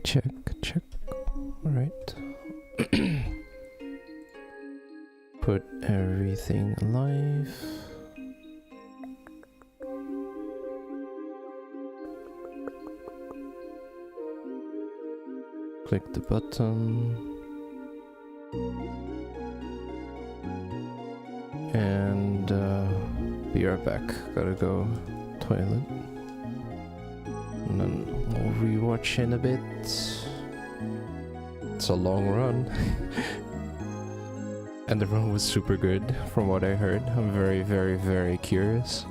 Check, check. Alright. Put everything alive. Click the button. And be right back. Gotta go toilet. And then we'll rewatch in a bit. It's a long run. And the run was super good from what I heard. I'm very, very, very curious.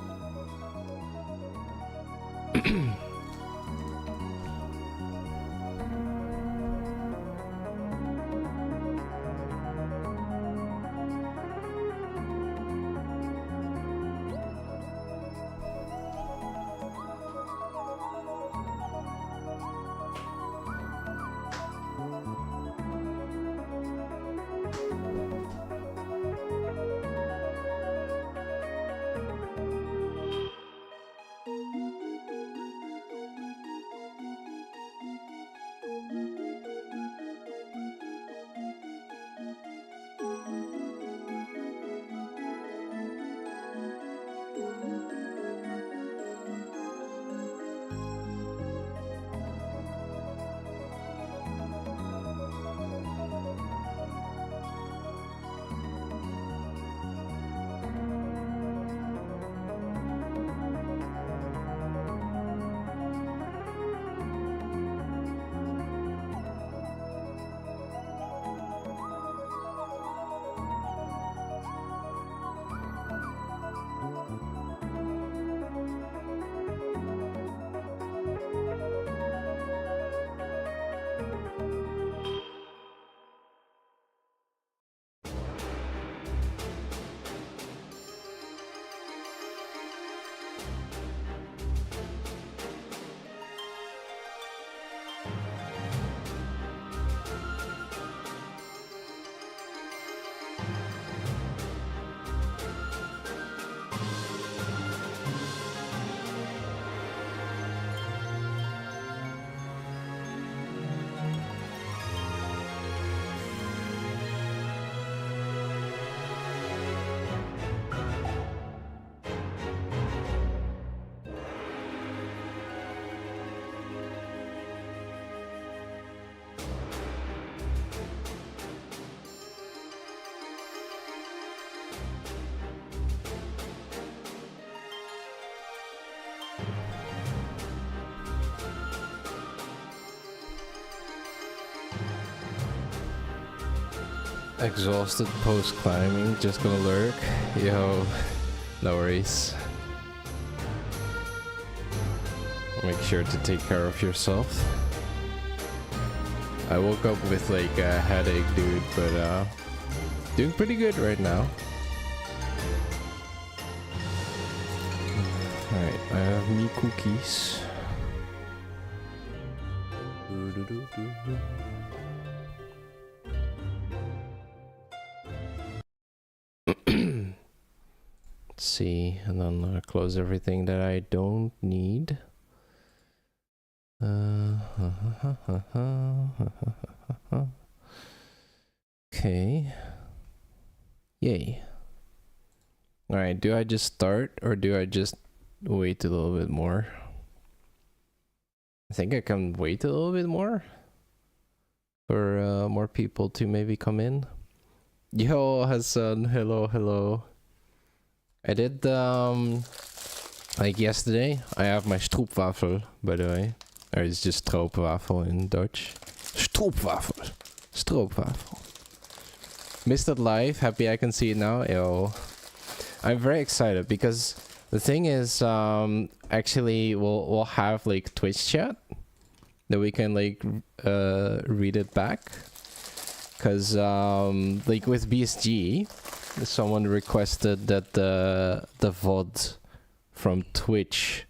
Exhausted post climbing, just gonna lurk. Yo, no worries. Make sure to take care of yourself. I woke up with like a headache, dude, but doing pretty good right now. Alright, I have me cookies. Let's see, and then close everything that I don't need. Okay. Yay. Alright, do I just start or do I just wait a little bit more? I think I can wait a little bit more for more people to maybe come in. Yo, Hassan, hello, hello. I did like yesterday. I have my stroopwafel, by the way. Or it's just stroopwafel in Dutch. Stroopwafel. Stroopwafel. Missed it live. Happy I can see it now. Yo. I'm very excited because the thing is, actually we'll have like Twitch chat that we can like read it back. Cause like with BSG, someone requested that the VOD from Twitch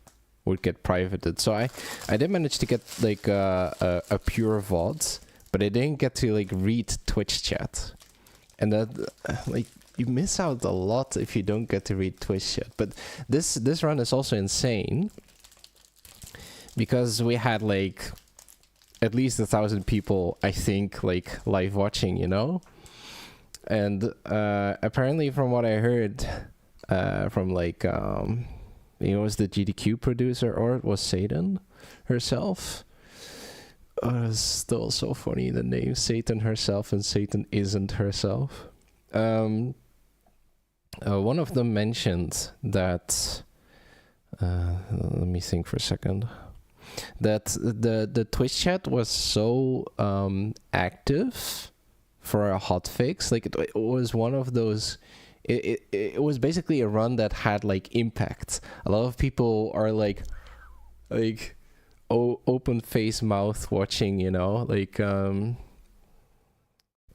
would get privated. So I did manage to get like a pure VOD, but I didn't get to like read Twitch chat. And that like you miss out a lot if you don't get to read Twitch chat. But this run is also insane because we had like at least 1,000 people, I think, like live watching, you know. And apparently, from what I heard, from like it was the GDQ producer, or it was Satan herself. It's still so funny, the name Satan herself, and Satan isn't herself. One of them mentioned that let me think for a second, that the Twitch chat was so active for a hotfix. Like it was one of those, it was basically a run that had like impact. A lot of people are like open face mouth watching, you know, like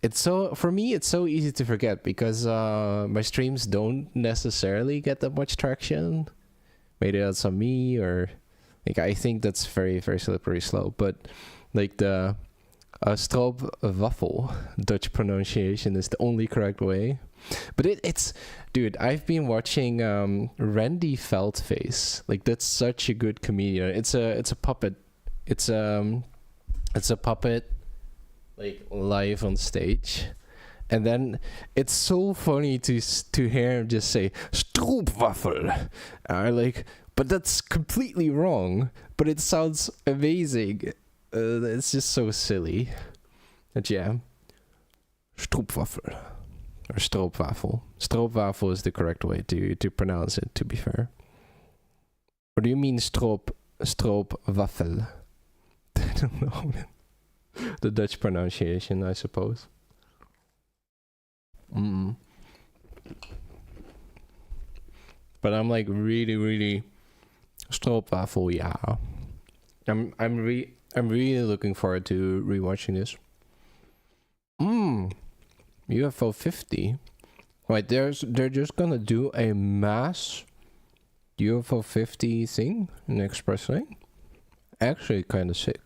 it's so, for me it's so easy to forget because my streams don't necessarily get that much traction. Maybe that's on me, or like I think that's very, very slippery slope. But like the stroopwafel Dutch pronunciation is the only correct way. But it's dude, I've been watching Randy Feldface. Like that's such a good comedian. It's a puppet. It's a puppet, like live on stage. And then it's so funny to hear him just say stroopwafel. Like, but that's completely wrong. But it sounds amazing. It's just so silly. But yeah, stroopwafel or stroopwafel. Stroopwafel is the correct way to pronounce it, to be fair. Or do you mean stroopwafel? I don't know. The Dutch pronunciation, I suppose. But I'm like really stroopwafel, yeah. I'm really looking forward to rewatching this. UFO 50. Right, they're just gonna do a mass UFO 50 thing in the Expressway. Actually, kind of sick.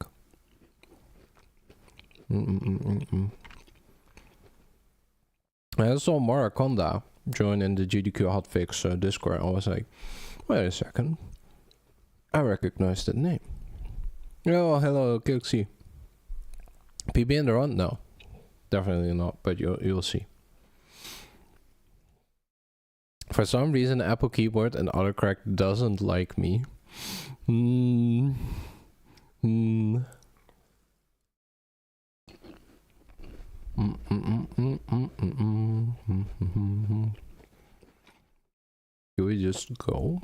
I saw Maraconda join in the GDQ Hotfix Discord. I was like, wait a second, I recognize that name. Oh, hello, Kixie. PB in the run? No, definitely not. But you'll see. For some reason, Apple Keyboard and autocorrect doesn't like me. Do we just go?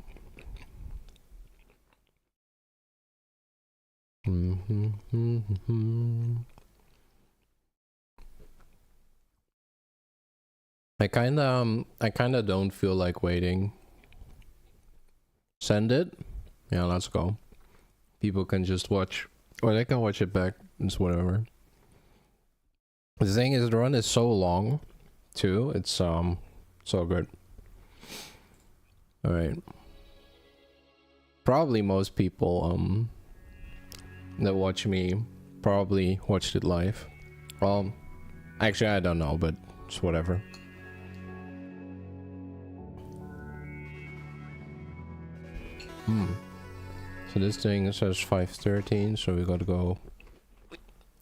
I kinda don't feel like waiting. Send it? Yeah, let's go. People can just watch, or they can watch it back. It's whatever. The thing is, the run is so long, too. It's so good. All right. Probably most people that watch me probably watched it live. Well, actually, I don't know, but it's whatever. So this thing says 5:13, so we gotta go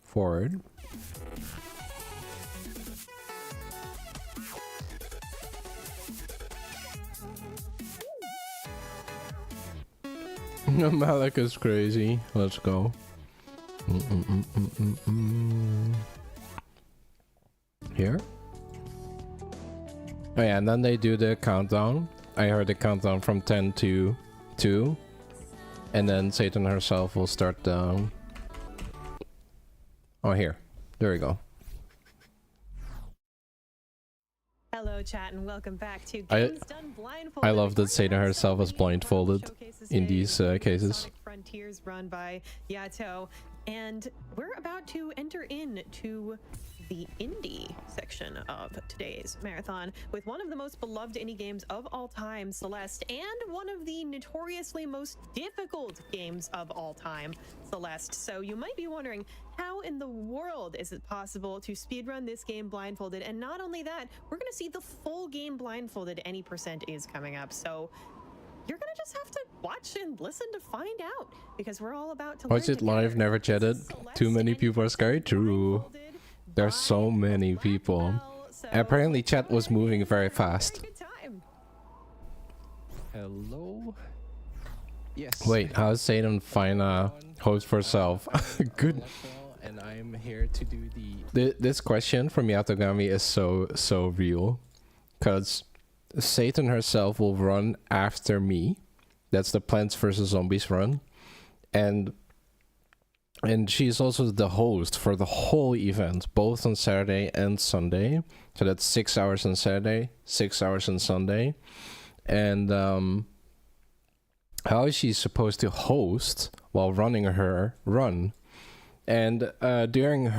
forward. Malik is crazy. Let's go. Here? Oh yeah, and then they do the countdown. I heard the countdown from 10 to 2. And then Satan herself will start the... Oh, here. There we go. Hello, chat, and welcome back to Games Done Blindfolded. I love that Satan herself is blindfolded in these cases. Sonic Frontiers run by Yato, and we're about to enter into the indie section of today's marathon with one of the most beloved indie games of all time, Celeste, and one of the notoriously most difficult games of all time, Celeste. So you might be wondering, how in the world is it possible to speedrun this game blindfolded? And not only that, we're going to see the full game blindfolded. Any percent is coming up. So you're gonna just have to watch and listen to find out, because we're all about to Watch learn it live, together. never This chatted. is Celeste, Too many and people are you've scary. been True. blindfolded There's so by many people. Blackwell, so Apparently chat go was ahead moving and very have a fast. good time. Hello. Yes. Wait, how's Satan find a host for herself? Good. And I'm here to do the This question from Yatogami is so real, because Satan herself will run after me. That's the Plants vs Zombies run, and she's also the host for the whole event, both on Saturday and Sunday. So that's 6 hours on Saturday, 6 hours on Sunday, and how is she supposed to host while running her run? And during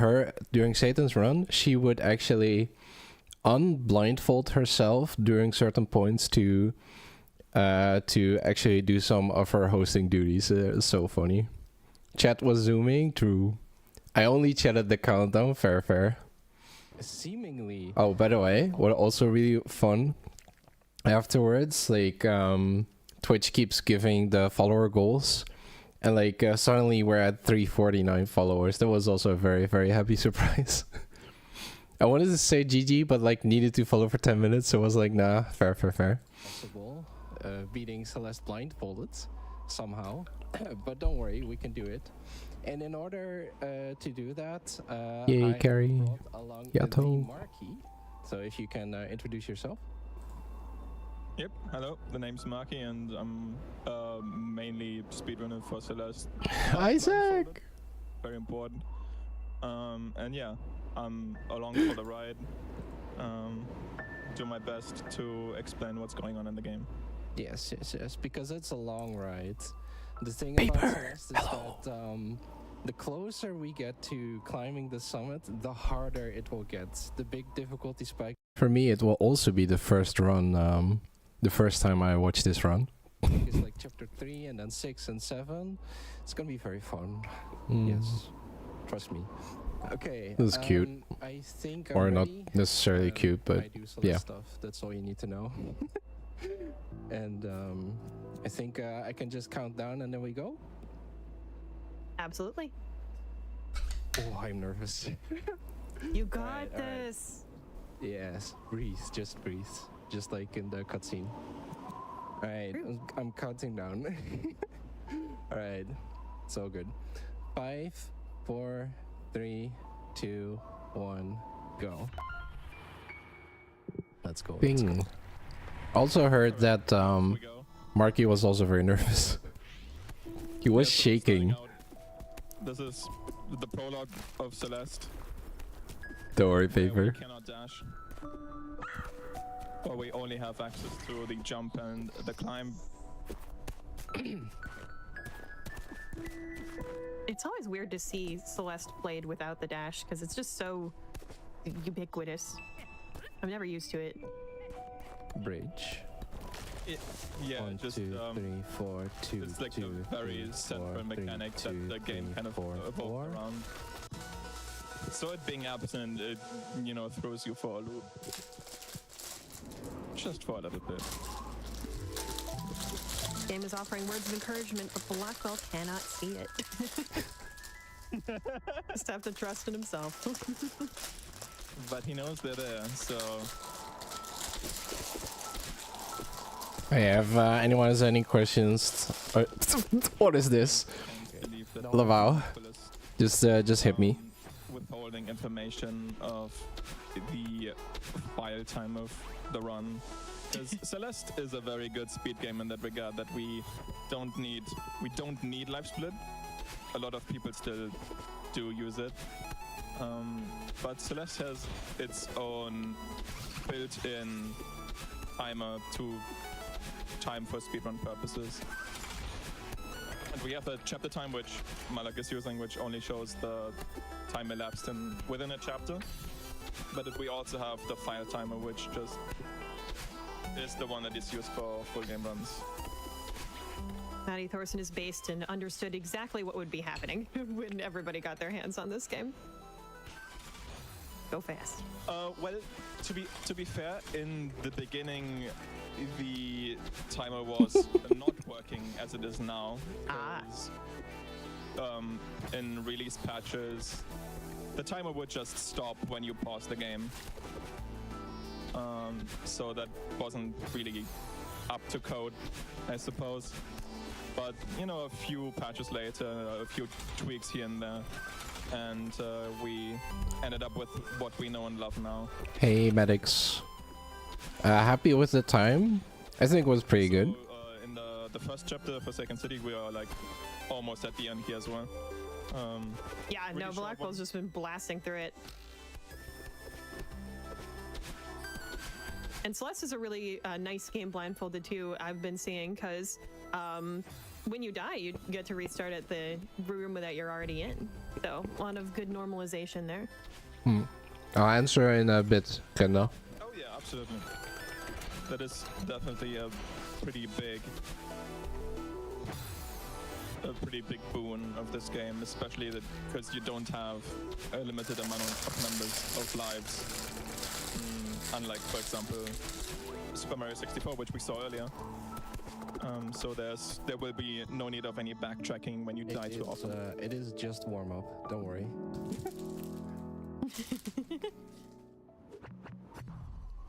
Satan's run, she would actually unblindfold herself during certain points to actually do some of her hosting duties. It's so funny. Chat was zooming. True. I only chatted the countdown. Fair. seemingly. Oh, by the way, what also really fun afterwards, like Twitch keeps giving the follower goals. And like suddenly we're at 349 followers. That was also a very, very happy surprise. I wanted to say GG, but like needed to follow for 10 minutes. So I was like, nah, fair. Possible. Beating Celeste blindfolded somehow. But don't worry, we can do it. And in order to do that, Yay, I Carrie. brought along the Yato. marquee. So if you can introduce yourself. Yep, hello, the name's Marky and I'm mainly speedrunner for Celeste. Isaac! Very important. And yeah, I'm along for the ride. Do my best to explain what's going on in the game. Yes, because it's a long ride. The thing Paper, about Celeste is hello. that the closer we get to climbing the summit, the harder it will get. The big difficulty spike For me, it will also be the first run, the first time I watch this run. is like chapter 3 and then 6 and 7. It's gonna be very fun. Yes, trust me. Okay. This is cute. I think I'm Or not ready. necessarily cute, but I do Celeste yeah. stuff. That's all you need to know. And I think I can just count down and then we go. Absolutely. Oh, I'm nervous. You got Alright. this. Yes, breathe, just like in the cutscene. Alright, True. I'm counting down. Alright, it's all good. 5, 4, 3, 2, 1, go. Let's go. let's go. Bing. Also heard that We go. Marky was also very nervous. He was Yeah, so we're starting shaking. out. This is the prologue of Celeste. Don't worry, where we paper. cannot dash. Or we only have access to the jump and the climb. It's always weird to see Celeste played without the dash, because it's just so ubiquitous. I'm never used to it. Bridge. Yeah, 1, just 2, 3, 4, 2, it's like 2, a very 3, central 4, 3, mechanic 2, that the game 3, kind of 4, evolved 4. around. So it being absent, it throws you for a loop. Just for a little bit. Game is offering words of encouragement, but Blackwell cannot see it. Just have to trust in himself. But he knows they're there, so Hey, have anyone has any questions? What is this? I believe that Laval. Just hit me. Withholding information of the file time of the run. Because Celeste is a very good speed game in that regard, that we don't need live split. A lot of people still do use it. But Celeste has its own built-in timer to time for speedrun purposes. And we have a chapter time which Malak is using, which only shows the time elapsed within a chapter. But we also have the file timer, which just is the one that is used for full game runs. Maddie Thorson is based and understood exactly what would be happening when everybody got their hands on this game. Go fast. Well, to be fair, in the beginning, the timer was not working as it is now. Ah. 'Cause, in release patches, the timer would just stop when you pause the game. So that wasn't really up to code, I suppose. But you know, a few patches later, a few tweaks here and there, and we ended up with what we know and love now. Hey, medics. Happy with the time? I think it was pretty good. In the first chapter, Forsaken City, we are like almost at the end here as well. Yeah, Pretty no, sure Blackwell's just been blasting through it. And Celeste is a really nice game blindfolded too, I've been seeing, because when you die, you get to restart at the room that you're already in. So, a lot of good normalization there. I'll answer in a bit, Kendall. Oh yeah, absolutely. That is definitely a pretty big boon of this game, especially because you don't have a limited amount of numbers of lives. Unlike, for example, Super Mario 64, which we saw earlier. So there will be no need of any backtracking when you die too often. It is just warm up. Don't worry.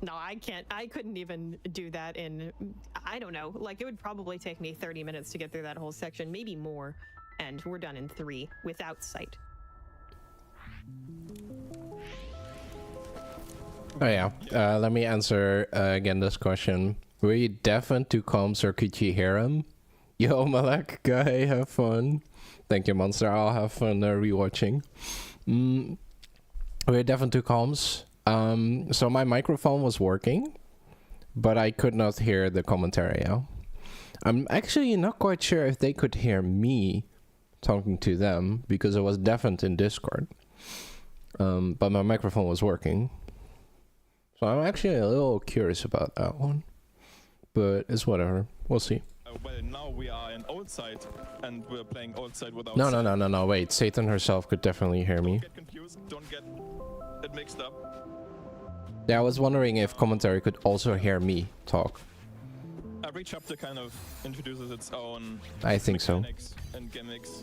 No, I couldn't even do that in, I don't know, like it would probably take me 30 minutes to get through that whole section, maybe more. And we're done in 3 without sight. Oh yeah. Let me answer again this question. Were you deafened to comms or could you hear him? Yo, Malak guy, have fun. Thank you, Monster. I'll have fun rewatching. Were you deafened to comms? So my microphone was working, but I could not hear the commentary. Yeah? I'm actually not quite sure if they could hear me talking to them because I was deafened in Discord. But my microphone was working. So I'm actually a little curious about that one. But it's whatever. We'll see. Well, now we are in Old Side, and we're playing Old Side without... No. Wait, Satan herself could definitely hear me. Don't get confused. Don't get it mixed up. Yeah, I was wondering if commentary could also hear me talk. Every chapter kind of introduces its own... I think so. mechanics and gimmicks.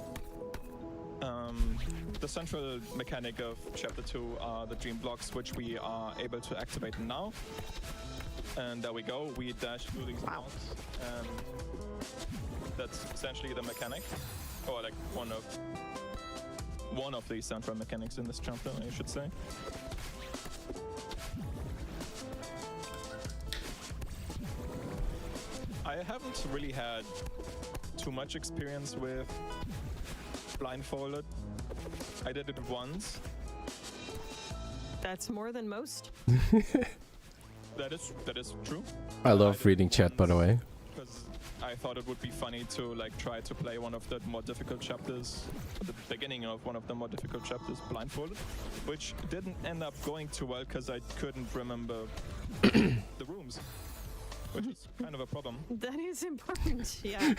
The central mechanic of Chapter 2 are the dream blocks, which we are able to activate now. And there we go, we dash through these blocks, and that's essentially the mechanic, or like one of the central mechanics in this chapter, I should say. I haven't really had too much experience with Blindfolded. I did it once. That's more than most. That is true. I love reading chat, by the way. Because I thought it would be funny to like try to play one of the more difficult chapters, at the beginning of one of the more difficult chapters, Blindfolded, which didn't end up going too well because I couldn't remember the rooms, which is kind of a problem. That is important, yeah.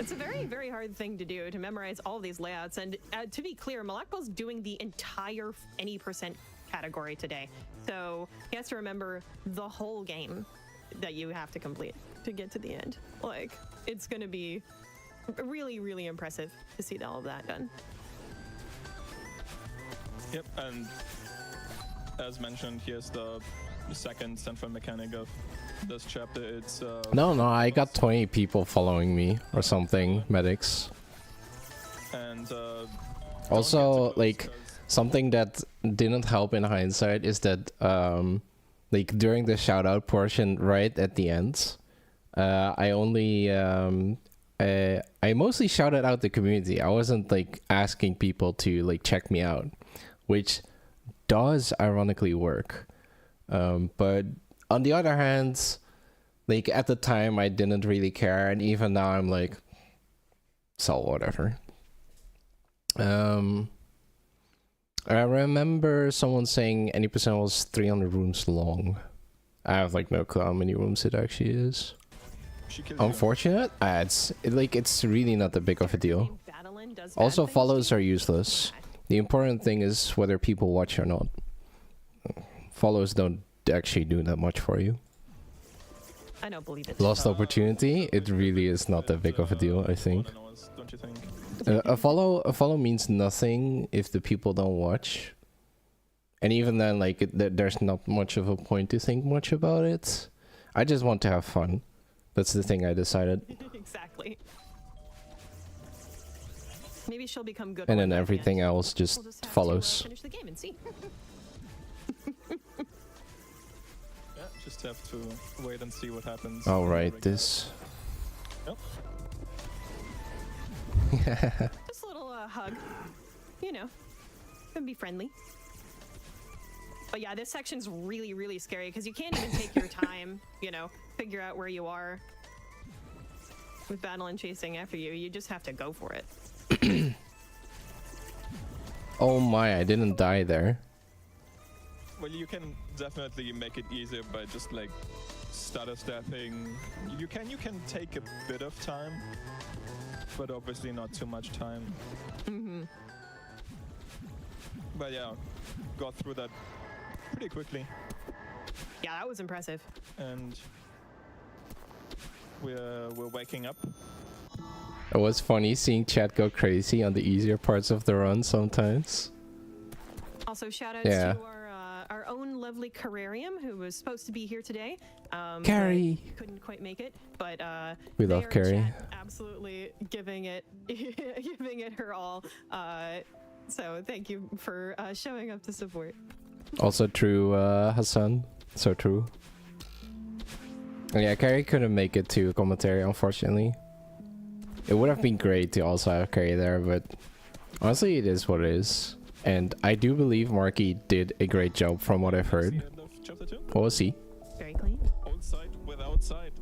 It's a very, very hard thing to do, to memorize all these layouts. And to be clear, Malakbal's doing the entire any percent category today. So he has to remember the whole game that you have to complete to get to the end. Like, it's going to be really, really impressive to see all of that done. Yep, and as mentioned, here's the second central mechanic of this chapter. It's No, I got 20 people following me or something, medics. And also, like, something that didn't help in hindsight is that, like, during the shout-out portion right at the end, I only, I mostly shouted out the community. I wasn't, like, asking people to, like, check me out, which does ironically work. But on the other hand, like, at the time, I didn't really care, and even now, I'm like, so whatever. I remember someone saying any percent was 300 rooms long. I have like no clue how many rooms it actually is. Unfortunate? It's really not that big of a deal. Also, follows are useless. The important thing is whether people watch or not. Follows don't actually do that much for you. I don't believe it. Lost opportunity, it really is not that big of a deal, I think. Don't you think? A follow means nothing if the people don't watch. And even then, like, there's not much of a point to think much about it. I just want to have fun. That's the thing I decided. Exactly. Maybe she'll become good. And one then by the everything end. else just We'll just have follows. to, finish the game and see. Yeah, just have to wait and see what happens. All right, this. Yep. Just a little hug. You know, and be friendly. But yeah, this section's really, really scary because you can't even take your time, you know, figure out where you are with battle and chasing after you. You just have to go for it. Oh my, I didn't die there. Well, you can definitely make it easier by just like stutter stepping. You can take a bit of time, but obviously not too much time. Mm-hmm. But yeah, got through that pretty quickly, Yeah, that was impressive. and we're waking up. It was funny seeing chat go crazy on the easier parts of the run sometimes. Also, shout outs Yeah. to our own lovely Carrarium, who was supposed to be here today. Carrie! but couldn't quite make it, but We they love are in Carrie. chat absolutely giving it giving it her all. So thank you for showing up to support. Also true, Hassan. So true. Yeah, Carrie couldn't make it to commentary, unfortunately. It would have been great to also have Carrie there, but honestly, it is what it is. And I do believe Marky did a great job from what I've That's heard. the end of chapter 2. What was he? Very clean. Old side without side.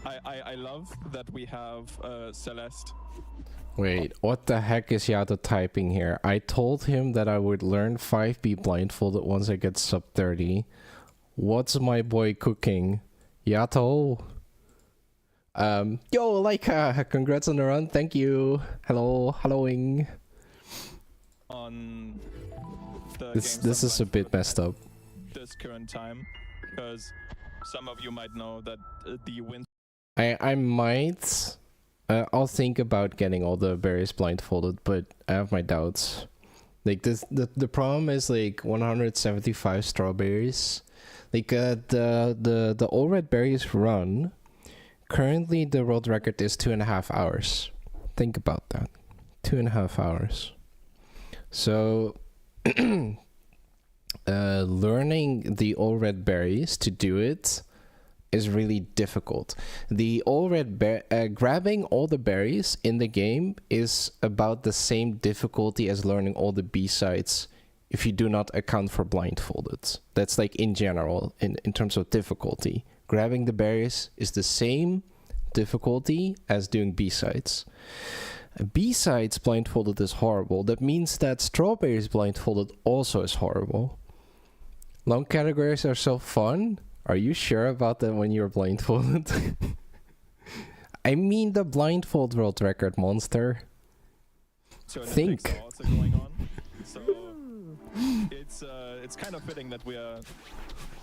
I love that we have Celeste. Wait, what the heck is Yato typing here? I told him that I would learn 5B blindfolded once I get sub 30. What's my boy cooking? Yato? Yo, Laika, congrats on the run, thank you. Hello, helloing. On the This is a bit messed up. this current time, because some of you might know that the win. I might... I'll think about getting all the berries blindfolded, but I have my doubts. Like, the problem is, like, 175 strawberries. Like, the all red berries run, currently the world record is 2.5 hours. Think about that. 2.5 hours. So, learning the all red berries to do it is really difficult. The all red grabbing all the berries in the game is about the same difficulty as learning all the B-sides if you do not account for blindfolded. That's like in general, in terms of difficulty. Grabbing the berries is the same difficulty as doing B-sides. B-sides blindfolded is horrible. That means that strawberries blindfolded also is horrible. Long categories are so fun. Are you sure about that when you're blindfolded? I mean the blindfold world record, monster. So Think. Olympics are also going on. So it's kind of fitting that we are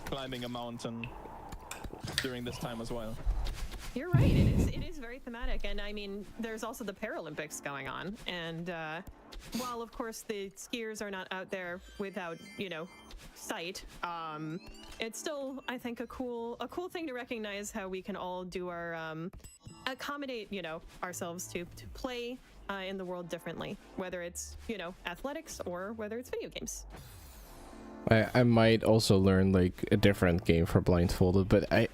climbing a mountain during this time as well. You're right. It is very thematic, and I mean, there's also the Paralympics going on, and while of course the skiers are not out there without, you know, sight, it's still, I think, a cool thing to recognize how we can all do our accommodate, you know, ourselves to play in the world differently, whether it's, you know, athletics or whether it's video games. I might also learn like a different game for blindfolded, but I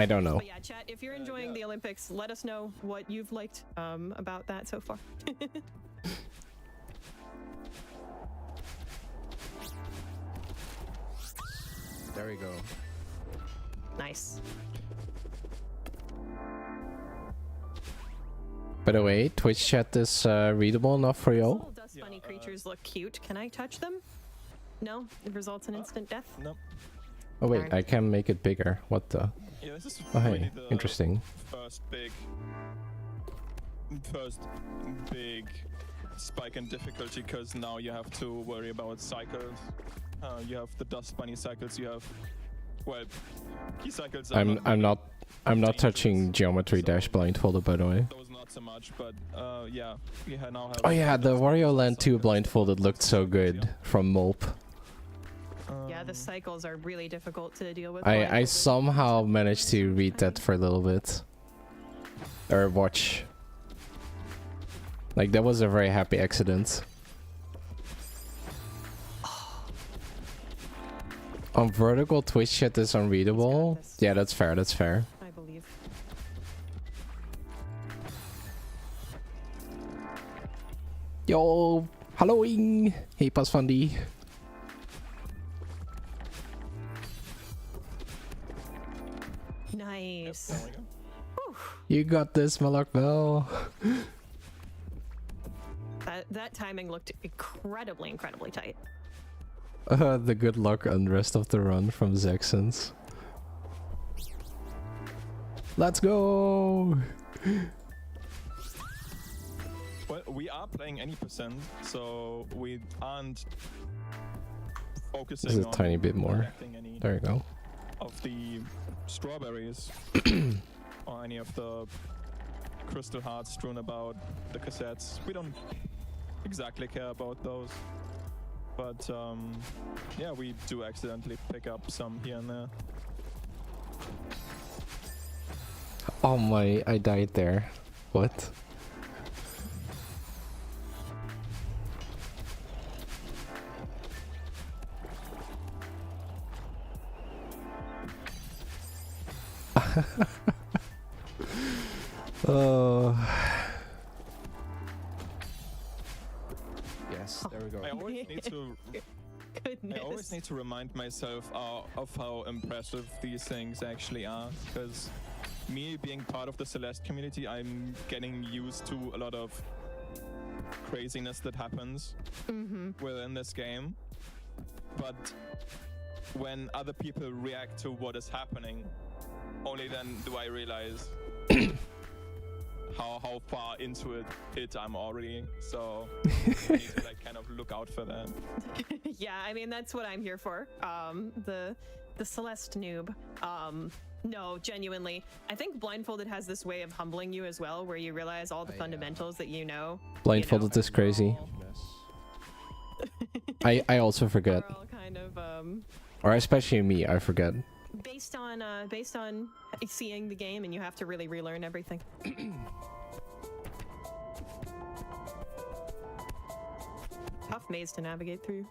don't know. But yeah, chat, if you're enjoying the Olympics, let us know what you've liked about that so far. There we go. Nice. By the way, Twitch chat is readable enough for These y'all? little dust bunny creatures look cute. Can I touch them? No? It results in instant death? No. Oh wait, Darn. I can make it bigger. What the? Yeah, this is Oh really hey, the interesting. first big first big spike in difficulty, because now you have to worry about cycles. You have the dust bunny cycles. You have, well, key cycles. I'm not touching Geometry Dash Blindfolded, by the way. Those not so much, but yeah, we now have. Oh yeah, the Wario Land 2 Blindfolded looked so good from Molp. Yeah, the cycles are really difficult to deal with. I blindfolded. somehow managed to read that for a little bit. Or watch. Like, that was a very happy accident. On vertical, Twitch chat is unreadable. Yeah, that's fair, that's fair. I believe. Yo, Halloween! Hey, Pasfandi. Nice. There we go. Whew. You got this, Malakbel. That timing looked incredibly tight. The good luck and rest of the run from Zexons. Let's go! Well, we are playing any percent, so we aren't focusing Just a on tiny bit more. collecting any There you go. of the strawberries or any of the crystal hearts strewn about the cassettes. We don't exactly care about those, but yeah, we do accidentally pick up some here and there. Oh my, I died there. What? Oh. Yes, there we go. I always need to Goodness. I always need to remind myself of how impressive these things actually are, because me being part of the Celeste community, I'm getting used to a lot of craziness that happens within this game. But when other people react to what is happening, only then do I realize how far into it I'm already. So I need to like kind of look out for that. Yeah, I mean that's what I'm here for. The Celeste noob. No, genuinely, I think Blindfolded has this way of humbling you as well, where you realize all the fundamentals that you know. Blindfolded is crazy. I also forget. Are all kind of Or especially me, I forget. based on seeing the game, and you have to really relearn everything. Tough maze to navigate through.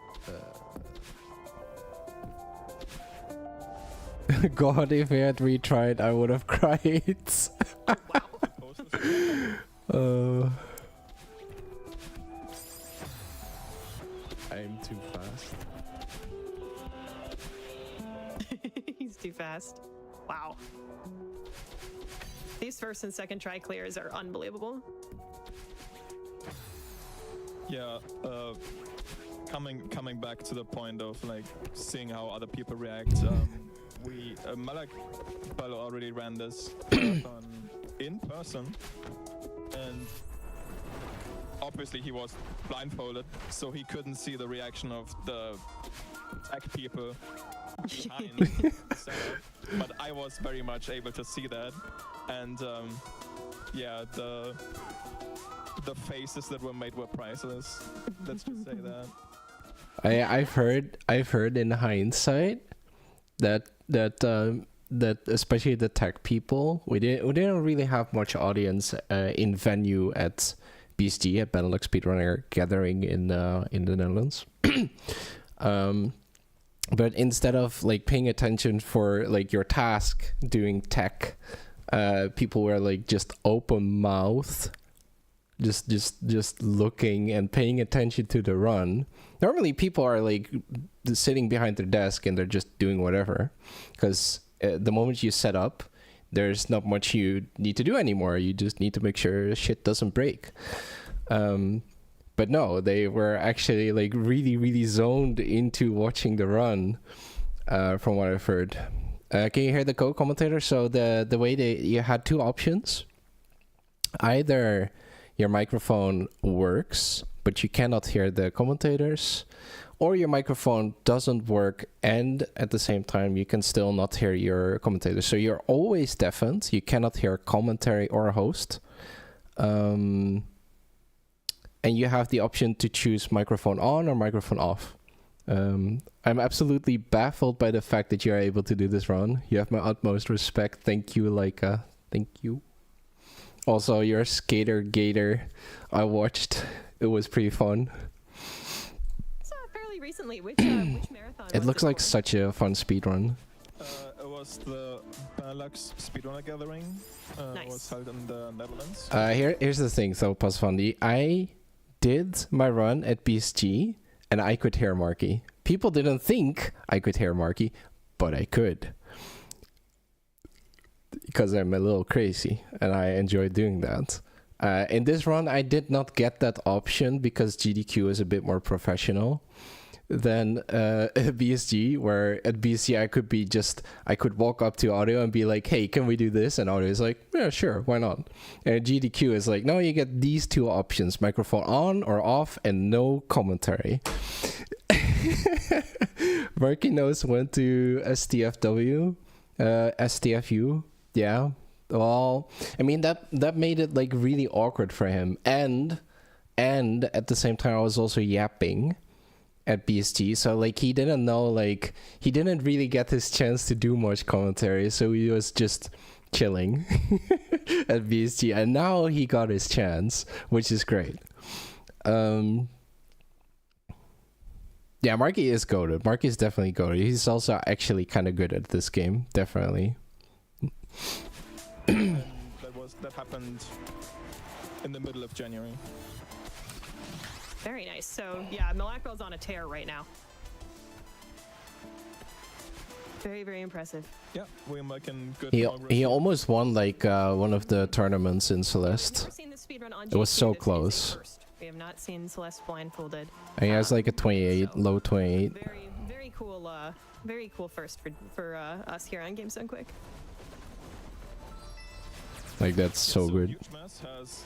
God, if I had retried, I would have cried. I'm too fast. He's too fast. Wow. These first and second try clears are unbelievable. Yeah, coming back to the point of like seeing how other people react. We Malak Bal already ran this marathon in person, and obviously he was blindfolded, so he couldn't see the reaction of the tech people behind the setup. But I was very much able to see that, and yeah, the faces that were made were priceless. Let's just say that. I've heard in hindsight that especially the tech people, we didn't really have much audience in venue at BSG, at Benelux Speedrunner Gathering in the Netherlands. But instead of like paying attention for like your task doing tech, people were like just open mouthed, just looking and paying attention to the run. Normally people are like sitting behind their desk and they're just doing whatever, because the moment you set up, there's not much you need to do anymore. You just need to make sure shit doesn't break. But no, they were actually like really zoned into watching the run, from what I've heard. Can you hear the co-commentator? So the way you had two options. Either your microphone works, but you cannot hear the commentators, or your microphone doesn't work and at the same time you can still not hear your commentators. So you're always deafened. You cannot hear commentary or a host. And you have the option to choose microphone on or microphone off. I'm absolutely baffled by the fact that you're able to do this run. You have my utmost respect. Thank you, Leica. Thank you. Also, your skater gator I watched. It was pretty fun. Fairly recently. Which marathon? It was looks like for? such a fun speed run. It was the Benelux Speedrunner Gathering. Nice. It was held in the Netherlands. Here's the thing, though, Pasvandi. I did my run at BSG, and I could hear Marky. People didn't think I could hear Marky, but I could. Because I'm a little crazy, and I enjoy doing that. In this run, I did not get that option because GDQ is a bit more professional than BSG, where at BSG I could walk up to audio and be like, hey, can we do this? And audio is like, yeah, sure, why not? And GDQ is like, no, you get these two options, microphone on or off and no commentary. Marky Nose went to STFU. Yeah. Well, I mean, that made it like really awkward for him. And at the same time, I was also yapping at BSG. So like he didn't know, like he didn't really get his chance to do much commentary. So he was just chilling at BSG. And now he got his chance, which is great. Yeah, Marky is goated. Marky is definitely goated. He's also actually kind of good at this game. Definitely. And that happened in the middle of January. Very nice. So yeah, Malakbel's on a tear right now. Very, very impressive. Yeah, we're making good progress. He almost won like one of the tournaments in Celeste. We've never seen this speedrun on It was GDQ. so This is a close. first. We have not seen Celeste blindfolded. And he has like a 28, low 28. Very, very cool first for us here on Games Done Quick. Like that's so good. Huge Mass has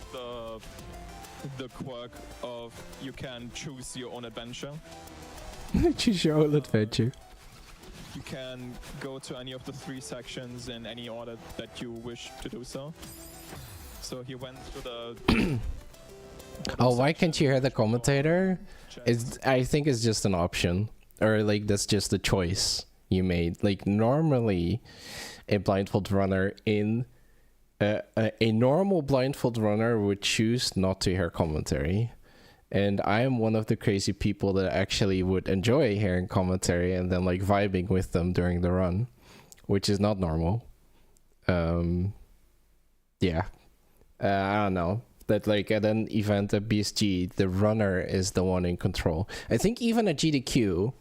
the quirk of you can choose your own adventure. Choose your own adventure. You can go to any of the 3 sections in any order that you wish to do so. So he went to the Oh, why can't you hear the commentator? I think it's just an option, or like that's just a choice you made. Like normally, a blindfold runner a normal blindfold runner would choose not to hear commentary, and I am one of the crazy people that actually would enjoy hearing commentary and then like vibing with them during the run, which is not normal. Yeah, I don't know. That like at an event at BSG, the runner is the one in control. I think even at GDQ,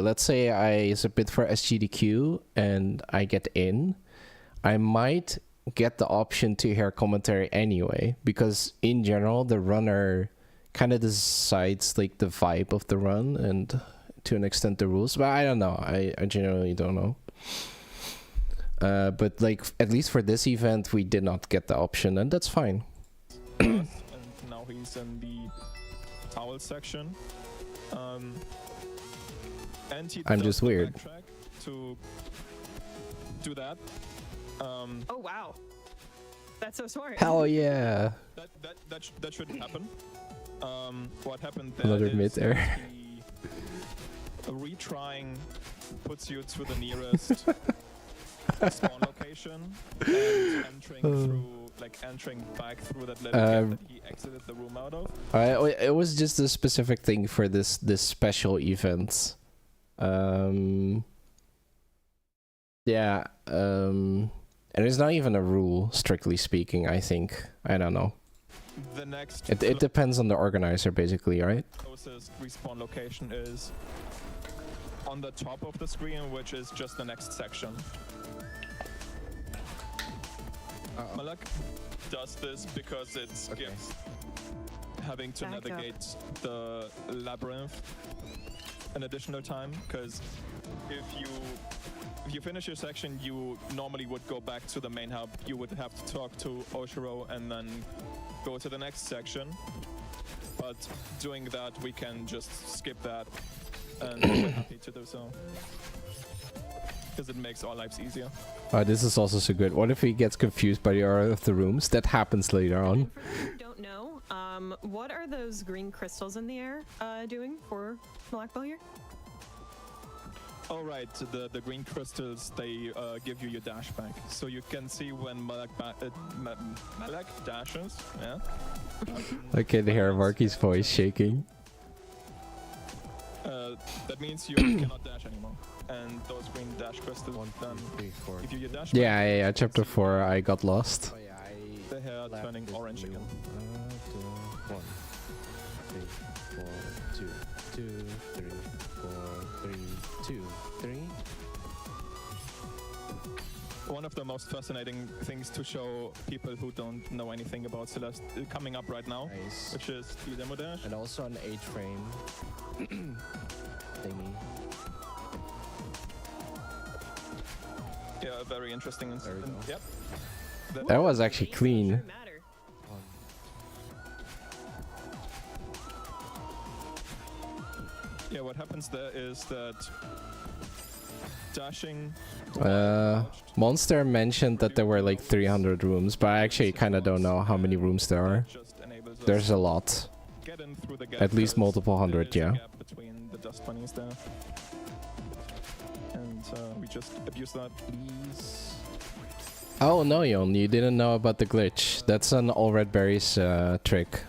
let's say I submit for SGDQ and I get in, I might get the option to hear commentary anyway, because in general, the runner kind of decides like the vibe of the run and to an extent the rules, but I don't know. I generally don't know. But like at least for this event, we did not get the option, and that's fine. and now he's in the towel section. And he I'm does just the weird. backtrack to do that. Oh wow, that's so smart. Hell yeah! That shouldn't happen. What happened there Another is mid-air. the retrying puts you to the nearest spawn location and entering back through that little gate that he exited the room out of. It was just a specific thing for this special event. Yeah. And it's not even a rule, strictly speaking. I think. I don't know. The next It depends on the organizer, basically, right? closest respawn location is on the top of the screen, which is just the next section. Malak does this because it skips having to Back up. navigate the labyrinth an additional time, because if you if you finish your section, you normally would go back to the main hub. You would have to talk to Oshiro and then go to the next section. But doing that, we can just skip that, and we're happy to do so. Because it makes our lives easier. This is also so good. What if he gets confused by the order of the rooms? That happens later on. And for those who don't know, what are those green crystals in the air doing for Malak here? All right, the green crystals, they give you your dash back. So you can see when Malak dashes, yeah? I can hear Marky's voice shaking. That means you cannot dash anymore. And those green dash crystals then give you your dash back. Yeah, chapter 4, I got lost. Oh yeah, The hair turning orange again. 1, 3, 4, 2, 2, 3, 4, 3, 2, 3. One of the most fascinating things to show people who don't know anything about Celeste coming up right now, Nice. which is the demo dash. And also an H frame thingy. Yeah, very interesting. There we go. Yep. That was actually clean. Doesn't matter. Yeah, what happens there is that dashing. Monster mentioned that there were like 300 rooms, but I actually kind of don't know how many rooms there are. Just enables us There's a lot. to get in through the gap, At least because multiple hundred, there is a yeah. gap between the dust bunnies there. And we just abuse that. Please. Oh no, Yon, you didn't know about the glitch. That's an all red berries trick.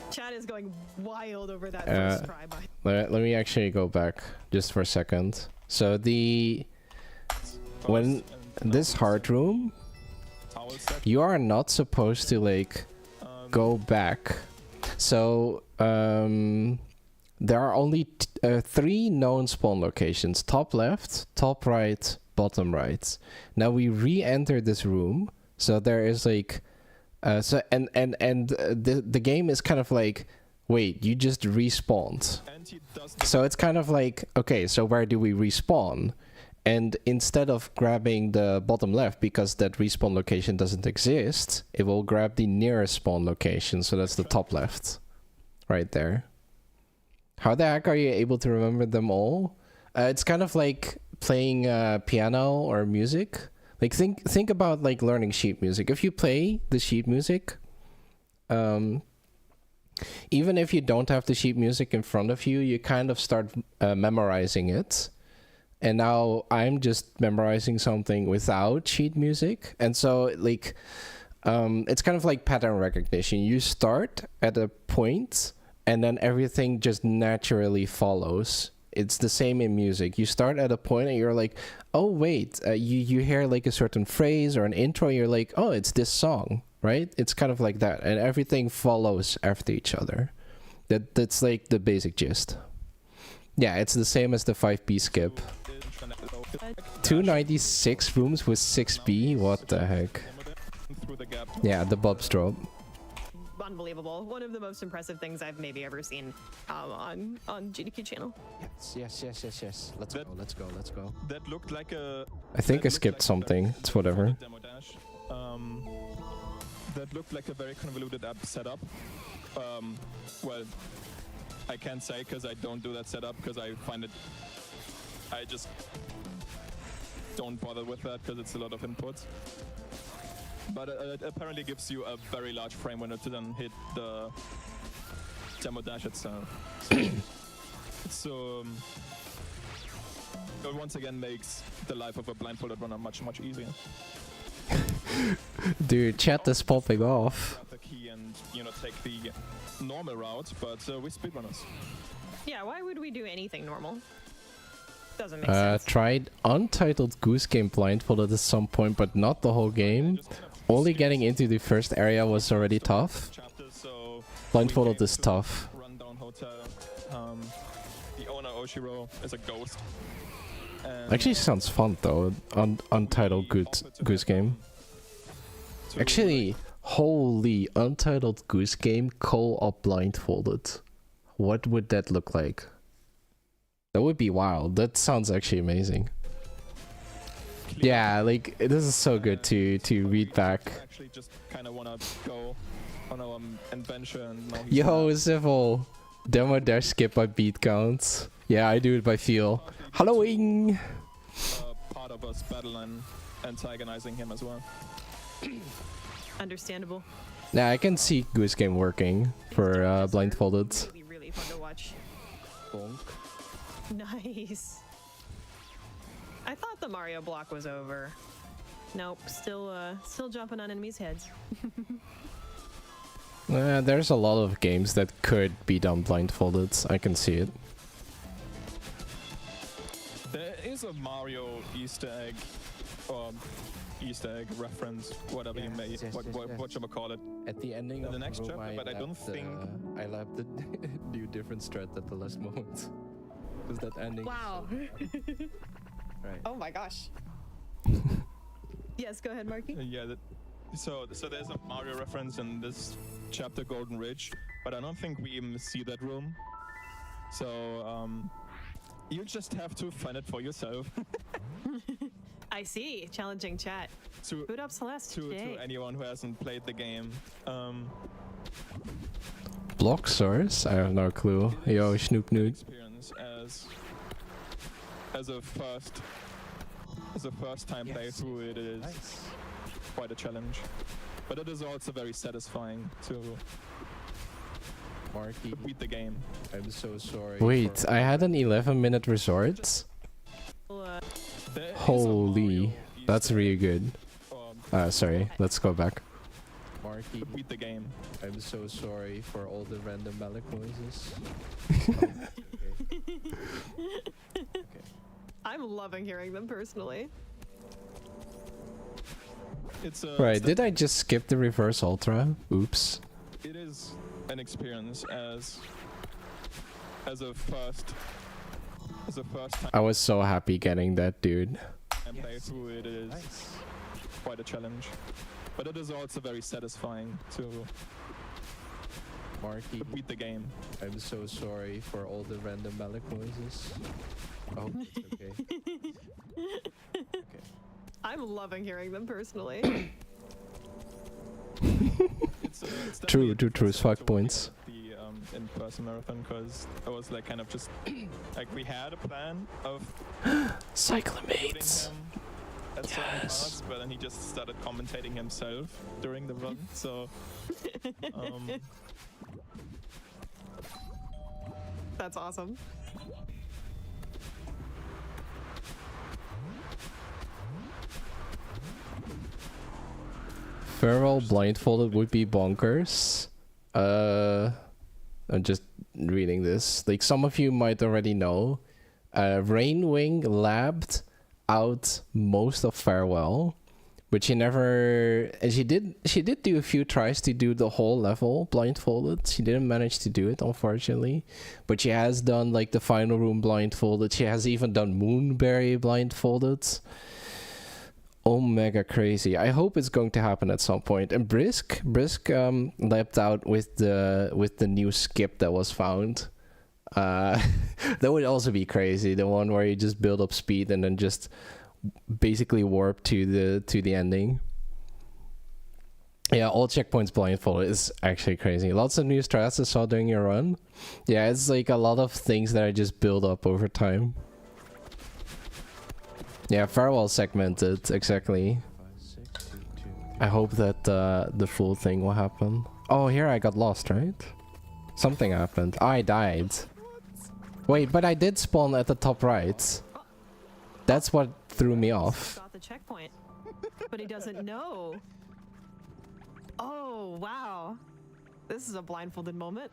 Chad is going wild over that Uh, first try. By Let me actually go back just for a second. So when this heart room, Towel set. you are not supposed to like go back. So there are only 3 known spawn locations: top left, top right, bottom right. Now we re-enter this room, so there is like the game is kind of like, wait, you just respawned. And he does the So it's kind of like, okay, so where do we respawn? And instead of grabbing the bottom left, because that respawn location doesn't exist, it will grab the nearest spawn location. So that's the top left, right there. How the heck are you able to remember them all? It's kind of like playing piano or music. Like think about like learning sheet music. If you play the sheet music, even if you don't have the sheet music in front of you, you kind of start memorizing it. And now I'm just memorizing something without sheet music. And so like it's kind of like pattern recognition. You start at a point and then everything just naturally follows. It's the same in music. You start at a point and you're like, oh wait, you hear like a certain phrase or an intro, you're like, oh, it's this song, right? It's kind of like that, and everything follows after each other. That's like the basic gist. Yeah, it's the same as the 5B skip. 296 rooms with 6B, what the heck? through the gap. Yeah, the Bob's drop. unbelievable. One of the most impressive things I've maybe ever seen on GDQ channel. Yes. Let's go. That looked like a. I think I skipped something. It's whatever. Demo dash. That looked like a very convoluted app setup. Well, I can't say because I don't do that setup because I find it. I just don't bother with that because it's a lot of inputs. But it apparently gives you a very large frame window to then hit the demo dash itself. So it once again makes the life of a blindfolded runner much easier. Dude, chat is popping off. Grab the key and take the normal route, but we speedrunners. Yeah, why would we do anything normal? Doesn't make sense. Tried Untitled Goose Game Blindfolded at some point, but not the whole game. Just kind of Only skip getting into the first area was already tough. chapters, so Blindfolded we is came to tough. Rundown Hotel. The owner Oshiro is a ghost. And Actually sounds fun though. Untitled Goose Game. Actually, holy Untitled Goose Game co-op blindfolded. What would that look like? That would be wild. That sounds actually amazing. really. Yeah, like this is so good to read back. Actually, just kind of wanna go on our adventure, and now he's Yo, Civil. Demo dash skip by beat counts. Yeah, I do it by feel. Halloween. Part of us battle and antagonizing him as well. Understandable. Nah, I can see Goose Game working for Blindfolded. Really, really fun to watch. Bonk. Nice. I thought the Mario block was over. Nope, still jumping on enemies' heads. There's a lot of games that could be done blindfolded. I can see it. There is a Mario Easter egg, or Easter egg reference, whatever you may, what you call it. At the ending In of the next room, chapter, but I don't think- I left the new different strat at the last moment. Because that ending. Wow. Right. Oh my gosh. Yes, go ahead, Marky. Yeah. So there's a Mario reference in this chapter, Golden Ridge, but I don't think we even see that room. So you just have to find it for yourself. I see. Challenging chat. to Boot up Celeste to today. anyone who hasn't played the game. Block source? I have no clue. Yo, Snoop Nude. Experience as a first time playthrough, it is Nice. quite a challenge, but it is also very satisfying to Marky, beat the game. I'm so sorry. Wait, for- I had an 11-minute resort? There is a Holy, Mario that's Easter really egg, good. Sorry, let's go back. Marky, beat the game. I'm so sorry for all the random Malik noises. Okay. I'm loving hearing them personally. It's a Right, did I just skip the reverse ultra? Oops. it is an experience as a first time I was so happy getting that, dude. playthrough. It is Nice. quite a challenge, but it is also very satisfying to Marky, beat the game. I'm so sorry for all the random Malik noises. I hope it's okay. I'm loving hearing them personally. It's True, definitely true, interesting fuck to points. watch the in-person marathon, because it was like kind of just like we had a plan of shooting Cyclamates. him at certain Yes. parts, but then he just started commentating himself during the run. So That's awesome. Feral blindfolded would be bonkers. I'm just reading this. Like some of you might already know, Rainwing labbed out most of Farewell, but she never. And she did do a few tries to do the whole level blindfolded. She didn't manage to do it, unfortunately. But she has done like the final room blindfolded. She has even done Moonberry blindfolded. Omega crazy. I hope it's going to happen at some point. And Brisk leapt out with the new skip that was found. That would also be crazy. The one where you just build up speed and then just basically warp to the ending. Yeah, all checkpoints blindfolded is actually crazy. Lots of new strats I saw during your run. Yeah, it's like a lot of things that I just build up over time. Yeah, Farewell segmented, exactly. 5, 6, 2, 2, 3. I hope that the full thing will happen. Oh, here I got lost, right? Something happened. I died. Wait, but I did spawn at the top right. That's what threw me off. Got the checkpoint, but he doesn't know. Oh wow, this is a blindfolded moment.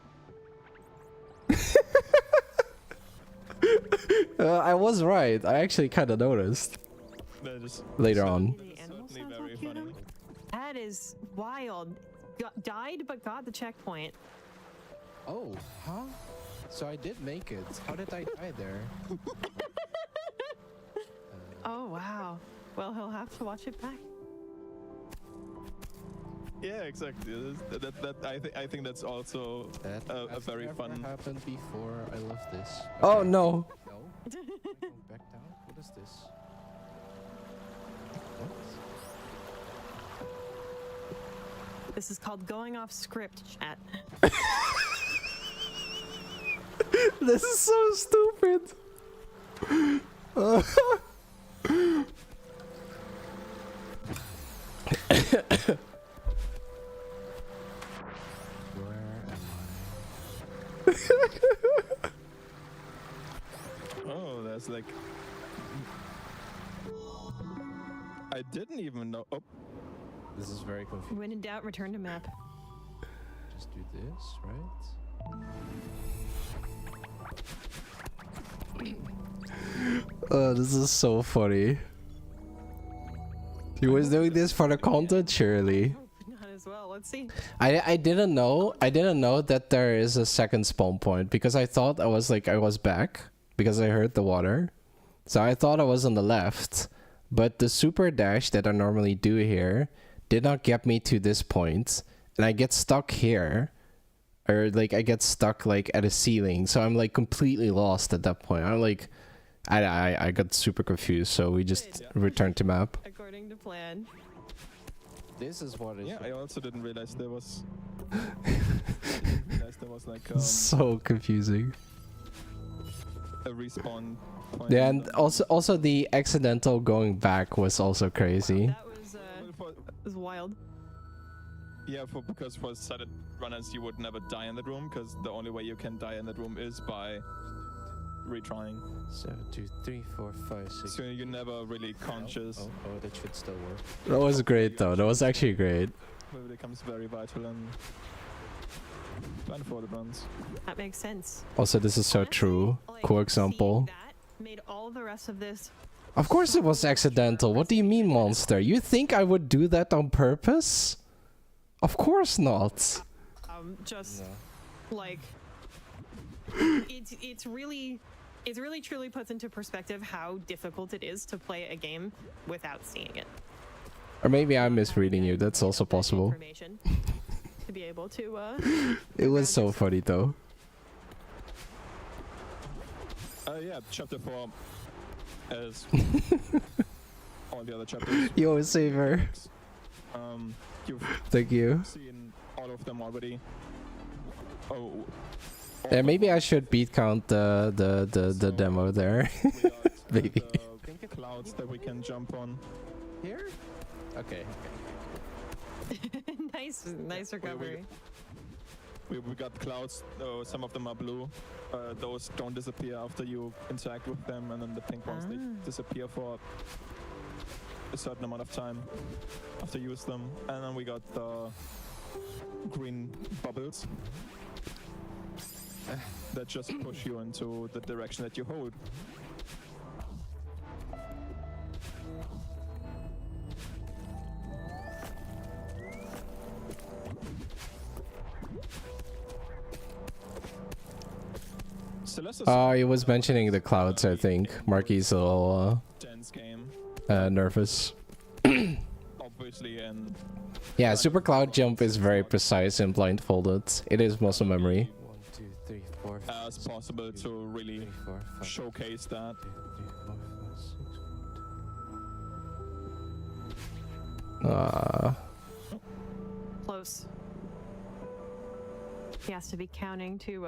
I was right. I actually kind of noticed that is later on. The animal certainly sounds all very cute. funny. That is wild. Died but got the checkpoint. Oh, huh? So I did make it. How did I die there? Oh wow. Well, he'll have to watch it back. Yeah, exactly. I think that's also That a has very never fun. happened before. I love this. Oh Okay. no. No. Go back down. What is this? This is called going off script, chat. This is so stupid. Oh, there's like. I didn't even know. Oh, This is very confusing. When in doubt, return to map. Just do this, right? This is so funny. He was doing this for the content, surely. Not as well. Let's see. I didn't know that there is a second spawn point because I thought I was back because I heard the water. So I thought I was on the left, but the super dash that I normally do here did not get me to this point, and I get stuck here, or like I get stuck like at a ceiling. So I'm like completely lost at that point. I'm like, I got super confused. So we just returned to map. According to plan. This is what is. yeah. I also didn't realize there was. There was like So confusing. a respawn point. Yeah, and also the accidental going back was also crazy. That was wild. Yeah, because for sighted runners, you would never die in that room because the only way you can die in that room is by retrying. 7, 2, 3, 4, 5, 6. So you're never really conscious. Oh, that should still work. That was great though. That was actually great. It becomes very vital in blindfolded runs. That makes sense. Also, this is so Honestly, true. like, Cool example. seeing that made all the rest of this. Of course it was accidental. What do you mean, monster? You think I would do that on purpose? Of course not. Just No. like it's really truly puts into perspective how difficult it is to play a game without seeing it. Or maybe I'm misreading you. That's also That possible. information to be able to It was so funny though. Yeah, chapter 4 as all the other chapters. Yo, saver. You've Thank you. seen all of them already. Oh. Yeah, maybe I should beat count the demo there. Maybe. The clouds that we can jump on. Here? Okay. nice recovery. We got clouds. Some of them are blue. Those don't disappear after you interact with them, and then the pink ones they disappear for a certain amount of time after you use them. And then we got the green bubbles that just push you into the direction that you hold. Celeste is He was mentioning the clouds, I think. Marky's a little dense game, nervous. obviously, and Yeah, super cloud jump is very precise in blindfolded. It is muscle memory. 1, 2, 3, 4, as possible to really 3, 4, 5, showcase that. 2, 3, 4, 5, 6. Close. He has to be counting to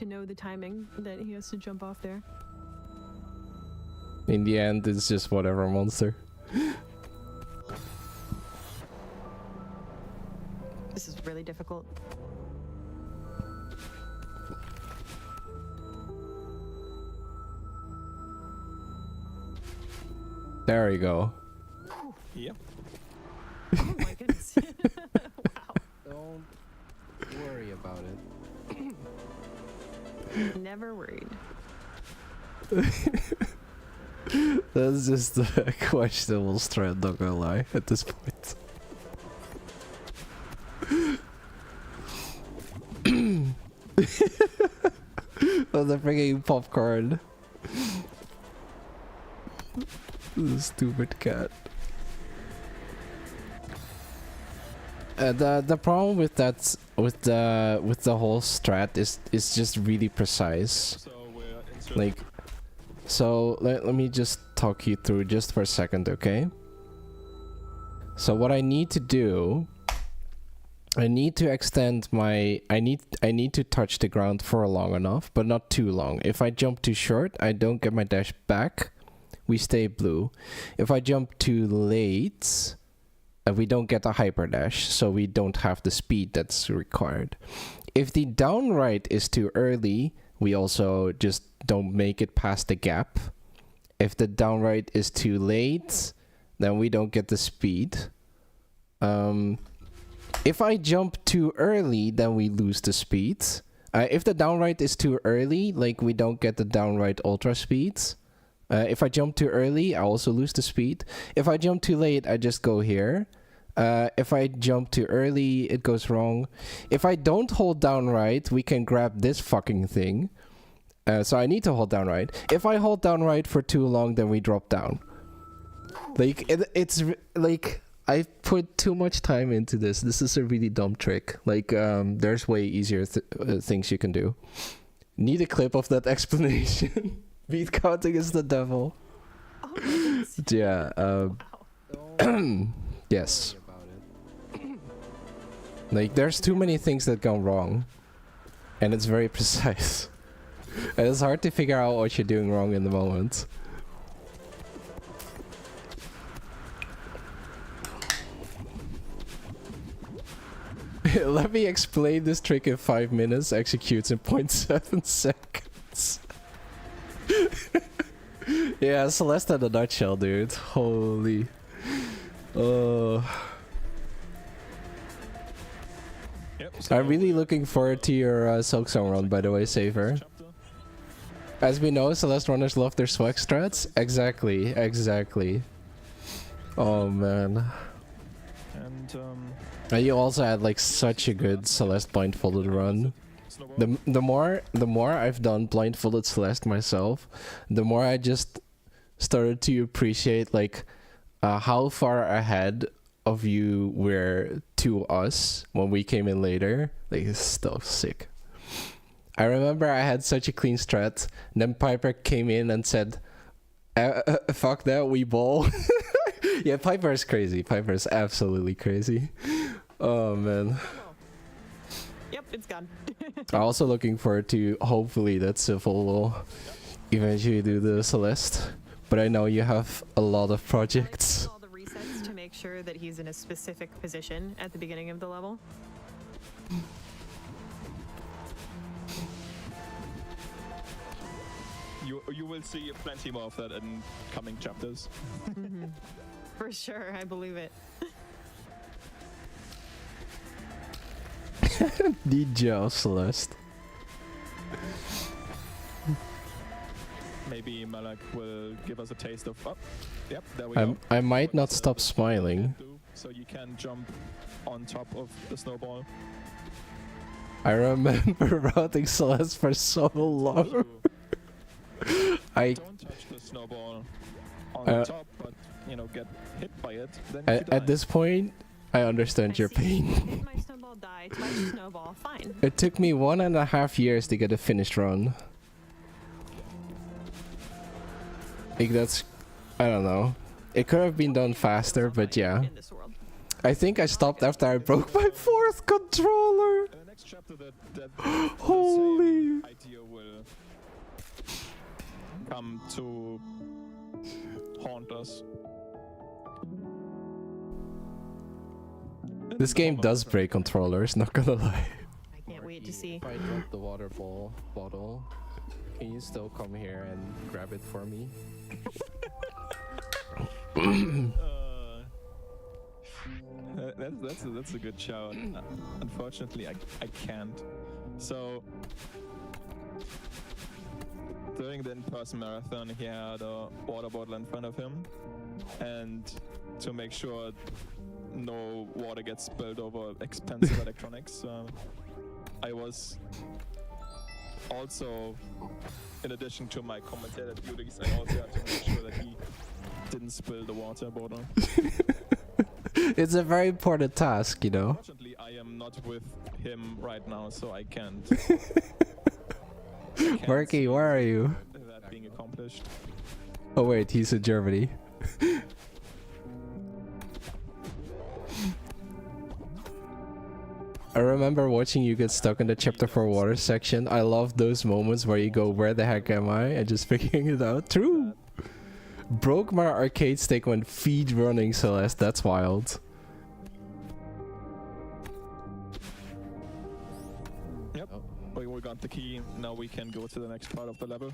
know the timing that he has to jump off there. In the end, it's just whatever monster. This is really difficult. There we go. Yep. Oh my goodness. Wow. Don't worry about it. Never worried. That's just a questionable strat, not gonna lie, at this point. Oh, the freaking popcorn. This stupid cat. The problem with that with the whole strat is just really precise. So we're into Like, so let me just talk you through just for a second, okay? So what I need to do I need to extend my... I need to touch the ground for long enough, but not too long. If I jump too short, I don't get my dash back. We stay blue. If I jump too late, we don't get a hyper dash, so we don't have the speed that's required. If the down right is too early, we also just don't make it past the gap. If the down right is too late, then we don't get the speed. If I jump too early, then we lose the speed. If the down right is too early, like we don't get the down right ultra speeds. If I jump too early, I also lose the speed. If I jump too late, I just go here. If I jump too early, it goes wrong. If I don't hold down right, we can grab this fucking thing. So I need to hold down right. If I hold down right for too long, then we drop down. Like, it's like, I put too much time into this. This is a really dumb trick. Like, there's way easier things you can do. Need a clip of that explanation. Beat counting is the devil. Oh, Yeah, wow. yes. Like, there's too many things that go wrong. And it's very precise. And it's hard to figure out what you're doing wrong in the moment. Let me explain this trick in 5 minutes, executes in 0.7 seconds. Yeah, Celeste in a nutshell, dude. Holy. Yep, so I'm really looking forward to your Silksong run, by the way, Saver. chapter. As we know, Celeste runners love their swag strats. Exactly, exactly. Oh man. And And you also had like such a good Celeste blindfolded run. snowball. The more I've done blindfolded Celeste myself, the more I just started to appreciate like how far ahead of you were to us when we came in later. Like, it's still sick. I remember I had such a clean strat, and then Piper came in and said, fuck that, we ball. Yeah, Piper is crazy. Piper is absolutely crazy. Oh man. Yep, it's gone. I'm also looking forward to, hopefully, that Civil will eventually do the Celeste. But I know you have a lot of projects. All the resets to make sure that he's in a specific position at the beginning of the level. You will see plenty more of that in coming chapters. For sure, I believe it. DJ of Celeste. Maybe Malak will give us a taste of. Oh, yep, there we go. I might not stop smiling. So you can jump on top of the snowball. I remember routing Celeste for so long. I Don't touch the snowball on the top, but you know, get hit by it. Then you die. at this point, I understand your See, pain. did my snowball die? Touch snowball, fine. It took me 1.5 years to get a finished run. Like, that's, I don't know. It could have been done faster, but yeah. In this world. I think I stopped after I broke my 4th controller. In the next chapter, that Holy. the same idea will come to haunt us. This game does break controllers, not gonna lie. I can't wait to see. If I drop the water bottle, can you still come here and grab it for me? That's a good shout. Unfortunately, I can't. So during the in-person marathon, he had a water bottle in front of him, and to make sure no water gets spilled over expensive electronics, I was also, in addition to my commentator duties, I also had to make sure that he didn't spill the water bottle. It's a very important task, you know. Unfortunately, I am not with him right now, so I can't. Marky, where are you? That being accomplished. Oh wait, he's in Germany. I remember watching you get stuck in the chapter 4 water section. I love those moments where you go, where the heck am I? And just figuring it out. True. Broke my arcade stick when feed running Celeste. That's wild. Yep. We got the key. Now we can go to the next part of the level.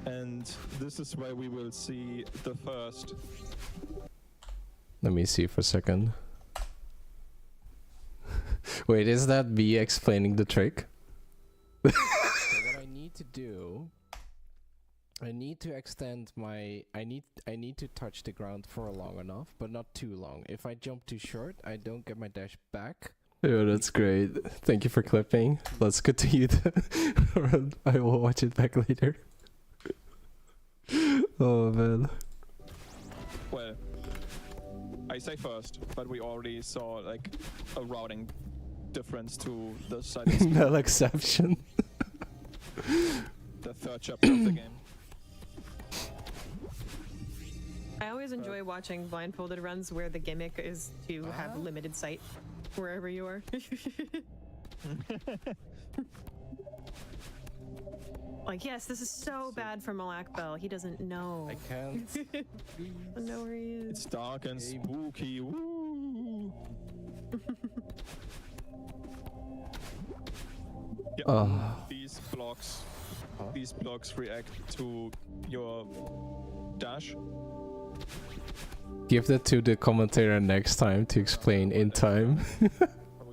And this is where we will see the first. Let me see for a second. Wait, is that me explaining the trick? So what I need to do, I need to extend my, I need to touch the ground for long enough, but not too long. If I jump too short, I don't get my dash back. Yeah, that's great. Thank you for clipping. Let's continue the I will watch it back later. Oh man. Well, I say first, but we already saw like a routing difference to the side. No exception. The third chapter of the game. I always enjoy watching blindfolded runs where the gimmick is to have limited sight wherever you are. Like, yes, this is so bad for Malak Bell. He doesn't know. I can't. Doesn't know where he is. It's dark and spooky. Woo. Yep. These blocks react to your dash. Give that to the commentator next time to explain in time. We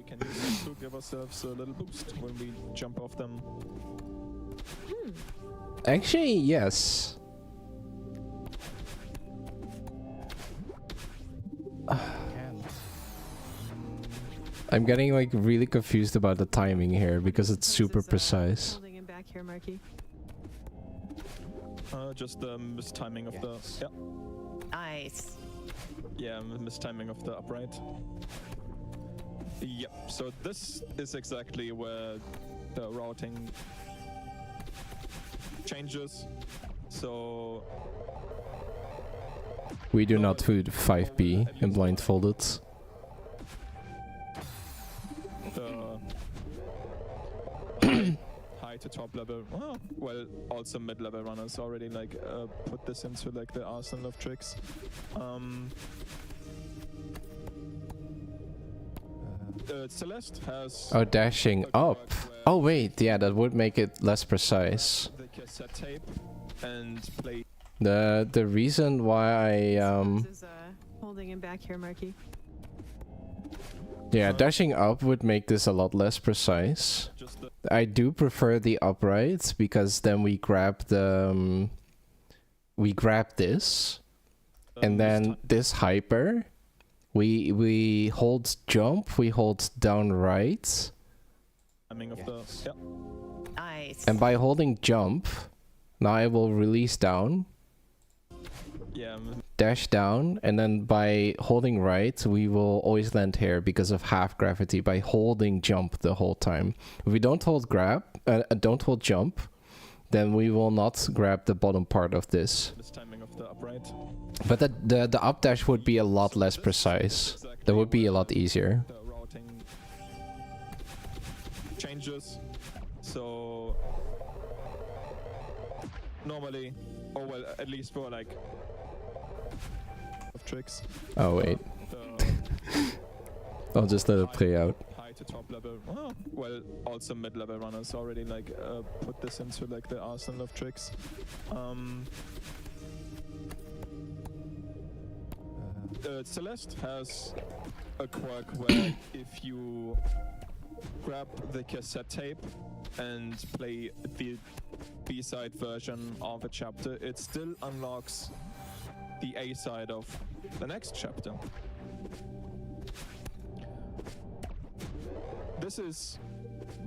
can use them to give ourselves a little boost when we jump off them. Actually, yes. I'm getting like really confused about the timing here because it's super precise. Holding him back here, Marky. Just the mistiming of the. Yeah. Nice. Yeah, mistiming of the upright. Yep. So this is exactly where the routing changes. So We do not do 5B in Blindfolded. The high to top level, well, also mid-level runners already like put this into like the arsenal of tricks. Celeste has Dashing up. Oh wait, yeah, that would make it less precise. the cassette tape and play. The reason why I This is holding him back here, Marky. yeah, dashing up would make this a lot less precise. Just the I do prefer the upright because then we grab the we grab this and then this hyper. We hold jump, we hold down right. timing of Yes. the Nice. And by holding jump, now I will release down, yeah. dash down, and then by holding right, we will always land here because of half gravity by holding jump the whole time. If we don't hold don't hold jump, then we will not grab the bottom part of this. This timing of the upright. But the up dash would be a lot less precise. That would be a lot easier. The routing changes. So normally, or well, at least for like of tricks. Oh wait, The I'll just let it play out. high to top level, well, also mid-level runners already like put this into like the arsenal of tricks. Celeste has a quirk where if you grab the cassette tape and play the B-side version of a chapter, it still unlocks the A-side of the next chapter. This is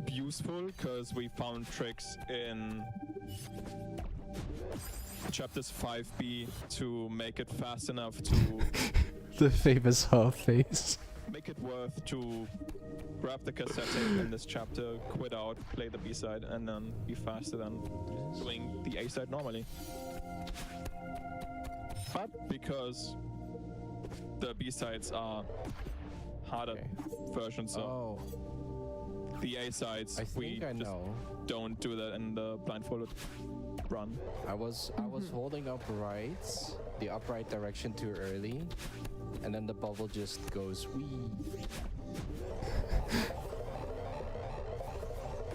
useful because we found tricks in chapters 5B to make it fast enough to The famous half face. make it worth to grab the cassette tape in this chapter, quit out, play the B-side, and then be faster than doing the A-side normally. But because the B-sides are harder Okay. versions of Oh, the A sides. I We think I just know. don't do that in the blindfolded run. I was holding up the upright direction too early, and then the bubble just goes wee.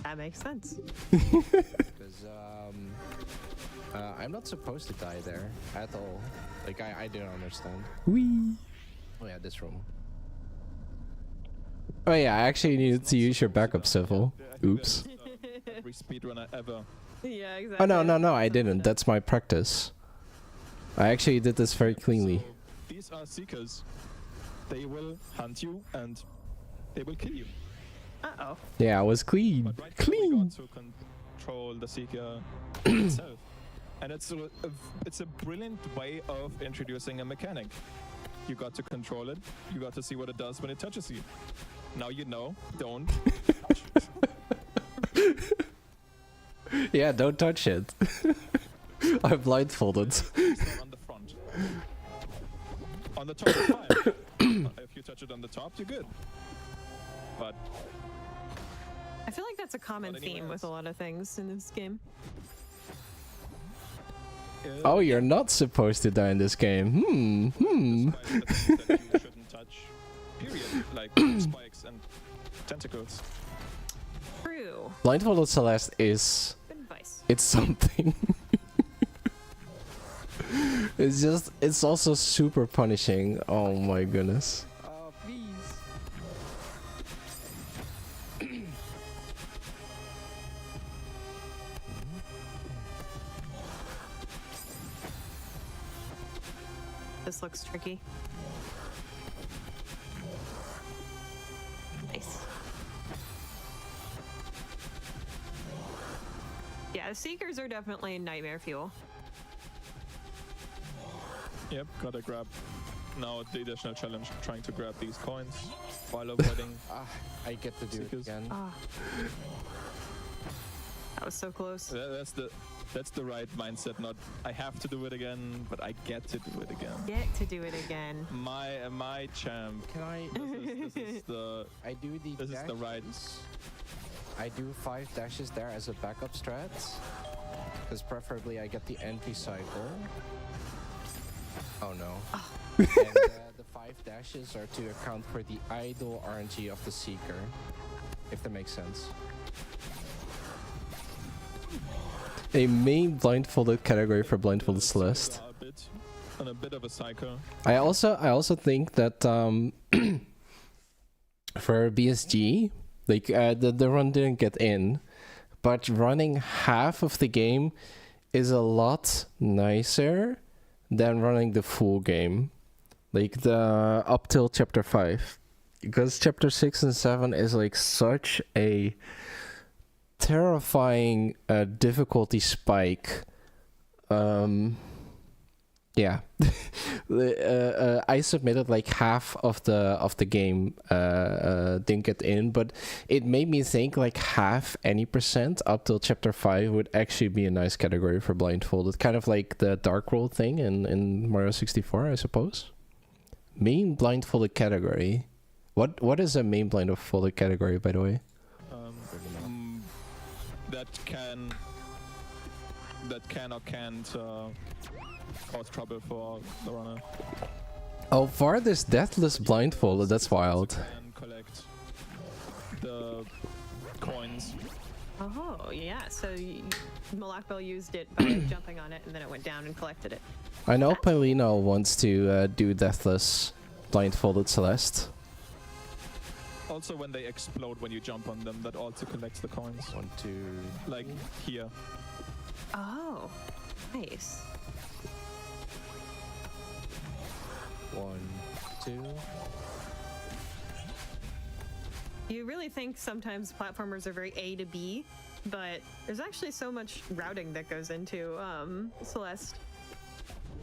That makes sense. Because I'm not supposed to die there at all. Like I don't understand. Wee. Oh yeah, this room. Oh yeah, I actually needed to use your backup civil. I think Oops. that's, every speedrunner ever. Yeah, exactly. Oh no, I Something didn't. like That's my practice. I actually did this very cleanly. So these are seekers. They will hunt you and they will kill you. that. Uh-oh. Yeah, I was clean. But right now we Clean. got to control the seeker itself. And it's a brilliant way of introducing a mechanic. You got to control it. You got to see what it does when it touches you. Now you know. Don't. Yeah, don't touch it. I'm blindfolded. It's not on the front. On the top is fine. If you touch it on the top, you're good. But I feel like that's a common Not anywhere theme with else. a lot of things in this game. Oh, you're not supposed to die in this game. despite the things that you shouldn't touch. Period. Like spikes and tentacles. True. Blindfolded Celeste is... Good advice. It's something. It's also super punishing. Oh my goodness. Oh, please. This looks tricky. Nice. Yeah, the Seekers are definitely nightmare fuel. Yep, gotta grab. Now the additional challenge, trying to grab these coins while avoiding. I get to do it Seekers. again. Ah. That was so close. That's the right mindset. Not I have to do it again, but I get to do it again. Get to do it again. My champ. Can I... This is the I do the This is the right- dashes. I do 5 dashes there as a backup strat. Because preferably I get the anti-cycle. Oh no. And the 5 dashes are to account for the idle RNG of the Seeker. If that makes sense. A main blindfolded category for blindfolded Celeste. a bit of a cycle. I also think that for BSG, like the run didn't get in, but running half of the game is a lot nicer than running the full game, like the up till chapter 5, because chapter 6 and 7 is like such a terrifying difficulty spike. Yeah. I submitted like half of the game didn't get in, but it made me think like half any percent up till chapter 5 would actually be a nice category for blindfolded, kind of like the dark roll thing in Mario 64, I suppose. Main blindfolded category. What is a main blindfolded category, by the way? That can or can't cause trouble for the runner. Oh, farthest deathless blindfolded, that's wild. Can collect the coins. Oh, yeah. So Malakbel used it by jumping on it, and then it went down and collected it. I know Paulino wants to do deathless blindfolded Celeste. Also, when they explode when you jump on them, that also collects the coins. 1, 2, Like here. Oh, nice. 1, 2. You really think sometimes platformers are very A to B, but there's actually so much routing that goes into Celeste.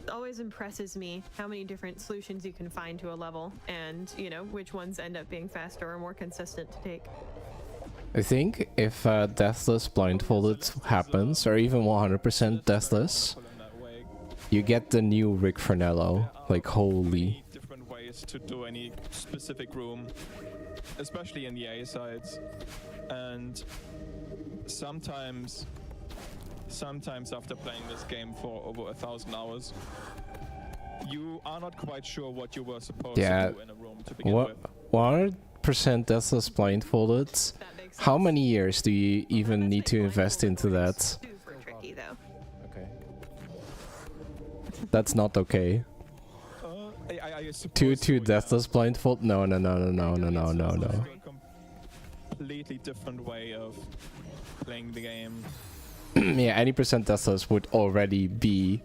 It always impresses me how many different solutions you can find to a level, and you know which ones end up being faster or more consistent to take. I think if deathless blindfolded happens, or even 100% deathless, In that way. you get the new Rick Fernello. Like, holy. Different ways ways to do any specific room, especially in the A sides. And sometimes after playing this game for over 1,000 hours, you are not quite sure what you were supposed to do in a room to begin with. 100% deathless blindfolded. That makes How sense. many years do you even need to invest into that? Super tricky though. Okay. That's not okay. I suppose Two so, yeah. deathless blindfold? No. It's a completely different way of playing the game. Yeah, any percent deathless would already be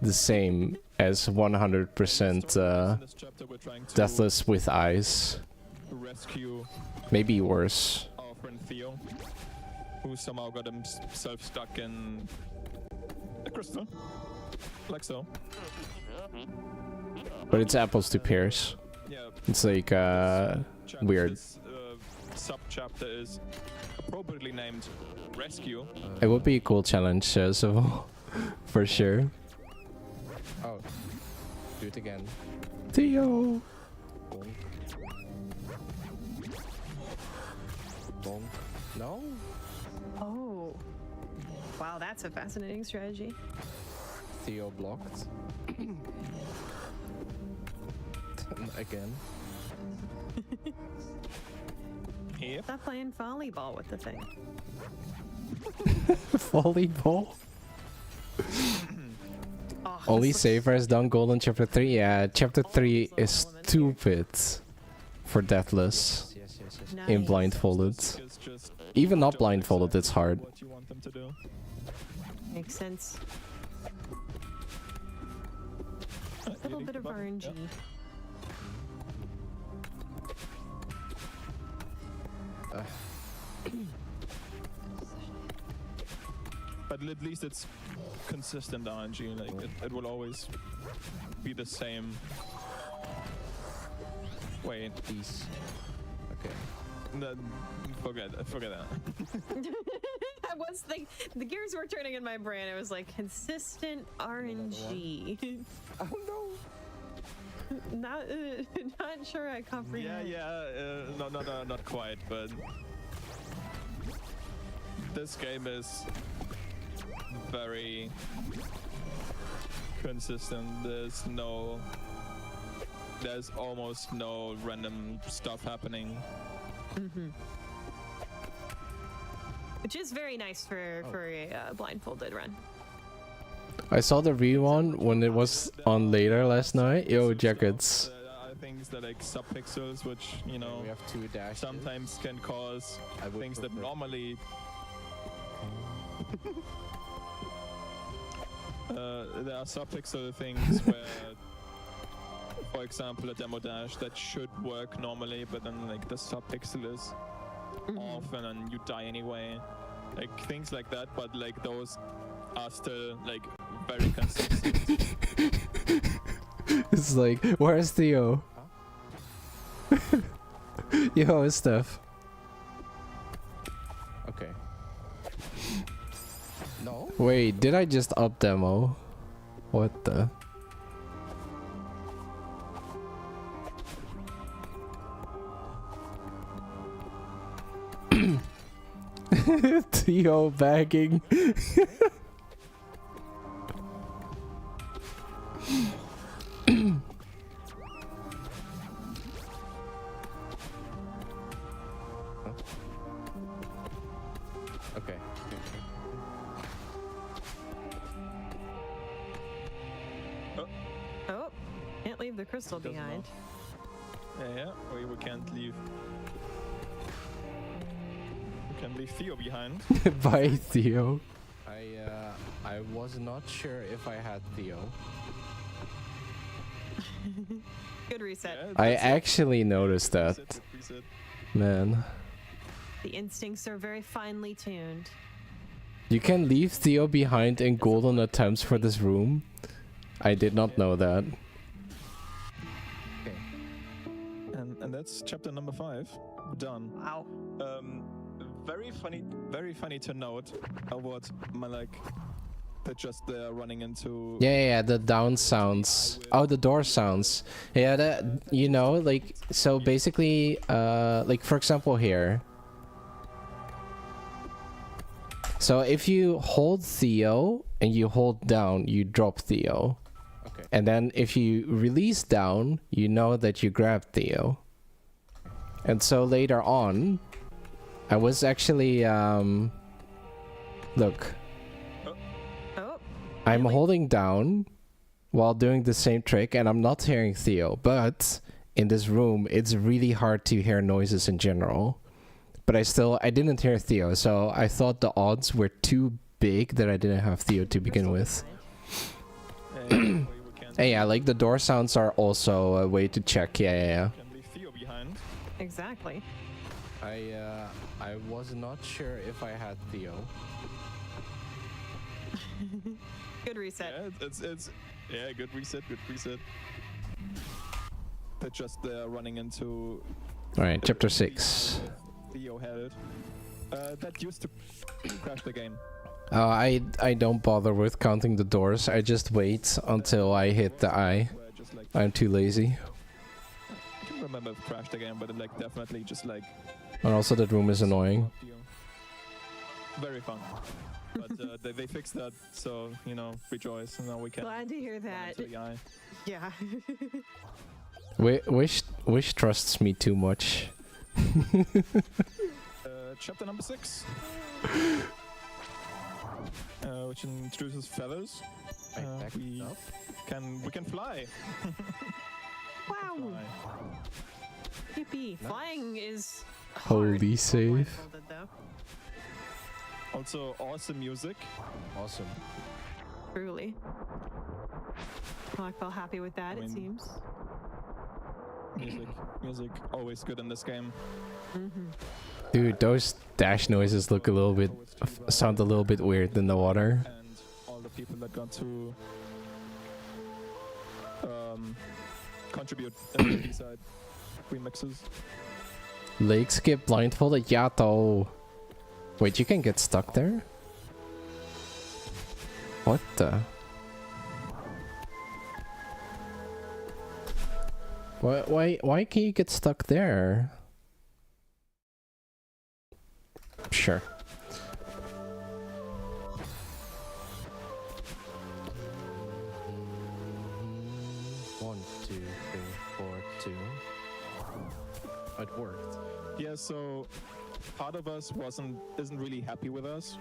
the same as 100% In this chapter, we're trying to deathless with eyes. rescue Maybe worse. our friend Theo, who somehow got himself stuck in a crystal, like so. But it's apples to pears. Yeah. It's like weird. This sub-chapter is appropriately named Rescue. It would be a cool challenge, so for sure. Oh, do it again. Theo. Bonk. Bonk. No. Oh. Wow, that's a fascinating strategy. Theo blocked. Again. Yep. Stop playing volleyball with the thing. Volleyball. Oh, Only this looks Saver has done gold in chapter 3. Yeah, chapter 3 is stupid for deathless Yes. in nice. blindfolded. It's just Even not don't blindfolded, exactly it's hard. What you want them to do. Makes sense. A little Hitting bit the of button, RNG. yeah. But at least it's consistent RNG. Like it will always be the same. Wait, These. Okay. no, forget that. I was thinking, the gears were turning in my brain. It was like consistent RNG. Oh no. not sure I comprehend. Not quite, but this game is very consistent. There's almost no random stuff happening. Which is very nice for a blindfolded run. I saw the re-one when it was on later last night. Yo, jackets. There are things that like subpixels, which We have 2 dashes. sometimes can cause I would things that prefer- normally there are subpixel things where, for example, a demo dash that should work normally, but then like the subpixel is off and then you die anyway. Like things like that, but like those are still like very consistent. It's like, where's Theo? Yo, it's Steph. Okay. No. Wait, did I just up demo? What the? Theo bagging. Okay. Oh, can't leave the crystal Doesn't behind. Yeah, we can't leave. We can leave Theo behind. Bye, Theo. I was not sure if I had Theo. Good reset. Yeah, I that's it. actually noticed that. Reset. Man. The instincts are very finely tuned. You can leave Theo behind in golden attempts for this room. I did not know that. Okay. And that's chapter number 5. Done. Wow. Very funny to note what Malak They're just running into. Yeah, the down sounds. Oh, the door sounds. Yeah, that, you know, like, so basically, like, for example here. So if you hold Theo and you hold down, you drop Theo. Okay. And then if you release down, you know that you grabbed Theo. And so later on, I was actually, look. Oh, I'm really? holding down while doing the same trick, and I'm not hearing Theo, but in this room, it's really hard to hear noises in general. But I didn't hear Theo, so I thought the odds were too big that I didn't have Theo to begin with. And yeah, like the door sounds are also a way to check. Yeah. Can leave Theo behind. exactly. I was not sure if I had Theo. Good reset. Yeah, it's yeah, good reset. They're just running into. All right, chapter 6. Theo held. That used to crash the game. I don't bother with counting the doors. I just wait until I hit the eye. Where just like I'm too lazy. I can't remember if it crashed the game, but it like definitely just like. And also that room is annoying. Theo. Very fun. But they fixed that, so you know, rejoice. And now we can. Glad to hear run that. into the eye. Yeah. Wish trusts me too much. Chapter number 6, which introduces feathers. We can fly. Wow. Fly. Yippee. Nice. Flying is Holy hard while save. blindfolded, though. Also, awesome music. Awesome. Truly. Blackwell happy with that, I it mean- seems. Music, always good in this game. Mm-hmm. Dude, those dash noises look a little bit, sound a little bit weird in the water. And all the people that got to contribute in the B-side remixes. Lake skip blindfolded Yato. Wait, you can get stuck there? What the? Why can you get stuck there? Sure. One, two, three, four, two. It worked. Yeah, so part of us isn't really happy with us.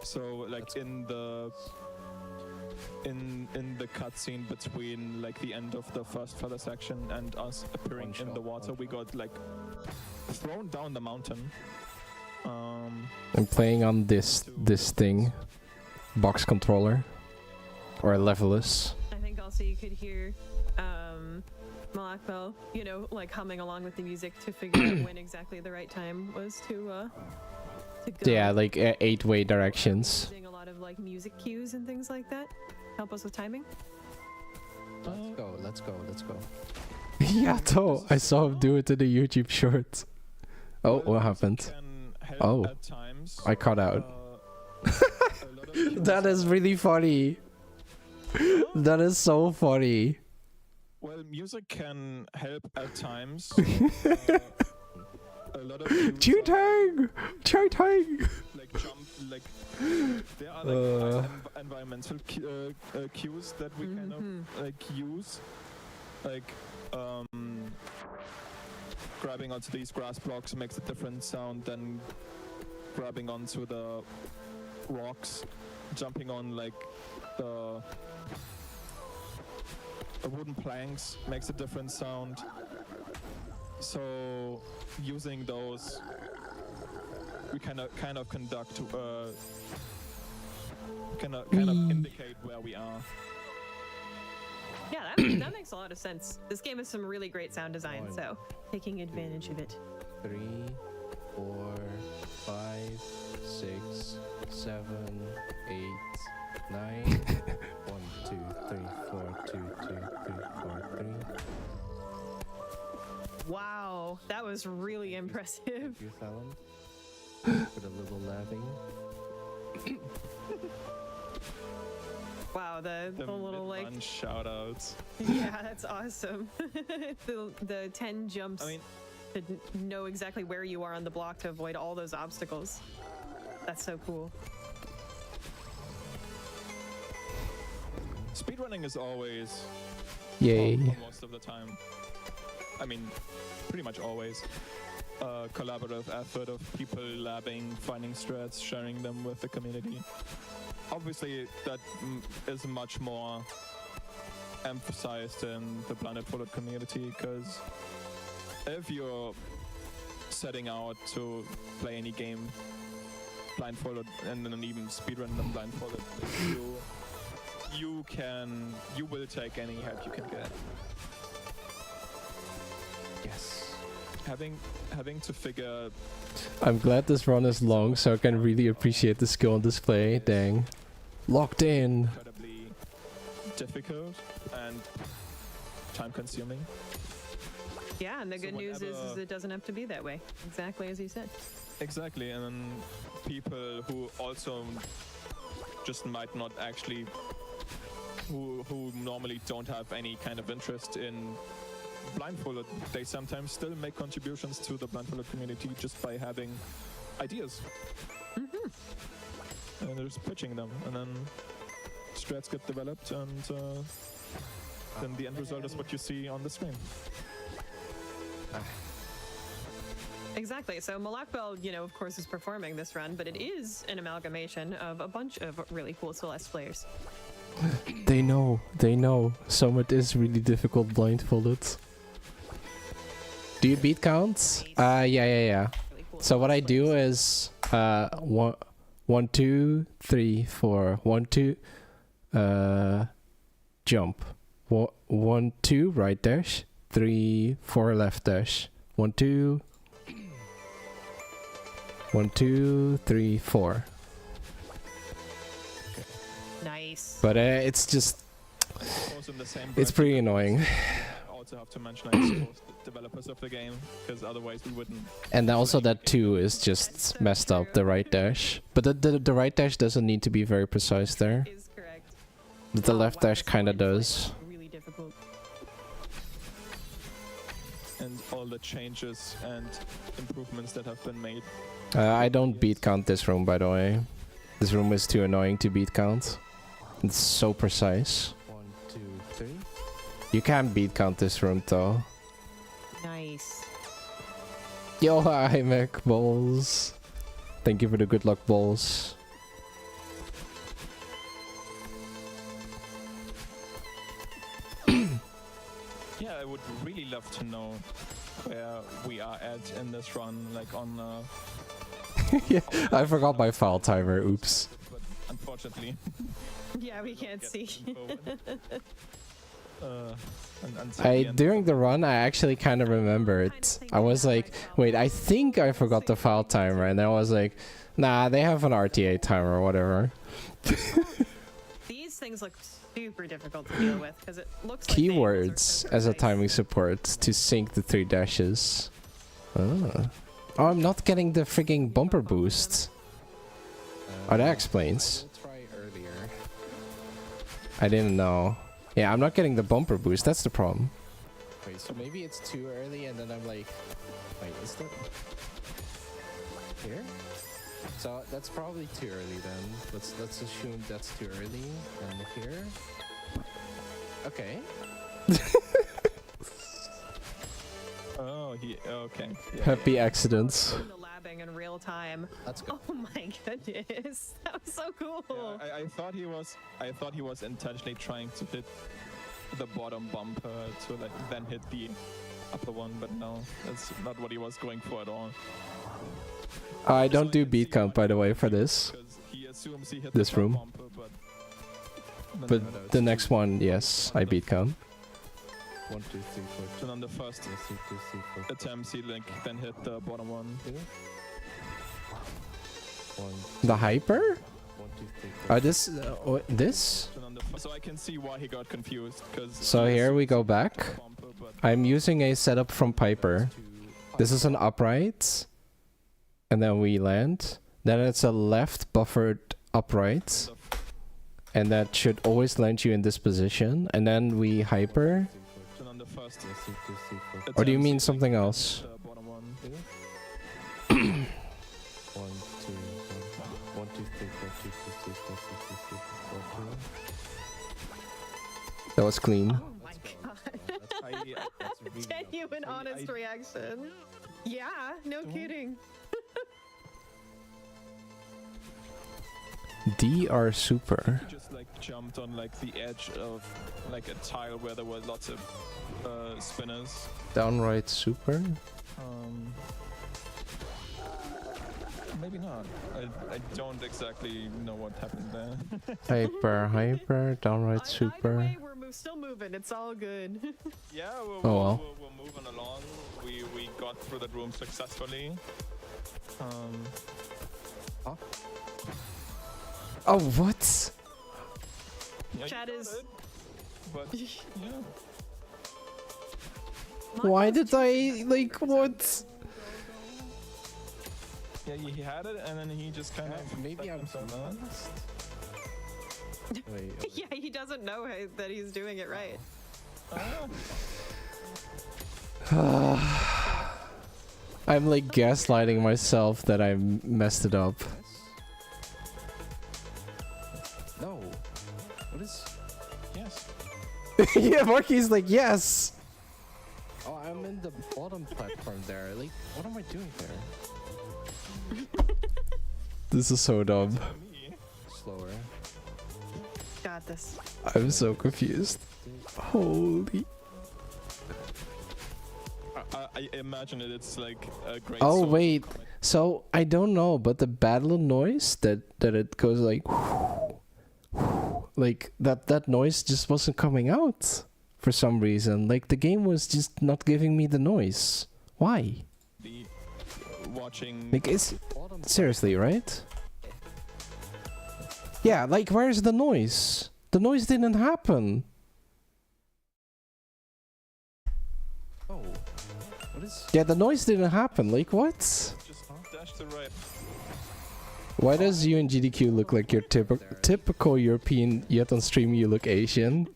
So like That's- in the cutscene between like the end of the first feather section and us appearing One in shot, the water, one we got like thrown down the mountain. I'm playing on this thing, box controller, or levelless. I think also you could hear Malakbel, you know, like humming along with the music to figure out when exactly the right time was to go. Yeah, like 8-way directions. Using a lot of like music cues and things like that. Help us with timing. Let's go. Yato, I saw him do it in the YouTube shorts. Oh, Well, what music happened? can help Oh. at times. I cut out. A lot of cues That is really funny. That is so funny. Well, music can help at times. A lot of cues are, Cheating! Cheating! like jump, like there are like environmental cues that we kind of like use, like grabbing onto these grass blocks makes a different sound than grabbing onto the rocks, jumping on like the wooden planks makes a different sound. So using those, we kind of conduct kind of indicate where we are. Yeah, that makes a lot of sense. This game has some really great sound design, One. so taking advantage of it. 3, 4, 5, 6, 7, 8, 9. 1, 2, 3, 4, 2, 2, 3, 4, 3. Wow, that was really impressive. Thank you, Thalen, for the little laughing. Wow, the little like mid-run shoutouts. yeah, that's awesome. the 10 jumps I mean, to know exactly where you are on the block to avoid all those obstacles. That's so cool. speedrunning is always, Yay. well, most of the time, I mean, pretty much always, a collaborative effort of people labbing, finding strats, sharing them with the community. Obviously, that is much more emphasized in the Blindfolded community, because if you're setting out to play any game blindfolded and then even speedrun them blindfolded, you will take any help you can get. Yes. Having to figure I'm glad this run is long so I can really appreciate the skill on display. Dang. Locked in. incredibly difficult and time consuming. Yeah, and the So good news is whenever- it doesn't have to be that way. Exactly as you said. Exactly, and then people who also just might not actually, who normally don't have any kind of interest in blindfolded, they sometimes still make contributions to the blindfolded community just by having ideas. And they're just pitching them, and then strats get developed, and then the end result is what you see on the screen. Exactly. So Malakbel, you know, of course, is performing this run, but it is an amalgamation of a bunch of really cool Celeste players. They know. Some it is really difficult blindfolded. Do you beat counts? Yeah. Really cool So what I Celeste do players. is 1, 2, 3, 4, 1, 2, jump. 1, 2, right dash. 3, 4, left dash. 1, 2. 1, 2, 3, 4. Nice. But it's just, Also in the same it's bracket, pretty annoying. I also have to mention, I suppose, the developers of the game, because otherwise we wouldn't. And also that 2 is just messed up, the right dash. But the right dash doesn't need to be very precise there. Is correct. But the Oh, left wow, dash this kinda line is, like, does. really difficult. And all the changes and improvements that have been made. I don't beat count this room, by the way. This room is too annoying to beat count. It's so precise. 1, 2, 3. You can't beat count this room though. Nice. Yo, hi, Mac Balls. Thank you for the good luck balls. Yeah, I would really love to know where we are at in this run, like on. Yeah, I forgot my file timer. Oops. But unfortunately, Yeah, we don't can't get see. info. Until the end. During the run, I actually kind of remembered. I was like, wait, I think I forgot the file timer, and then I was like, nah, they have an RTA timer or whatever. These things look super difficult to deal with because it looks like they Keywords are as a precise. timing support to sync the 3 dashes. Oh, I'm not getting the frigging bumper boost. Oh, that explains. I will try earlier. I didn't know. Yeah, I'm not getting the bumper boost. That's the problem. Wait, so maybe it's too early, and then I'm like, wait, is that here? So that's probably too early then. Let's assume that's too early. And here. Okay. Oh, okay. Yeah, Happy accidents. Doing the labbing in real time. Let's go. Oh my goodness, that was so cool. Yeah, I thought he was intentionally trying to hit the bottom bumper to like then hit the upper one, but no, that's not what he was going for at all. I don't do beat count, by the way, for this. Because he assumes he hit This the top room. bumper, but But the next one, yes, I beat count. 1, 2, 3, 4. then on the first 1, 2, 3, 4. attempts he like then hit the bottom one. 1, The hyper? 1, 2, 3, 4. This? Then on the so I can see why he got confused, because So here we go back. I'm using a setup from Piper. This is an upright. And then we land. Then it's a left buffered upright. and that should always land you in this position, and then we hyper. And on the first Or do you attempt, mean like, something the else? bottom one. 1, 2, 1, 1, 2, 3, 4, 2, 2, 3, 4, 2, 2, 3, 4, 2. That was clean. Oh my god. That's really Genuine, honest reaction. Yeah, no kidding. DR super. He just like jumped on like the edge of like a tile where there were lots of spinners. Downright super. Maybe not. I don't exactly know what happened there. Hyper, downright Either super. way, we're still moving. It's all good. Yeah, Oh, well. we're moving along. We got through that room successfully. Oh, what? Yeah, Chat you got is- it, but yeah. Why did I, like, what? Yeah, he had it, and then he just kind of Maybe I'm himself out. Wait, Yeah, he doesn't know that he's doing it right. I'm like gaslighting myself that I messed it up. no. What is? Yes. Yeah, Marky's like, yes! Oh, I'm in the bottom platform there. Like, what am I doing there? This is so dumb. Me. Slower. Got this. I'm so confused. Holy. I imagine it's like a great. Oh, source of wait. comedy. So, I don't know, but the battle noise that it goes like... Like, that noise just wasn't coming out for some reason. Like, the game was just not giving me the noise. Why? The watching. Like, it's... Bottom. Seriously, right? Yeah, like, where's the noise? The noise didn't happen. Oh. What is? Yeah, the noise didn't happen. Like, what? Just dash to right. Why does you and GDQ look like your typical European, yet on stream you look Asian?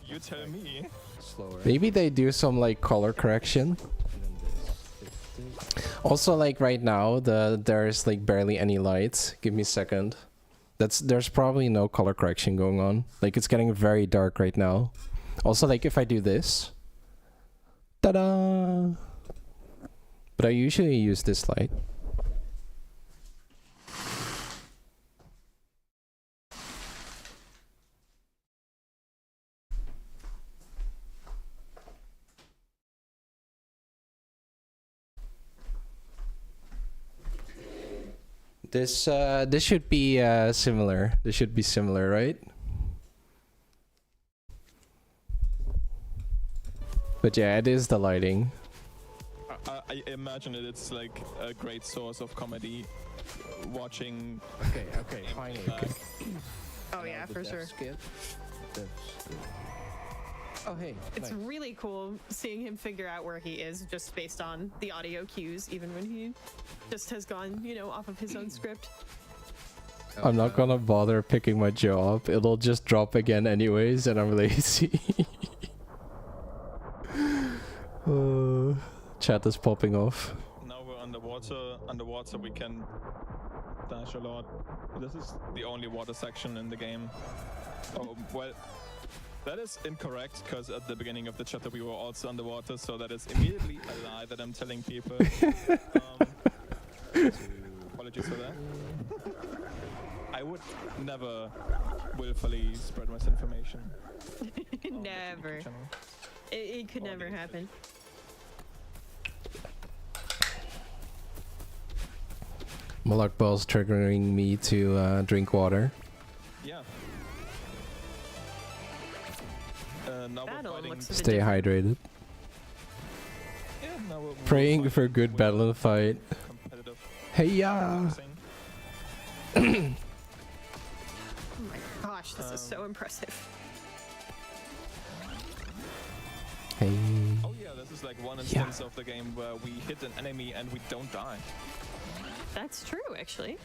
You tell me. Slower. Maybe they do some, like, color correction. And then this. Also, like, right now, there's, like, barely any light. Give me a second. There's probably no color correction going on. Like, it's getting very dark right now. Also, like, if I do this... Ta-da! But I usually use this light. This should be similar. This should be similar, right? But yeah, it is the lighting. I imagine it's like a great source of comedy. Watching. Okay, finally. Oh yeah, for sure. Skip. Oh hey. It's nice. really cool seeing him figure out where he is just based on the audio cues, even when he just has gone, you know, off of his own script. I'm not gonna bother picking my jaw up. It'll just drop again anyways, and I'm lazy. Chat is popping off. Now we're underwater. Underwater we can dash a lot. This is the only water section in the game. Oh well. That is incorrect, because at the beginning of the chapter we were also underwater, so that is immediately a lie that I'm telling people. Apologies for that. I would never willfully spread misinformation. on the Never. channel. It could never happen. Malak Ball's triggering me to drink water. Yeah. Now Battle we're fighting. looks a bit Stay different. hydrated. Yeah, now we're Praying for a fighting good with battle and fight. competitive Hey ya! boxing. Oh my gosh, this is so impressive. Hey. Oh yeah, this is like one instance of the game where we hit an enemy and we don't die. That's true, actually.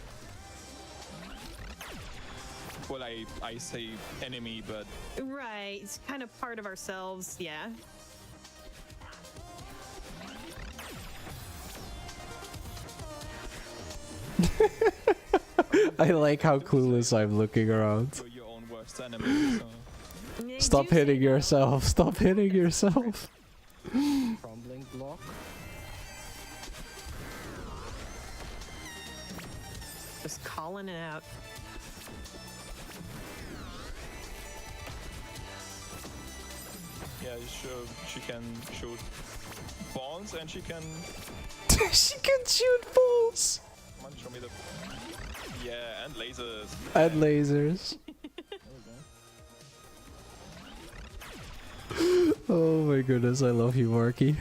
Well, I say enemy, but Right, it's kind of part of ourselves, yeah. I like how clueless I'm looking around. you're your own worst enemy. So. Yeah, Stop do say hitting no. yourself. Stop hitting yourself. Crumbling block. Just calling it out. Yeah, she can shoot balls and she can. She can shoot balls. Come on, show me the. Yeah, and lasers. And lasers. There we go. Oh my goodness, I love you, Marky.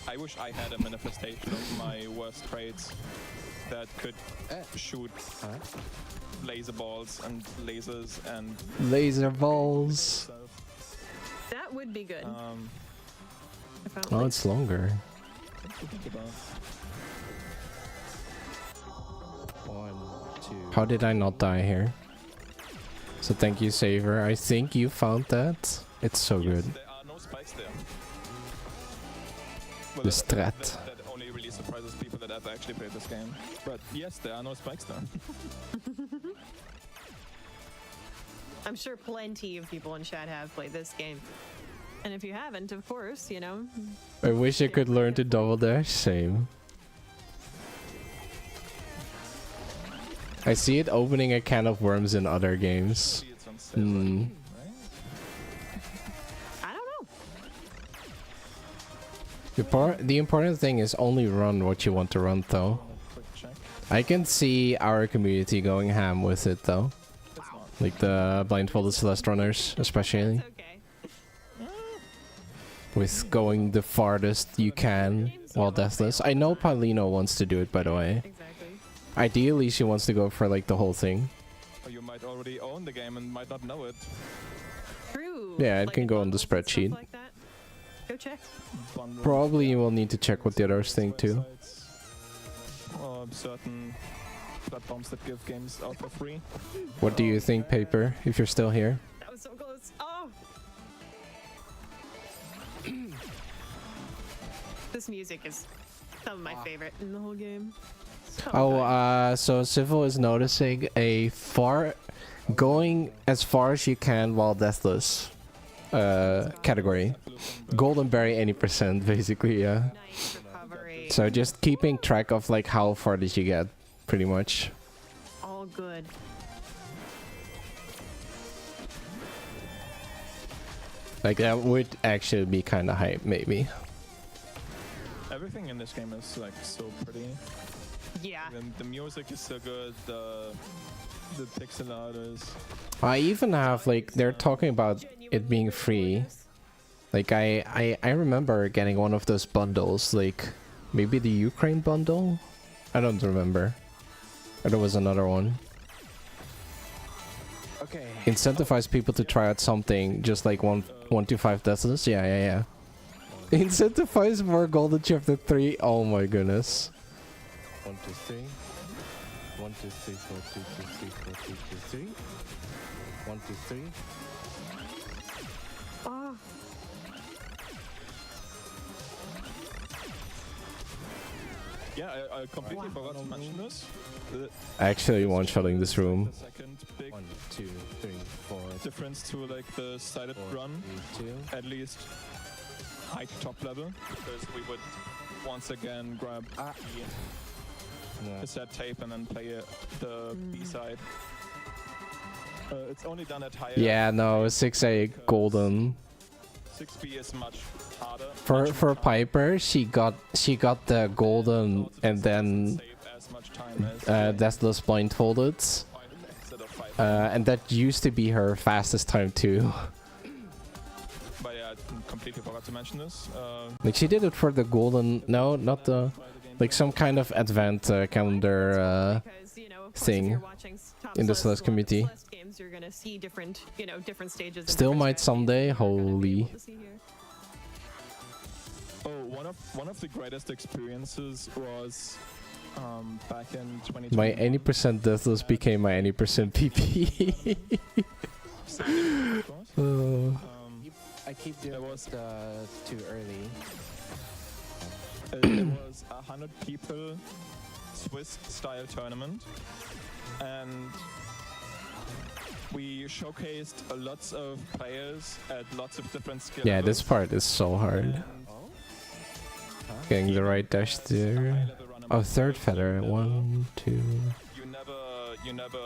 I wish I had a manifestation of my worst traits that could shoot laser balls and lasers and Laser balls. stuff. That would be good. If I don't Oh, like- it's longer. What do you think about? 1, 2. How did I not die here? So thank you, Saver. I think you found that. It's so Yes, good. there are no spikes there. Well, The strat. That only really surprises people that have actually played this game. But yes, there are no spikes there. I'm sure plenty of people in chat have played this game. And if you haven't, of course, you know. I wish I could learn to double dash. Same. I see it opening a can of worms in other games. See, it's on sale, Hmm. right? I don't know. The important thing is only run what you want to run, though. Quick check. I can see our community going ham with it, though. It's not. Like the blindfolded Celeste runners, especially. It's okay. With going the farthest you can while deathless. I know Paulino wants to do it, by the way. Exactly. Ideally, she wants to go for like the whole thing. Or you might already own the game and might not know it. True. Yeah, it Like can go on the bundles and stuff spreadsheet. like that. Go check. Bundle Probably you will need to check what the others think too. websites, or certain platforms that give games out for free. What do you think, Paper, if you're still here? That was so close. Oh! This music is some of my favorite in the whole game. So good. So Civil is noticing going as far as you can while deathless category. Golden berry any percent, basically, yeah. Nice recovery. So just keeping track of like how far did you get, pretty much. All good. Like that would actually be kind of hype, maybe. Everything in this game is like so pretty. Yeah. The music is so good. The pixel art is. I even have like they're talking about it being free. Like I remember getting one of those bundles, like maybe the Ukraine bundle. I don't remember. Or there was another one. Okay. Incentivize people to try out something just like 1 to 5 deathless. Yeah. Incentivize more golden chapter 3. Oh my goodness. 1, 2, 3. 1, 2, 3, 4, 2, 2, 3, 4, 2, 2, 3. 1, 2, 3. Oh. Yeah, I completely forgot to mention this. Actually one-shotting this room. The second big 1, 2, 3, 4. difference to like the sided 4, run, 3, 2. at least high to top level, because we would once again grab the No. cassette tape and then play the B side. It's only done at higher. Yeah, no, 6A golden. 6B is much harder. For much more time. Piper, she got the golden and then Save as much time as deathless blindfolded. instead of 5. And that used to be her fastest time too. But yeah, I completely forgot to mention this. Like she did it for the golden. No, not the. Try the game like some kind of advent calendar because, you know, of course, if thing you're watching top in the Celeste, Celeste community. Celeste games, you're gonna see different, you know, different stages. and Still different might strategies someday. that you're gonna be able Holy. to see here. Oh, one of the greatest experiences was back in 2020. My 80% deathless became my 80% PP. of course. I keep doing There was- it too early. There was 100 people Swiss style tournament, and we showcased lots of players at lots of different skill Yeah, levels. this part is so hard. And Oh? Getting the right dash as a there. high-level runner Oh, myself, third feather. you 1, 2. never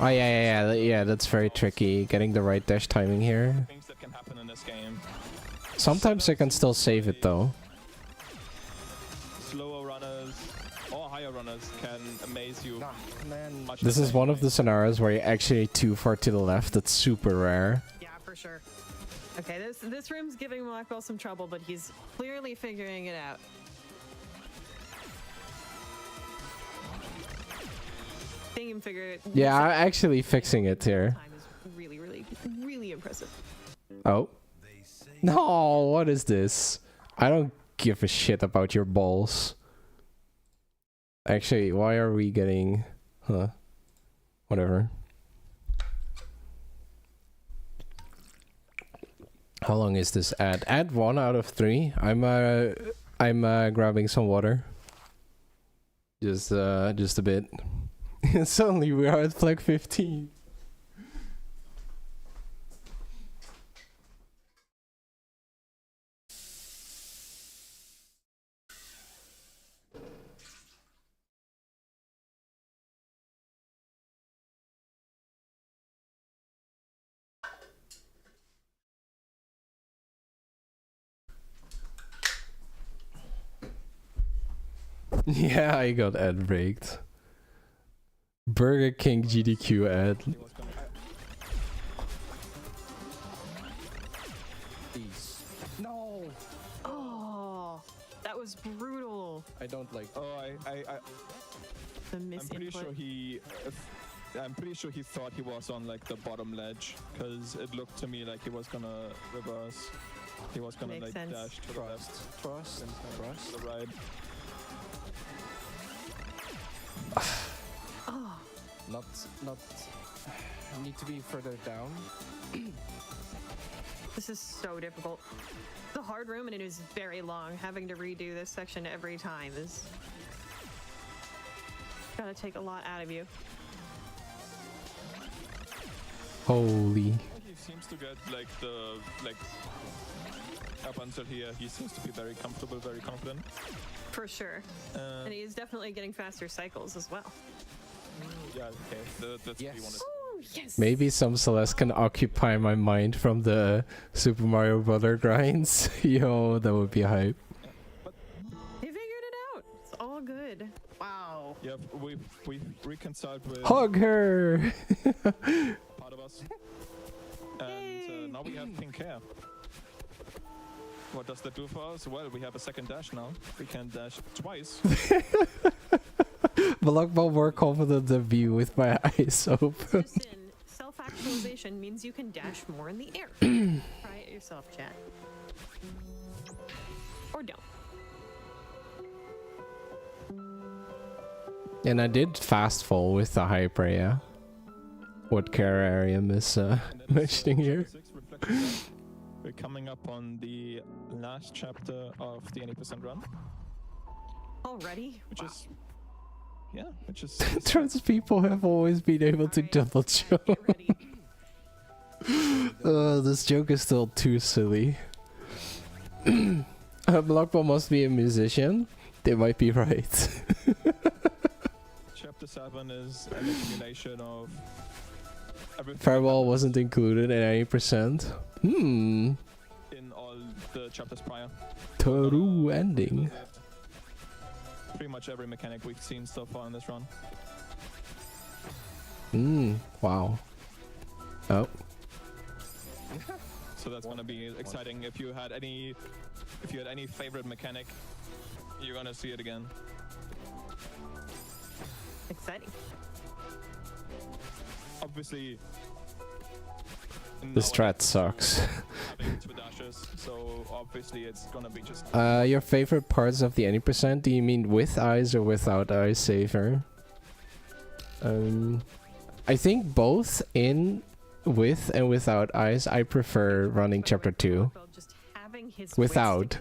Oh yeah, that's very tricky. Getting the right dash timing here. things that can happen in this game. Sometimes I can still save it though. Slower runners or higher runners can amaze you. Nah, man. Much This the is same one of way. the scenarios where you're actually too far to the left. That's super rare. Yeah, for sure. Okay, this room's giving Blackwell some trouble, but he's clearly figuring it out. Seeing him figure it. Yeah, I'm actually fixing it here. Time is really, really, really impressive. Oh. No, what is this? I don't give a shit about your balls. Actually, why are we getting... Huh. Whatever. How long is this ad? Ad 1 out of 3. I'm grabbing some water. Just a bit. Suddenly we are at flag 15. Yeah, I got ad breaked. Burger King GDQ ad. He was gonna- Please. No! Oh, that was brutal. I don't like. Oh, The I'm pretty sure misinput. I'm pretty sure he thought he was on like the bottom ledge, because it looked to me like he was gonna reverse. He was gonna Makes like sense. dash to the left, Trust. and Trust. to the right. Oh, Not. I need to be further down. this is so difficult. It's a hard room and it is very long. Having to redo this section every time is gotta take a lot out of you. Holy. He seems to get like up until here, he seems to be very comfortable, very confident. For sure. And he is definitely getting faster cycles as well. Yeah, okay, that's what Yes. we wanted. Oh, yes. Maybe some Celeste can occupy my mind from the Super Mario Brother grinds. Yo, that would be hype. He figured it out. It's all good. Wow. Yeah, we reconciled with Hug her! part of us, and now we have pink hair. What does that do for us? Well, we have a second dash now. We can dash twice. Blogbo more confident than me with my eyes open. Just in, self-actualization means you can dash more in the air. Try it yourself, chat. Or don't. And I did fast fall with the hyper, yeah. What care Arium is And that is mentioning here. 6 reflection run. We're coming up on the last chapter of the 80% run, Already? which is Trans people have always been able to Alright, double chat, jump. get ready. This joke is still too silly. Blogbo must be a musician. They might be right. chapter 7 is an accumulation of everything Farewell that wasn't included at 80%. happened in all the chapters prior. True ending. Pretty much every mechanic we've seen so far in this run. Wow. Oh. So that's gonna be exciting. If you had any favorite mechanic, you're gonna see it again. exciting. Obviously, The strat sucks. having two dashes, so obviously it's gonna be just Your favorite parts of the 80%? Do you mean with eyes or without eyes, Saver? I think both in with and without eyes. I prefer running chapter 2. Just having his Without.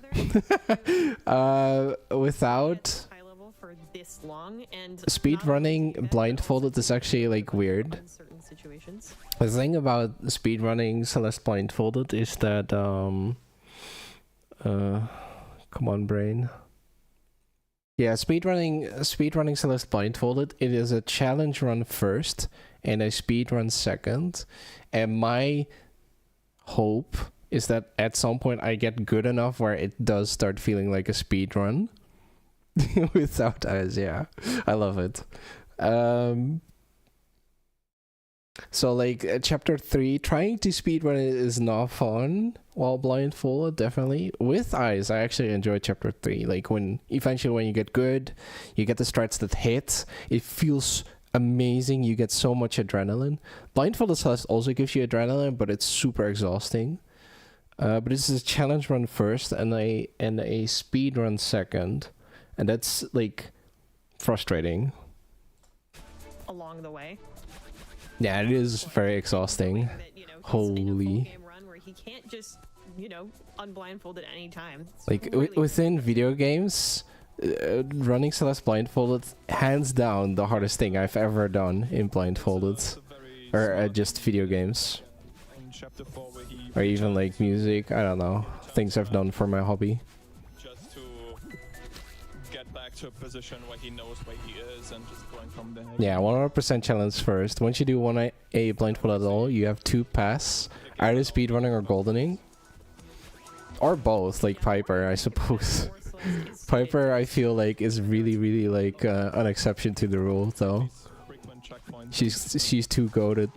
Without high level for this long and speed not only running do that, but blindfolded also is actually like weird. in certain situations. The thing about speed running Celeste blindfolded is that come on brain. Yeah, speedrunning Celeste blindfolded, it is a challenge run first and a speed run second. And my hope is that at some point I get good enough where it does start feeling like a speed run. Without eyes, yeah. I love it. So like chapter 3, trying to speedrun it is not fun while blindfolded, definitely. With eyes, I actually enjoy chapter 3. Like when you get good, you get the strats that hit, it feels amazing, you get so much adrenaline. Blindfolded Celeste also gives you adrenaline, but it's super exhausting. But it's a challenge run first and a speed run second. And that's like frustrating. Along the way. Yeah, it is very exhausting. That, you know, he's in a full Holy. game run where he can't just, you know, unblindfold at any time. It's Like really within video games, running Celeste blindfolded, hands down the hardest thing I've ever done in blindfolded, it's a very or smart just video games, in chapter 4 where he or even like music. I don't know, things I've done for my hobby. just to get back to a position where he knows where he is and just going from there. Yeah, 100% challenge first. Once you do a blindfold at all, you have 2 paths, either speedrunning or goldening, or both, like Piper, I suppose. Piper, I feel like, is really like an exception to the rule, though. Frequent checkpoints. She's too goated.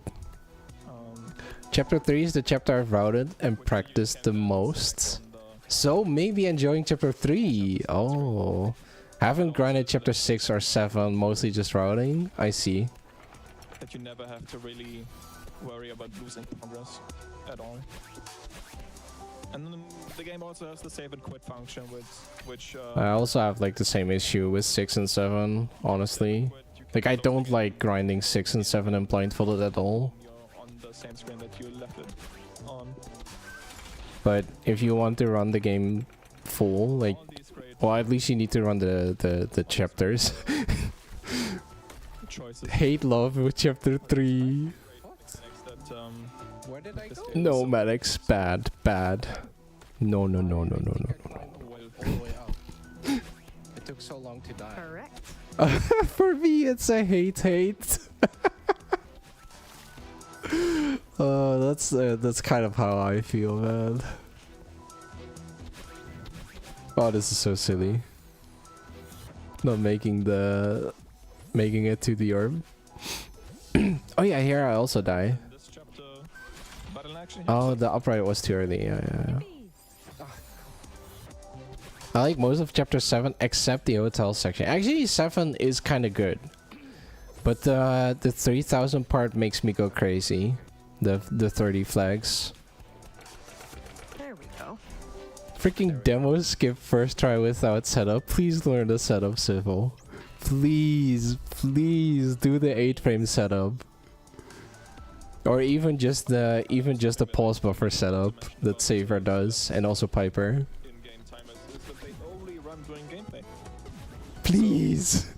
Chapter 3 is the chapter I've routed and practiced the most. So maybe enjoying chapter 3. Oh. Haven't grinded chapter 6 or 7, mostly just routing. I see. That you never have to really worry about losing progress at all. And then the game also has the save and quit function, which I also have like the same issue with 6 and 7, honestly. Like I don't like grinding 6 and 7 and blindfolded at all. you're on the same screen that you left it on. But if you want to run the game full, like, All these great well, at least you need to run the chapters. choices. Hate love with chapter 3. That, Where did I go? No, Maddox, bad. No. All the way up. It took so long to die. correct. For me, it's a hate. That's kind of how I feel, man. Oh, this is so silly. Not making it to the orb. Oh yeah, here I also die. this chapter, battle action. Oh, the upright was too early. Yeah. I like most of chapter 7 except the hotel section. Actually, 7 is kind of good. But the 3000 part makes me go crazy. The 30 flags. There we go. Freaking demo skip first try without setup. Please learn the setup, Civil. Please do the 8-frame setup. Or even just the pause buffer setup that Saver does, and also Piper. In-game timers is that they only run during gameplay. Please.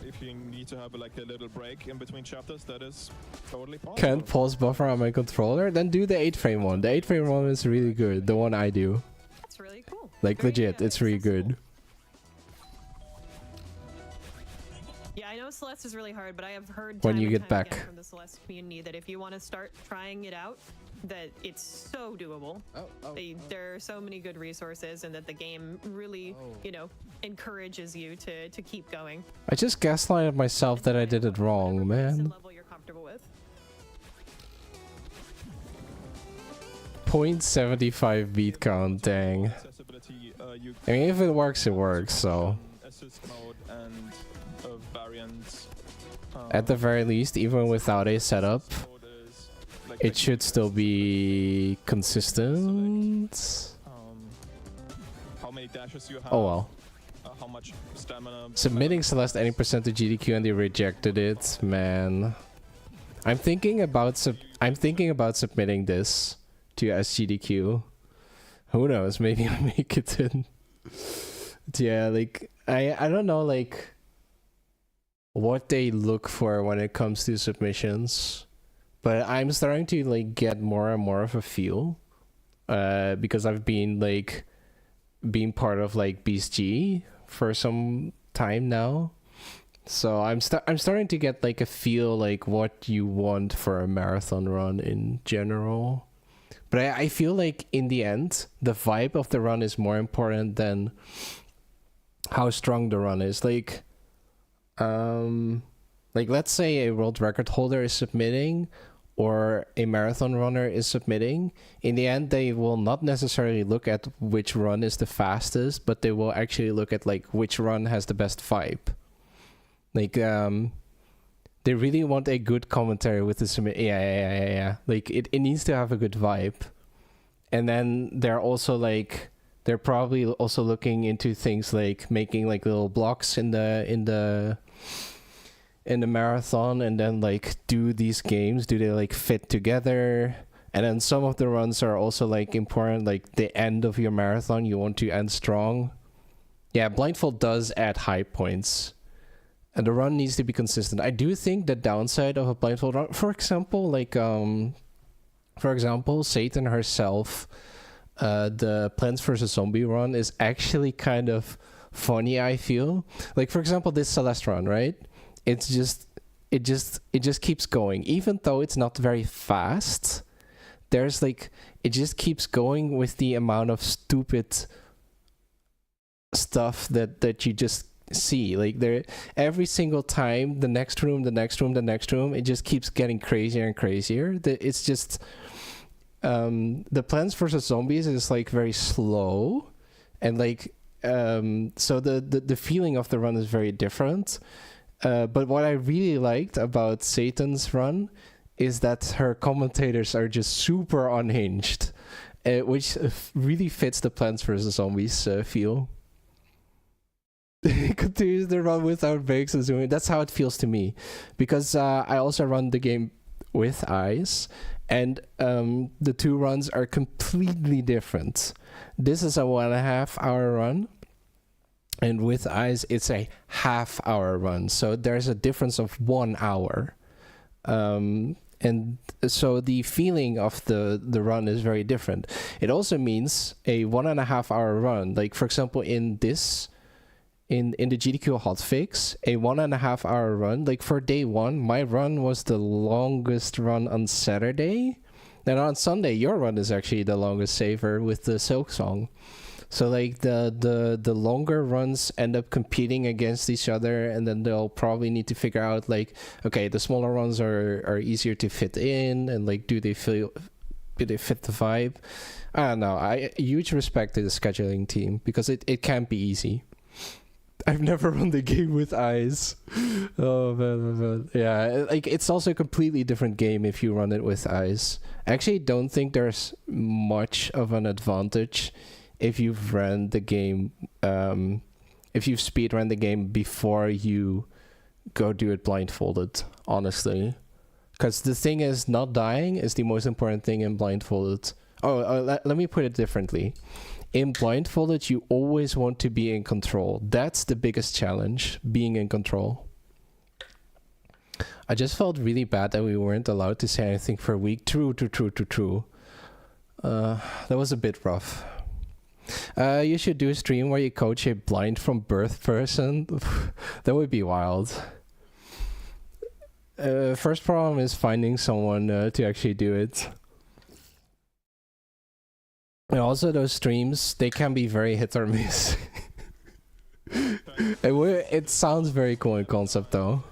If you need to have like a little break in between chapters, that is totally possible. Can't pause buffer on my controller? Then do the 8-frame one. The 8-frame one is really good. The one I do. That's really cool. Like Very, legit, it's really accessible. good. Yeah, I know Celeste is really hard, but I have heard When time you and get time again back. from the Celeste community that if you want to start trying it out, that it's so doable. There are so many good resources, and that the game really, you know, encourages you to keep going. I just gaslighted myself that I did it wrong, Whatever pace and man. level you're comfortable with. 0.75 beat count, dang. Accessibility, you I mean, if it works, it works, so. as assist mode and a variant. At the very least, even without a setup, mode is, like, it should still be consistent. How many dashes you have. Oh well. How much stamina. Submitting Celeste any percent to GDQ and they rejected it, man. I'm thinking about submitting this to SGDQ. Who knows? Maybe I'll make it in. Yeah, like I don't know like what they look for when it comes to submissions, but I'm starting to like get more and more of a feel, because I've been like being part of like Beast G for some time now. So I'm starting to get like a feel like what you want for a marathon run in general. But I feel like in the end, the vibe of the run is more important than how strong the run is. Like let's say a world record holder is submitting or a marathon runner is submitting. In the end, they will not necessarily look at which run is the fastest, but they will actually look at like which run has the best vibe. Like they really want a good commentary with the submit. Yeah. Like it needs to have a good vibe. And then they're also like they're probably also looking into things like making like little blocks in the marathon, and then like do these games, do they like fit together? And then some of the runs are also like important, like the end of your marathon, you want to end strong. Yeah, Blindfold does add high points. And the run needs to be consistent. I do think the downside of a Blindfold run, for example, like Satan herself, the Plants vs. Zombie run is actually kind of funny, I feel. Like for example, this Celeste run, right? It just keeps going. Even though it's not very fast, there's like it just keeps going with the amount of stupid stuff that you just see. Like there every single time, the next room, it just keeps getting crazier and crazier. It's just the Plants vs. Zombies is like very slow, and like so the feeling of the run is very different. But what I really liked about Satan's run is that her commentators are just super unhinged, which really fits the Plants vs. Zombies feel. Continues to run without breaks and zooming. That's how it feels to me, because I also run the game with eyes, and the two runs are completely different. This is a 1.5 hour run, and with eyes it's a half-hour run, so there's a difference of 1 hour, and so the feeling of the run is very different. It also means a 1.5 hour run, like for example in this in the GDQ Hotfix, a 1.5 hour run, like for day one, my run was the longest run on Saturday, and on Sunday your run is actually the longest saver with the Silk Song. So like the longer runs end up competing against each other, and then they'll probably need to figure out like, okay, the smaller runs are easier to fit in, and like do they fit the vibe? I don't know. Huge respect to the scheduling team, because it can't be easy. I've never run the game with eyes. Oh man. Yeah, like it's also a completely different game if you run it with eyes. I actually don't think there's much of an advantage if you've run the game, if you've speedrun the game before you go do it blindfolded, honestly. Because the thing is, not dying is the most important thing in Blindfolded. Let me put it differently. In Blindfolded, you always want to be in control. That's the biggest challenge, being in control. I just felt really bad that we weren't allowed to say anything for a week. True. That was a bit rough. You should do a stream where you coach a blind from birth person. That would be wild. First problem is finding someone to actually do it. And also those streams, they can be very hit or miss. It sounds very cool in concept though.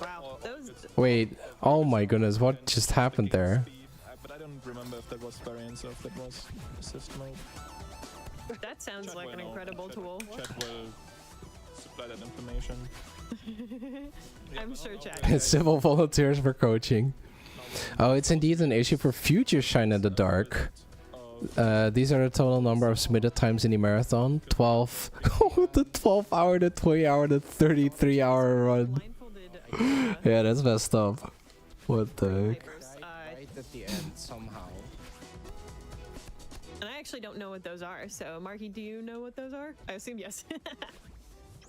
Wow, those... Wait, oh my goodness, what just happened there? But I don't remember if that was variance or if that was assist mode. That sounds Chat like will an know. incredible tool. Chat will supply that information. I'm sure chat. Civil volunteers for coaching. Oh, it's indeed an issue for future Shine in the Dark. These are the total number of submitted times in the marathon. 12. The 12 hour, the 20 hour, the 33 hour run. Blindfolded. Yeah, that's messed up. What the heck? Papers. Right at the end somehow. And I actually don't know what those are. So, Marky, do you know what those are? I assume yes.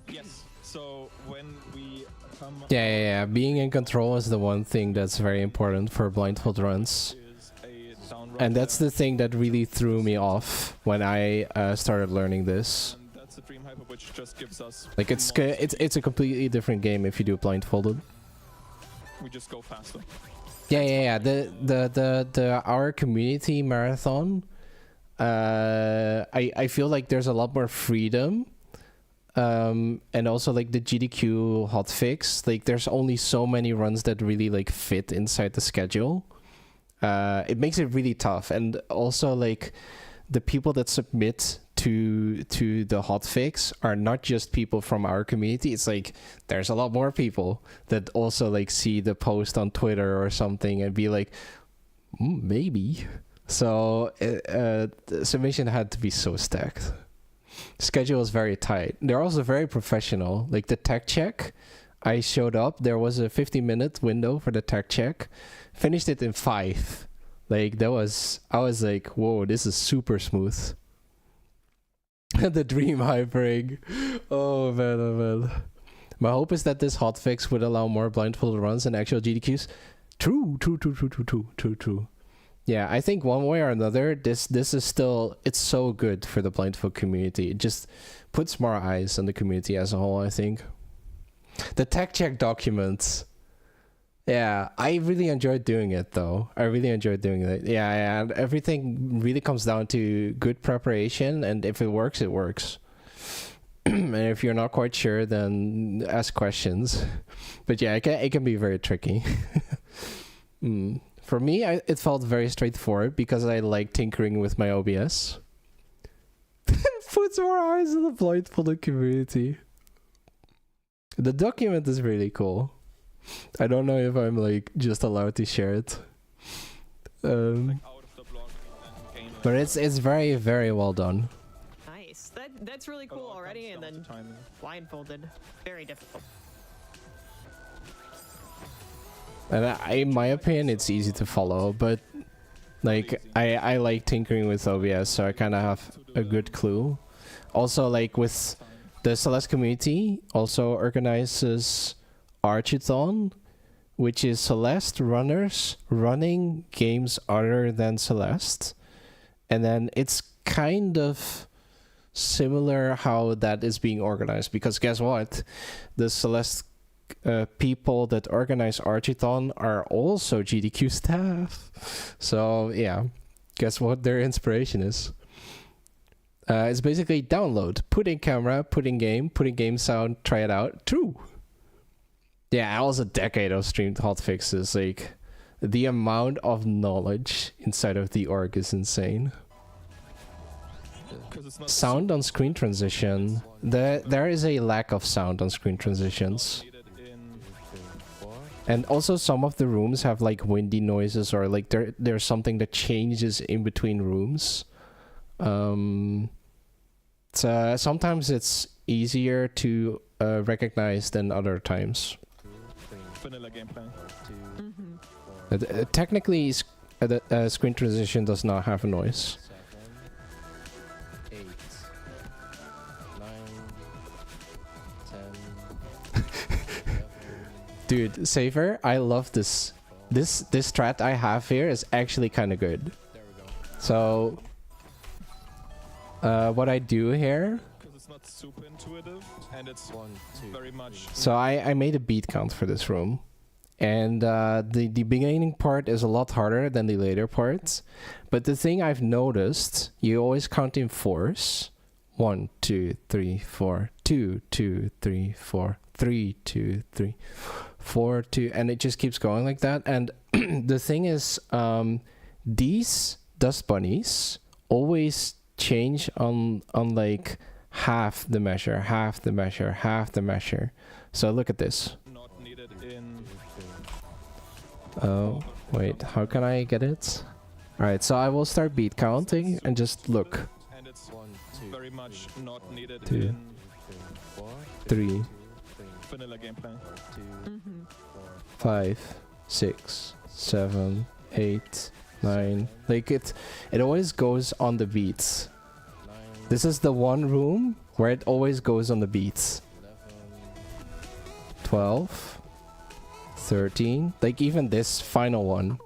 Yes. So when we come Yeah. Being in control is the one thing that's very important for blindfold runs. is a down And that's the thing that really threw me off when I started learning this. and that's a dream hyper which just gives us Like it's a completely different game if you do blindfolded. we just go faster. Yeah. The our community marathon. I feel like there's a lot more freedom. And also like the GDQ hotfix, like there's only so many runs that really like fit inside the schedule. It makes it really tough, and also like the people that submit to the hotfix are not just people from our community. It's like there's a lot more people that also like see the post on Twitter or something and be like, maybe. So the submission had to be so stacked. Schedule is very tight. They're also very professional. Like the tech check, I showed up. There was a 50-minute window for the tech check. Finished it in 5. Like I was like, whoa, this is super smooth. The dream hypering. Oh man. My hope is that this hotfix would allow more blindfolded runs and actual GDQs. True. Yeah, I think one way or another, this is still, it's so good for the blindfold community. It just puts more eyes on the community as a whole, I think. The tech check documents. Yeah, I really enjoyed doing it though. I really enjoyed doing it. Yeah, and everything really comes down to good preparation, and if it works, it works. And if you're not quite sure, then ask questions. But yeah, it can be very tricky. For me, it felt very straightforward because I like tinkering with my OBS. Puts more eyes on the blindfolded community. The document is really cool. I don't know if I'm like just allowed to share it. Like out of the block and gain But it's very, very well done. Nice. That's really cool already, and then blindfolded. Very difficult. And in my opinion, it's easy to follow, but like I like tinkering with OBS, so I kind of have a good clue. Also, like with the Celeste community, also organizes Archathon, which is Celeste runners running games other than Celeste, and then it's kind of similar how that is being organized, because guess what, the Celeste people that organize Archathon are also GDQ staff. So yeah, guess what their inspiration is? It's basically download, put in camera, put in game sound, try it out. True. Yeah, I was a decade of streamed hotfixes. Like the amount of knowledge inside of the org is insane. Sound on screen transition. There is a lack of sound on screen transitions. And also some of the rooms have like windy noises, or like there's something that changes in between rooms. Sometimes it's easier to recognize than other times. vanilla gameplay. Technically, the screen transition does not have a noise. 7, 8, 9, 10. Dude, Saver, I love this. This strat I have here is actually kind of good. There we go. So, what I do here, Because it's not super intuitive and it's 1, 2. very much. so I made a beat count for this room. And the beginning part is a lot harder than the later parts. But the thing I've noticed, you always count in 4s. 1, 2, 3, 4, 2, 2, 3, 4, 3, 2, 3, 4, 2, and it just keeps going like that. And the thing is, these dust bunnies always change on like half the measure, half the measure, half the measure. So look at this. Not needed in. Oh, wait, how can I get it? Alright, so I will start beat counting and just look. And it's very much not needed 2, in 3, vanilla gameplay. 5, 6, 7, 8, 9. Like it always goes on the beats. This is the one room where it always goes on the beats. 12, 13, like even this final one.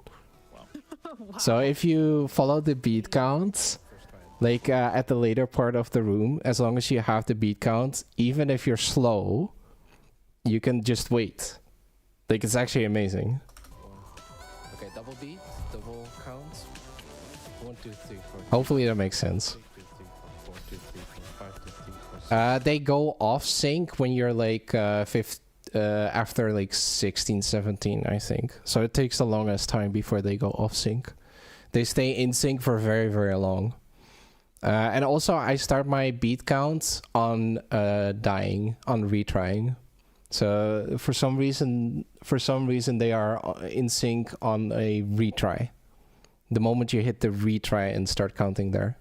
Wow. So if you follow the beat counts, like at the later part of the room, as long as you have the beat counts, even if you're slow, you can just wait. Like it's actually amazing. Okay, double beat, double counts. 1, 2, 3, 4. Hopefully that makes sense. 1, 2, 3, 4, 1, 2, 3, 4, 5, 2, 3, 4, 6. They go off sync when you're like after like 16, 17, I think. So it takes the longest time before they go off sync. They stay in sync for very, very long. And also I start my beat counts on dying, on retrying. So for some reason they are in sync on a retry. The moment you hit the retry and start counting there.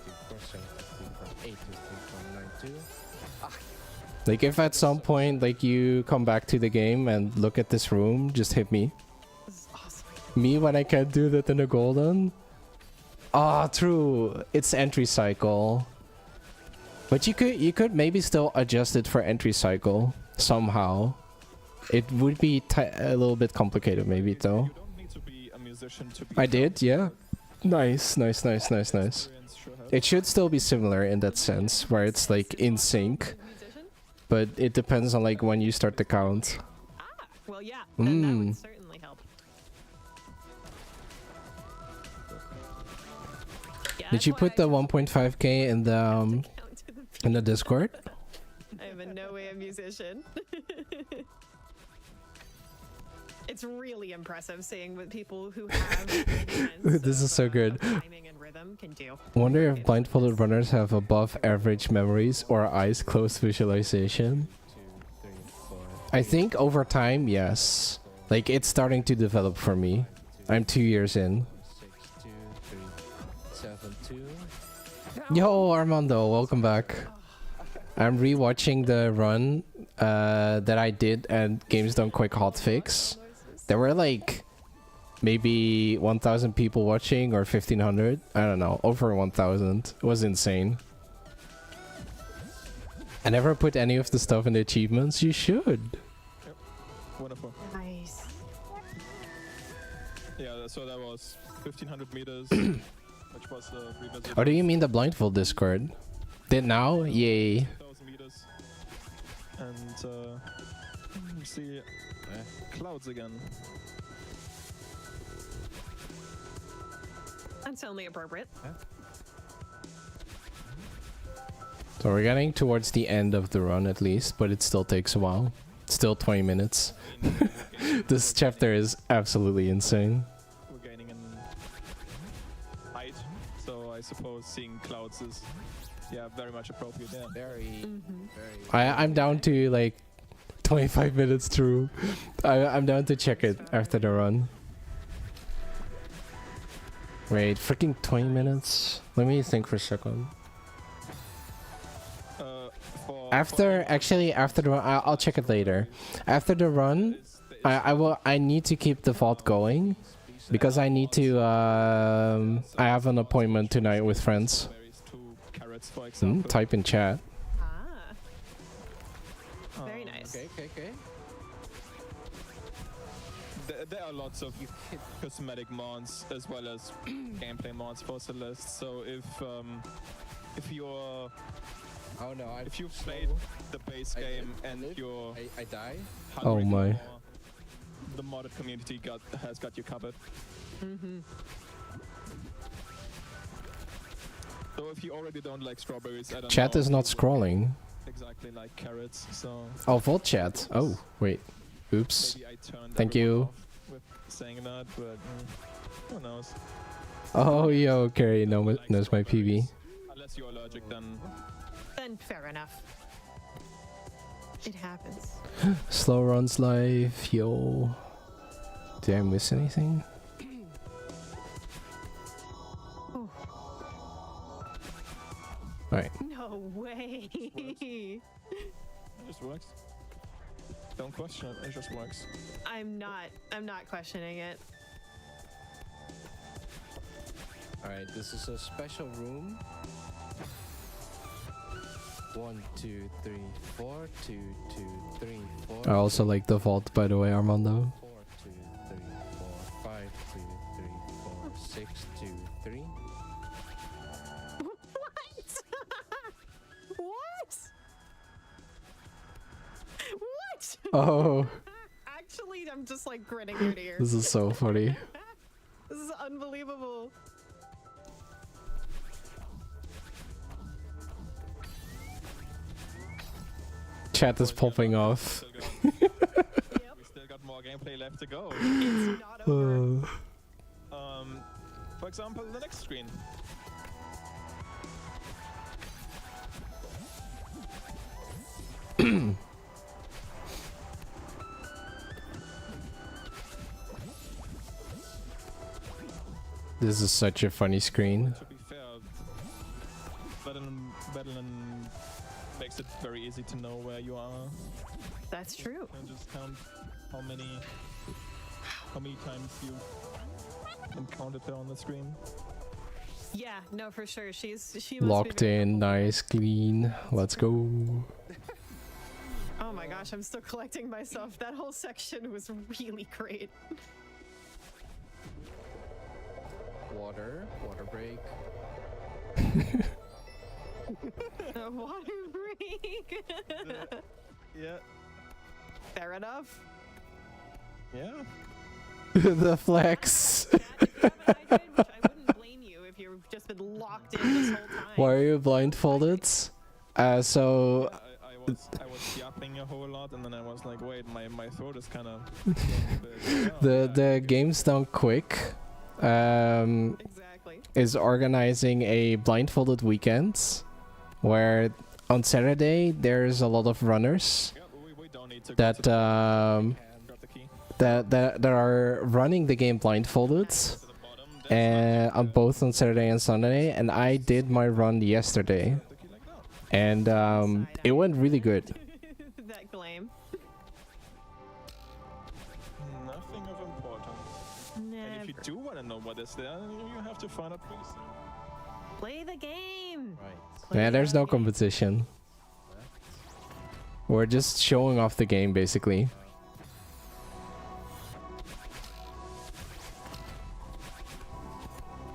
2, 4, 7, 2, 4, 8, 2, 3, 4, 9, 2. Like if at some point like you come back to the game and look at this room, just hit me. This is awesome. Me when I can't do that in a golden? Ah, true. It's entry cycle. But you could maybe still adjust it for entry cycle somehow. It would be a little bit complicated maybe though. You don't need to be a musician to be. I did, yeah. Nice. Experience sure helps. It should still be similar in that sense, where it's like in sync, Musician? but it depends on like when you start the count. Ah, well, yeah. Then that Mm. would certainly help. Yeah, Did that's you why put I the chose 1.5k in the to count to the in the beat. Discord? I am in no way a musician. It's really impressive seeing what people who have sense This is so good. of timing and rhythm can do. Wonder if blindfolded runners have above average memories or eyes closed visualization. 2, 3, 4. I think over time, yes. Like it's starting to develop for me. I'm 2 years in. 6, 2, 3, 7, 2. Yo, Armando, welcome back. I'm rewatching the run that I did at Games Done Quick Hotfix. There were like maybe 1,000 people watching or 1,500. I don't know, over 1,000. It was insane. I never put any of the stuff in the achievements. You should. Wonderful. Nice. Yeah, so that was 1,500 meters, which was the revisit. Or do you mean the blindfold Discord? Did now? Yay. 1,000 meters. And you see clouds again. That's only appropriate. So we're getting towards the end of the run at least, but it still takes a while. Still 20 minutes. This chapter is absolutely insane. We're gaining in height, so I suppose seeing clouds is, yeah, very much appropriate. Yeah. Very, Mm-hmm. very. I'm down to like 25 minutes through. I'm down to check it after the run. Wait, freaking 20 minutes? Let me think for a second. After the run, I'll check it later. After the run, I need to keep the vault going because I need to I have an appointment tonight with friends. Type in chat. Ah. Very nice. Okay. There are lots of cosmetic mods as well as gameplay mods for Celeste. So if you're Oh no, if you've played the base game and you're I die. Oh hungry my. for more, the modded community has got you covered. Mm-hmm. So if you already don't like strawberries, I don't Chat know is if not you scrolling. exactly like carrots. So Oh, vault chat. Oh, wait. Oops. maybe I turned Thank everyone you. off with saying that, but who knows? Oh, yo, Carrie knows my PB. it's your logic, then fair enough. It happens. Slow runs live, yo. Did I miss anything? Ooh. Alright. No way. it just works. Don't question it. It just works. I'm not questioning it. Alright, this is a special room. 1, 2, 3, 4, 2, 2, 3, 4. I also like the vault, by the way, Armando. 4, 2, 3, 4, 5, 2, 3, 4, 6, 2, 3. What? What? Oh, Actually, I'm just like grinning ear to ear. this is so funny. This is unbelievable. Chat is popping off. We Yep. still got more gameplay left to go. It's not over. For example, the next screen. This is such a funny screen. To be fair, Battleland makes it very easy to know where you are. That's true. And just count how many times you encountered her on the screen. Yeah, no, for sure. She must Locked be very in, helpful. nice, clean. Let's go. Oh my gosh, I'm still collecting myself. That whole section was really great. Water break. A water break. Yeah. Fair enough. Yeah. The flex. If you haven't hydrated, which I wouldn't blame you if you've just been locked in this whole time. Why are you blindfolded? So I was yapping a whole lot, and then I was like, wait, my throat is kind of. the Games Done Quick Exactly. is organizing a blindfolded weekend where on Saturday there's a lot of runners Yeah, we don't need to that grab the key. that are running the game blindfolded To the bottom, that's and on both on Saturday and Sunday, and I did my run yesterday the key like that. and it went really good. That claim. Nothing of importance. And if you Never. do want to know what is there, you have to find out pretty soon. Play the game. Right. Play Yeah, there's the no game. competition. We're just showing off the game basically.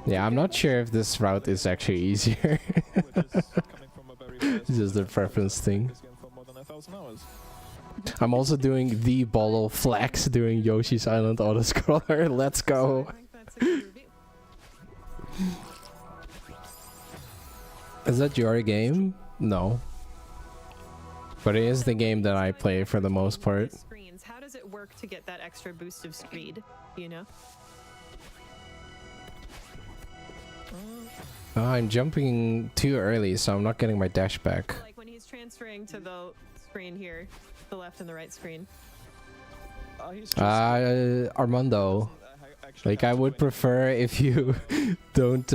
Yeah, I'm not sure if this route is actually easier. Which is coming from a very fast It's just a user preference thing. this game for more than 1,000 hours. I'm also doing the bottle flex doing Yoshi's Island autoscroller. Let's I go. think that's a good review. Is that your game? No. But it is the game that I play for the most part. Screens. How does it work to get that extra boost of speed? Do you know? I'm jumping too early, so I'm not getting my dash back. Like when he's transferring to the screen here, the left and the right screen. He's just Armando, actually like have I to would wait prefer if you don't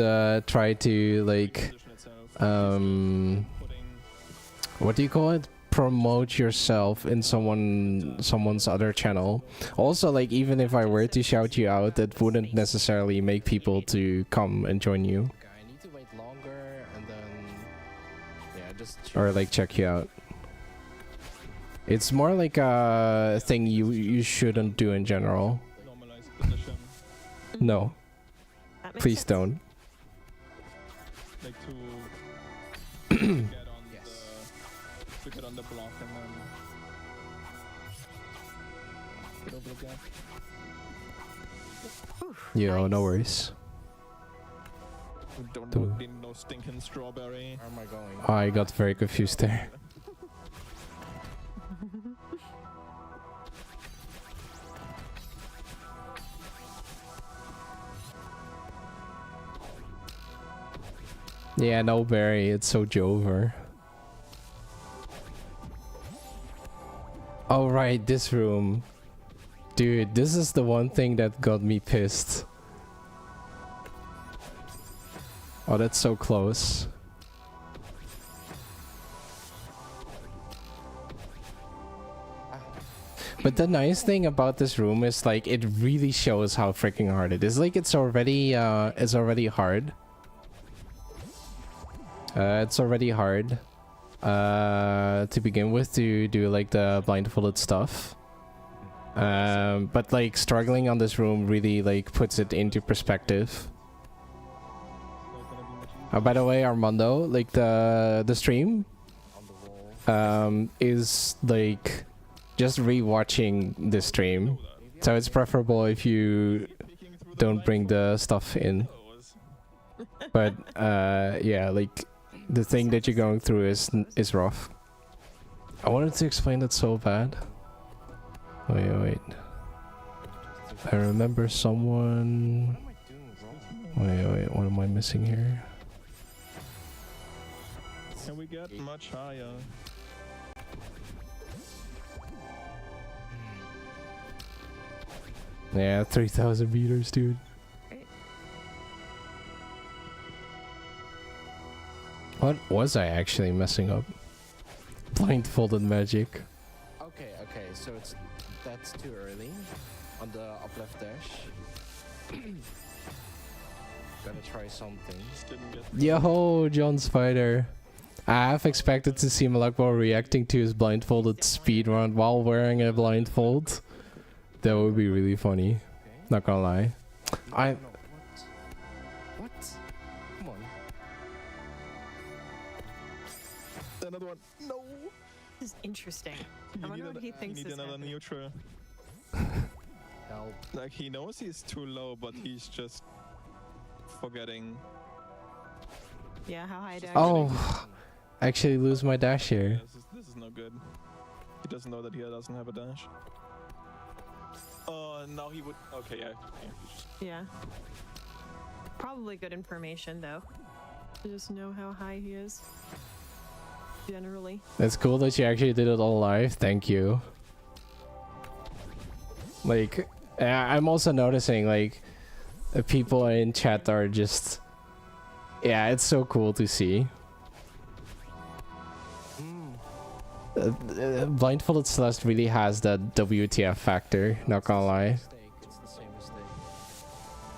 try to like position itself. um Putting what do you call it? Promote yourself in someone's other channel. Also, like even if I were to shout you out, that wouldn't necessarily make people to come and join you Okay, I need to wait longer and then just or like check you out. It's more like a thing you shouldn't do in general. normalized position, No, That makes please sense. don't. like to get on Yes. to get on the block and then get over the gap. Yo, no Nice. worries. We don't Dude. need no stinking strawberry. Where am I going? I got very confused there. Yeah, no Barry, it's so Jover. Oh right, this room. Dude, this is the one thing that got me pissed. Oh, that's so close. But the nice thing about this room is like it really shows how freaking hard it is. Like it's already hard. It's already hard to begin with to do like the blindfolded stuff. But like struggling on this room really like puts it into perspective. By the way, Armando, like the stream is like just rewatching the stream, so it's preferable if you don't bring the stuff in. But yeah, like the thing that you're going through is rough. I wanted to explain that so bad. Wait. I remember someone. Wait. What am I missing here? Can we get much higher? Yeah, 3,000 meters, dude. Great. What was I actually messing up? Blindfolded magic. Okay, so that's too early on the up left dash. Gotta try something. Just didn't get Yo, John Spider. I have expected to see Malakbo reacting to his blindfolded speedrun while wearing a blindfold. That would be really funny. Not gonna lie. What? Come on. another one. No. This is interesting. I You wonder need what he thinks need is another happening. neutral. Help. Like he knows he's too low, but he's just forgetting. Yeah, how high do I Oh, I actually lose my dash Yeah, here. this is no good. He doesn't know that he doesn't have a dash. Oh, now he would. Okay, yeah. Yeah. Probably good information though. To just know how high he is. Generally. It's cool that you actually did it all live. Thank you. Like, I'm also noticing like people in chat are just. Yeah, it's so cool to see. Blindfolded Celeste really has that WTF factor, not gonna lie. It's the same mistake.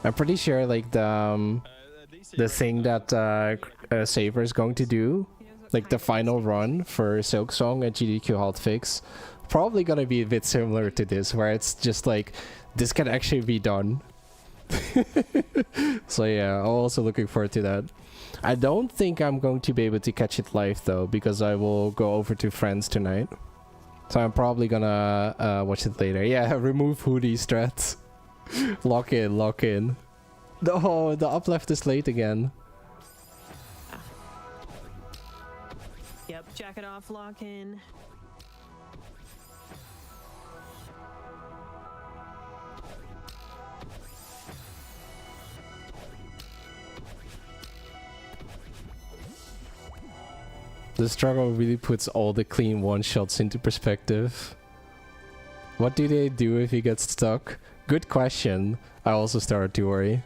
I'm pretty sure like the thing that Saber is going to do, like the final run for Silk Song at GDQ Hotfix, probably gonna be a bit similar to this, where it's just like this can actually be done. So yeah, I'm also looking forward to that. I don't think I'm going to be able to catch it live though, because I will go over to friends tonight. So I'm probably gonna watch it later. Yeah, remove hoodie strats. Lock in. Oh, the up left is late again. Yep, jacket off, lock in. The struggle really puts all the clean one-shots into perspective. What do they do if he gets stuck? Good question. I also started to worry.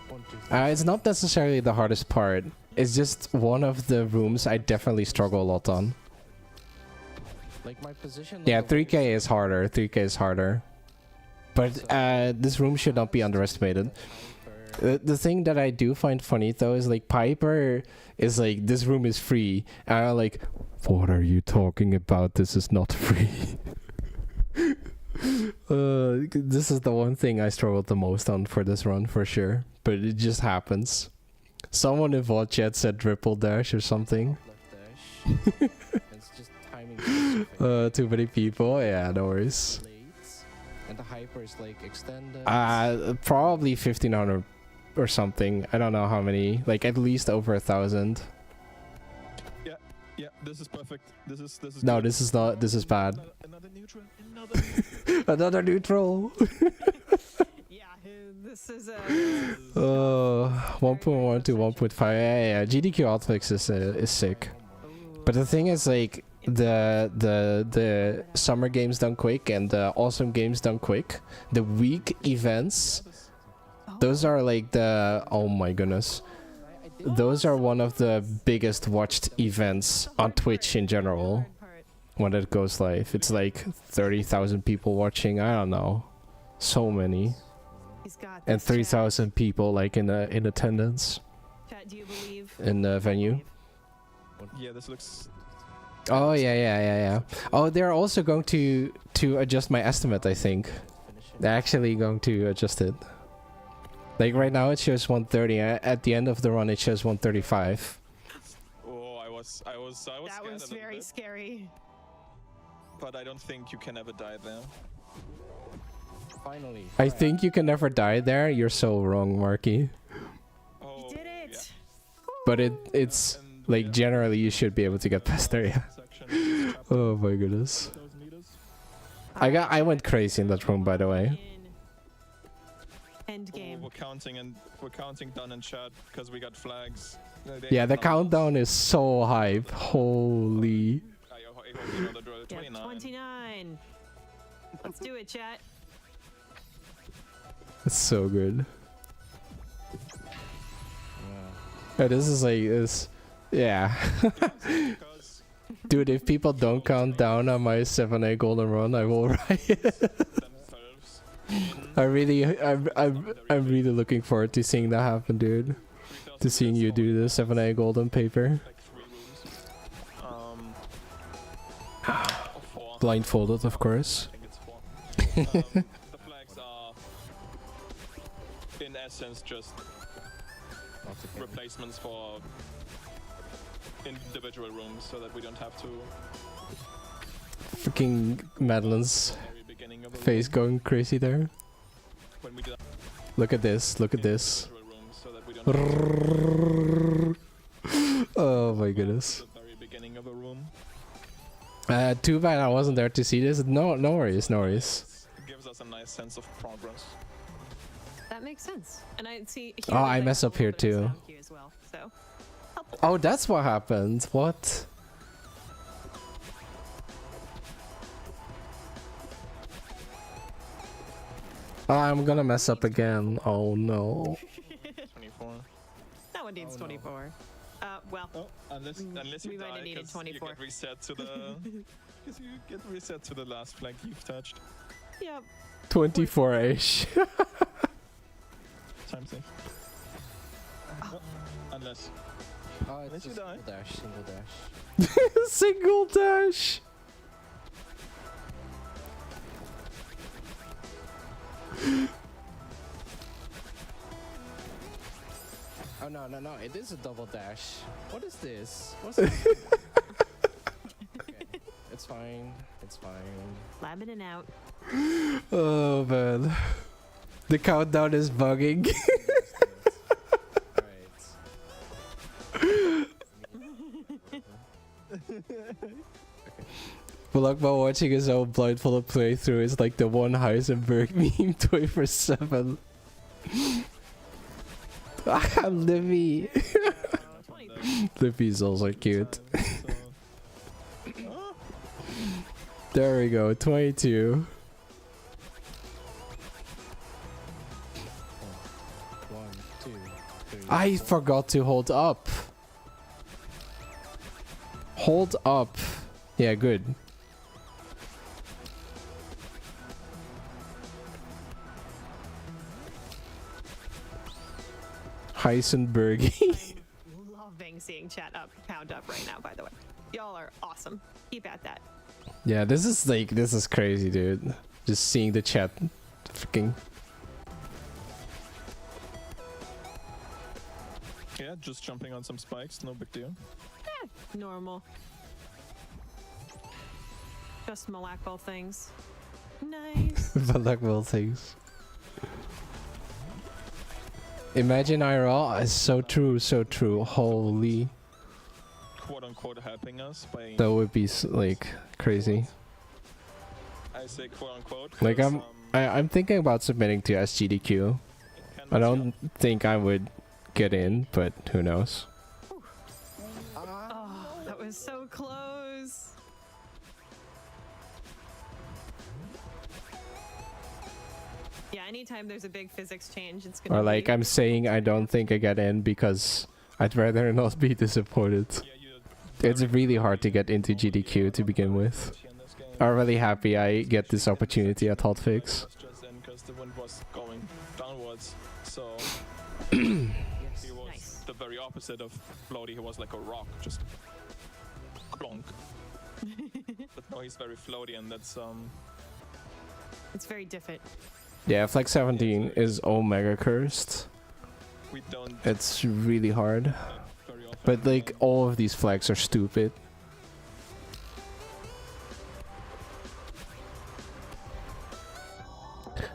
1, 2, 3. It's not necessarily the hardest part. It's just one of the rooms I definitely struggle a lot on. Like my position. Yeah, on the 3k wall is harder. 3k is harder. But this room should not be underestimated. The thing that I do find funny though is like Piper is like, this room is free, and I'm like, what are you talking about? This is not free. This is the one thing I struggled the most on for this run for sure, but it just happens. Someone in VOD chat said triple dash or something. left dash. It's just timing specific. Too many people. Yeah, no worries. Blades. And the hyper is like extended. Probably 1500 or something. I don't know how many. Like at least over 1,000. Yeah, this is perfect. This is. No, good. this is not. This is bad. Another neutral. Another. Another neutral. Yeah, This is a 1.1 to 1.5. Yeah, GDQ Hotfix is sick. But the thing is, like, the summer games done quick and the awesome games done quick, the week events, those are like the, oh my goodness, those are one of the biggest watched events on Twitch in general when it goes live. It's like 30,000 people watching, I don't know, so many, and 3,000 people like in attendance Chat, do you believe in the venue. Yeah, this looks. Oh yeah. Oh, they're also going to adjust my estimate, I think. They're actually going to adjust it. Like right now it shows 130. At the end of the run it shows 135. Oh, I was that scared was a little very bit, scary. but I don't think you can ever die there. Finally. I think you can never die there. You're so wrong, Marky. Oh, You did it. yeah. But it's And like yeah, generally you should be able to get past there. Yeah. section is trapped Oh my goodness. 1,000 meters. I went crazy in that room, by the way. End Oh, game. we're counting down in chat because we got flags. They Yeah, have the numbers. countdown is so hype. Holy. I hope you know the drill. Yeah, 29. 29. Let's do it, chat. It's so good. Yeah. Yeah, this is like this. Yeah. Because Dude, if people don't count down on my 7A golden run, I will riot. themselves I'm really looking forward to seeing that happen, dude. To seeing you do the 7A golden paper. like 3 rooms. Or 4. Blindfolded, of course. I think it's 4. The flags are, in essence, just replacements for individual rooms, so that we don't have to. Freaking Madeline's Very beginning of a face room going crazy there. when we do that Look at this, look at this. individual rooms, so that we don't have to Oh my goodness. the very beginning of a room. Too bad I wasn't there to see this. No worries, no worries. It gives us a nice sense of progress. That makes sense. And I see. Oh, I mess up here too. As well, so. Oh, that's what happened. What? I'm gonna mess up again. Oh no. 24. That one needs 24. Well, Oh, unless you we might have die, needed 'cause 24. You get reset to the. Because you get reset to the last flag you've touched. yeah. 24-ish. Time safe. Oh, unless. Oh, Unless it's you a die. single dash. Single dash. Oh no, it is a double dash. What is this? What's this? Okay. It's fine. It's fine. Labbing it out. Oh man. The countdown is bugging. Bulakma watching his own blindfolded playthrough is like the one Heisenberg meme 24/7. Livy. Livy's also cute. There we go, 22. 1, 2, 3. I forgot to hold up. Hold up. Yeah, good. Heisenberg. Loving seeing chat count up right now, by the way. Y'all are awesome. Keep at that. Yeah, this is crazy, dude. Just seeing the chat freaking. Yeah, just jumping on some spikes, no big deal. Normal. Just Malakball things. Nice. Balakville things. Imagine IRL is so true, so true. Holy. Quote unquote helping us by. That would be like crazy. I say quote unquote. Like, 'cause, I'm I'm thinking about submitting to SGDQ. I don't think I would get in, but who knows? Oh, that was so close. Yeah, anytime there's a big physics change, it's gonna Or like be... I'm saying I don't think I get in because I'd rather not be disappointed. It's really hard to get into GDQ to begin with. I'm really happy I get this opportunity at Hotfix. Because the wind was going downwards, so he was Nice. the very opposite of floaty. He was like a rock, just clonk. But no, he's very floaty, and that's It's very different. Yeah, Flex 17 is Omega cursed. we don't It's really hard. very often. But like all of these flags are stupid.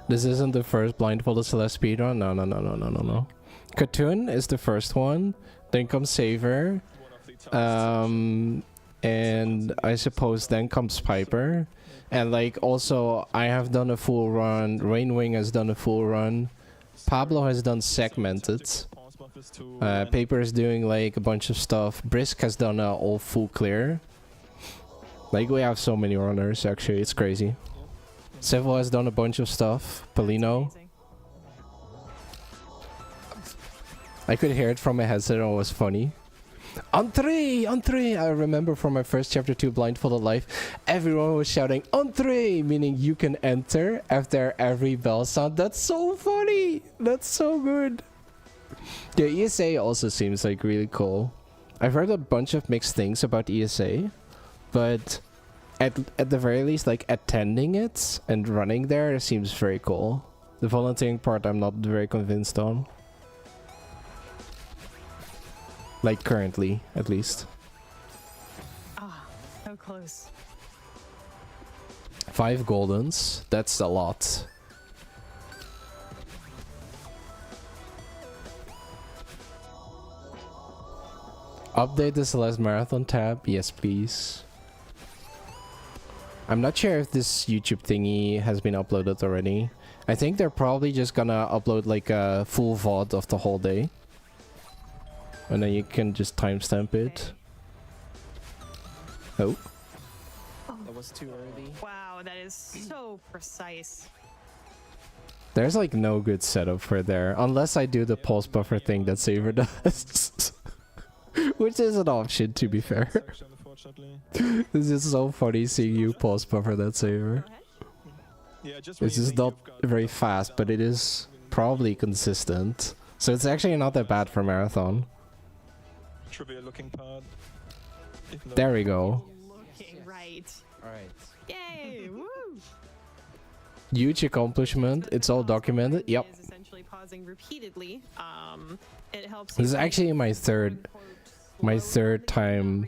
This isn't the first Blindfolded Celeste speedrun. No. Cartoon is the first one. Then comes Saver. one of the toughest And I suppose then comes Piper. And like also I have done a full run. Rainwing has done a full run. Pablo has done segmented. Paper is doing like a bunch of stuff. Brisk has done a all full clear. Like we have so many runners actually, it's crazy. Civil has done a bunch of stuff. Polino. Amazing. I could hear it from my headset, it was funny. Entree! Entree! I remember from my first chapter 2 Blindfolded life, everyone was shouting Entree! Meaning you can enter after every bell sound. That's so funny! That's so good! The ESA also seems like really cool. I've heard a bunch of mixed things about ESA, but at the very least, like attending it and running there seems very cool. The volunteering part I'm not very convinced on. Like currently, at least. Ah, so close. 5 goldens, that's a lot. Update the Celeste Marathon tab, yes please. I'm not sure if this YouTube thingy has been uploaded already. I think they're probably just gonna upload like a full VOD of the whole day. And then you can just timestamp it. Oh. That was too early. Wow, that is so precise. There's like no good setup for there. Unless I do the pulse buffer thing that Saver does. Which is an option, to be fair. section, unfortunately. This is so funny seeing you pulse buffer that Saver. Go ahead. Yeah, just when This you is think not you've got very the fast, but it down, is probably consistent. So it's actually not that bad for marathon. trivial looking part. Even though- There we go. Looking right. Alright. Yay! Woo! Huge accomplishment. So the It's all pause documented. button Yep. is essentially pausing repeatedly. It helps. This is you actually my third time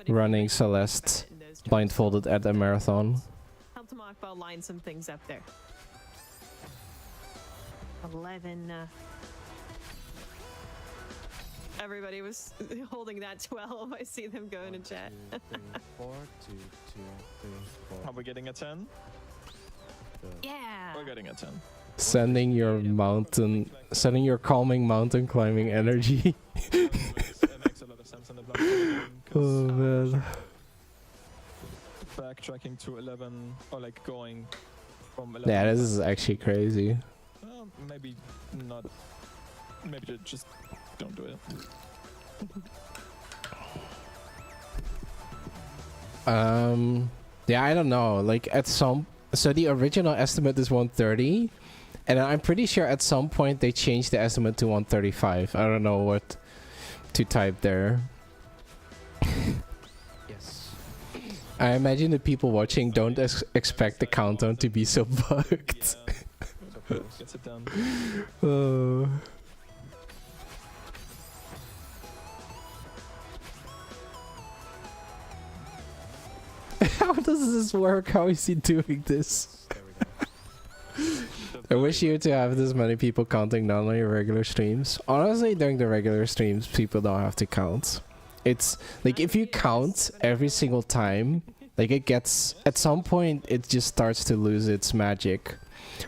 running Celeste blindfolded at a marathon. Help to Machbell line some things up there. 11. Everybody was holding that 12. I see them go in a chat. 1, 2, 3, 4, 2, 2, 3, 4. Are we getting a 10? Yeah. We're getting a 10. Sending your calming mountain climbing energy. It makes a lot of sense in the blind. Oh man. Backtracking to 11, or like going from 11. Yeah, this is actually crazy. Maybe not. Maybe just don't do it. Yeah, I don't know. Like so the original estimate is 130, and I'm pretty sure at some point they changed the estimate to 135. I don't know what to type there. Yes. I imagine the people watching don't expect the countdown to be so bugged. Yeah. Gets it done. Oh. How does this work? How is he doing this? There we go. I wish you to have this many people counting down on your regular streams. Honestly, during the regular streams, people don't have to count. It's like if you count every single time, like it gets at some point it just starts to lose its magic.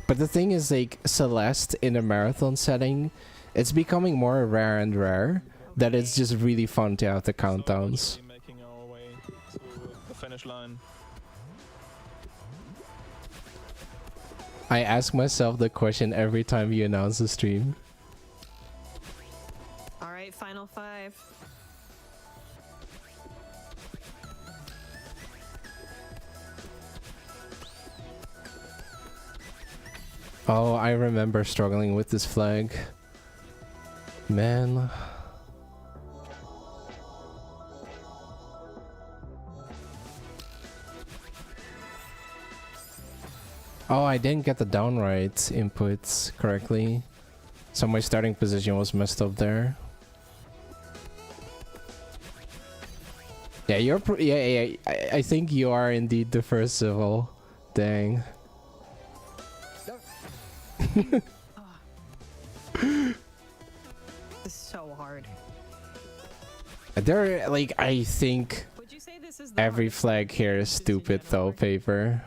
But the thing is, like, Celeste in a marathon setting, it's becoming more rare and rare that it's just really fun to have the countdowns. So making our way to the finish line. I ask myself the question every time you announce the stream. All right, final 5. Oh, I remember struggling with this flag. Man. Oh, I didn't get the downright inputs correctly. So my starting position was messed up there. Yeah, yeah, I think you are indeed the first civil. Dang. This is so hard. There, like, I think Would you say this is the every hardest flag here is decision stupid though, ever? paper.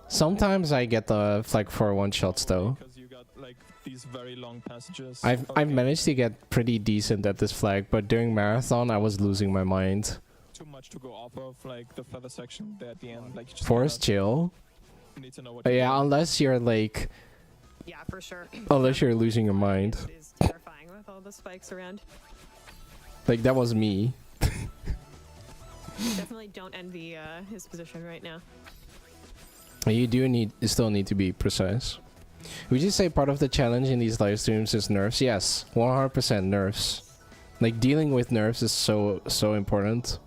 Sometimes I get the flag 4-1 shots though. Because you got like these very long passages. I've managed to get pretty decent at this flag, but during marathon I was losing my mind. Too much to go off of, like the feather section there at the end. Like you just Forest chill. need to know what. Yeah, unless you're like, Yeah, for sure. unless you're losing your mind. It is terrifying with all the spikes around. Like that was me. Definitely don't envy his position right now. You still need to be precise. Would you say part of the challenge in these live streams is nerfs? Yes, 100% nerfs. Like dealing with nerfs is so important.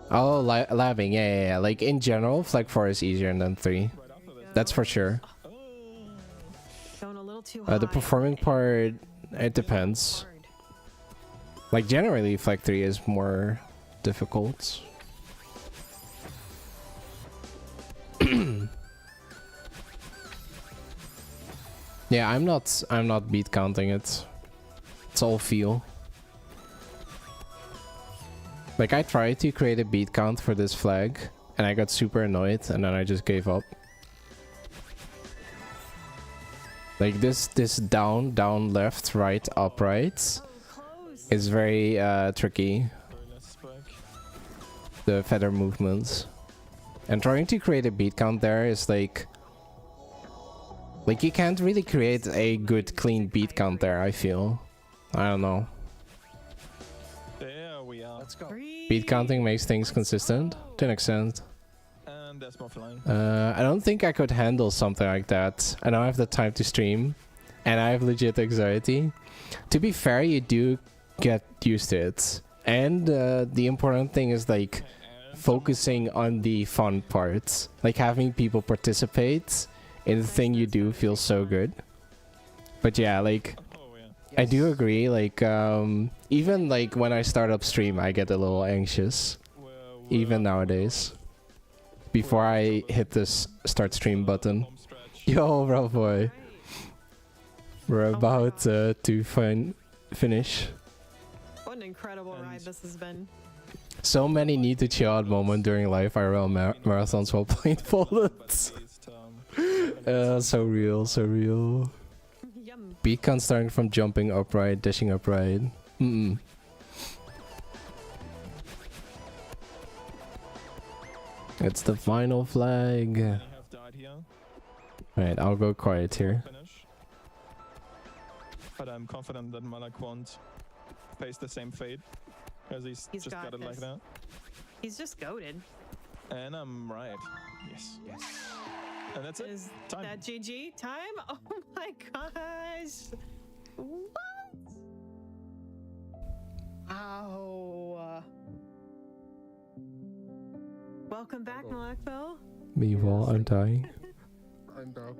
Oh, labbing, yeah. Like in general, flag 4 is easier than 3. That's for sure. Going a little too high. The performing part, it depends. Hard. Like generally, flag 3 is more difficult. Yeah, I'm not beat counting it. It's all feel. Like I tried to create a beat count for this flag and I got super annoyed and then I just gave up. Like this down, left, right, up, right Oh, close. is very tricky. The feather movements. And trying to create a beat count there is like you can't really create a good clean beat count there, I feel. I don't know. There we are. Let's go. Beat counting makes things consistent to an extent. And there's more flying. I don't think I could handle something like that. I don't have the time to stream and I have legit anxiety. To be fair, you do get used to it. And the important thing is like focusing on the fun parts. Like having people participate in the thing you do feels so good. But yeah, like I do agree, like even like when I start up stream I get a little anxious. Even nowadays. Before I hit this start stream button. Yo, bro boy. We're about to finish. What an incredible ride this has been. So many need to chill out moment during live IRL marathons while blindfolded. So real, so real. Yum. Beat count starting from jumping upright, dashing upright. It's the final flag. Alright, I'll go quiet here. But I'm confident that Malak won't face the same fate. Because he's just got it like this. that. He's just goated. And I'm right. Yes. And that's it. Is Time. that GG time? Oh my gosh. What? Ow. Welcome back, Malakville. Meanwhile, I'm dying. I'm back.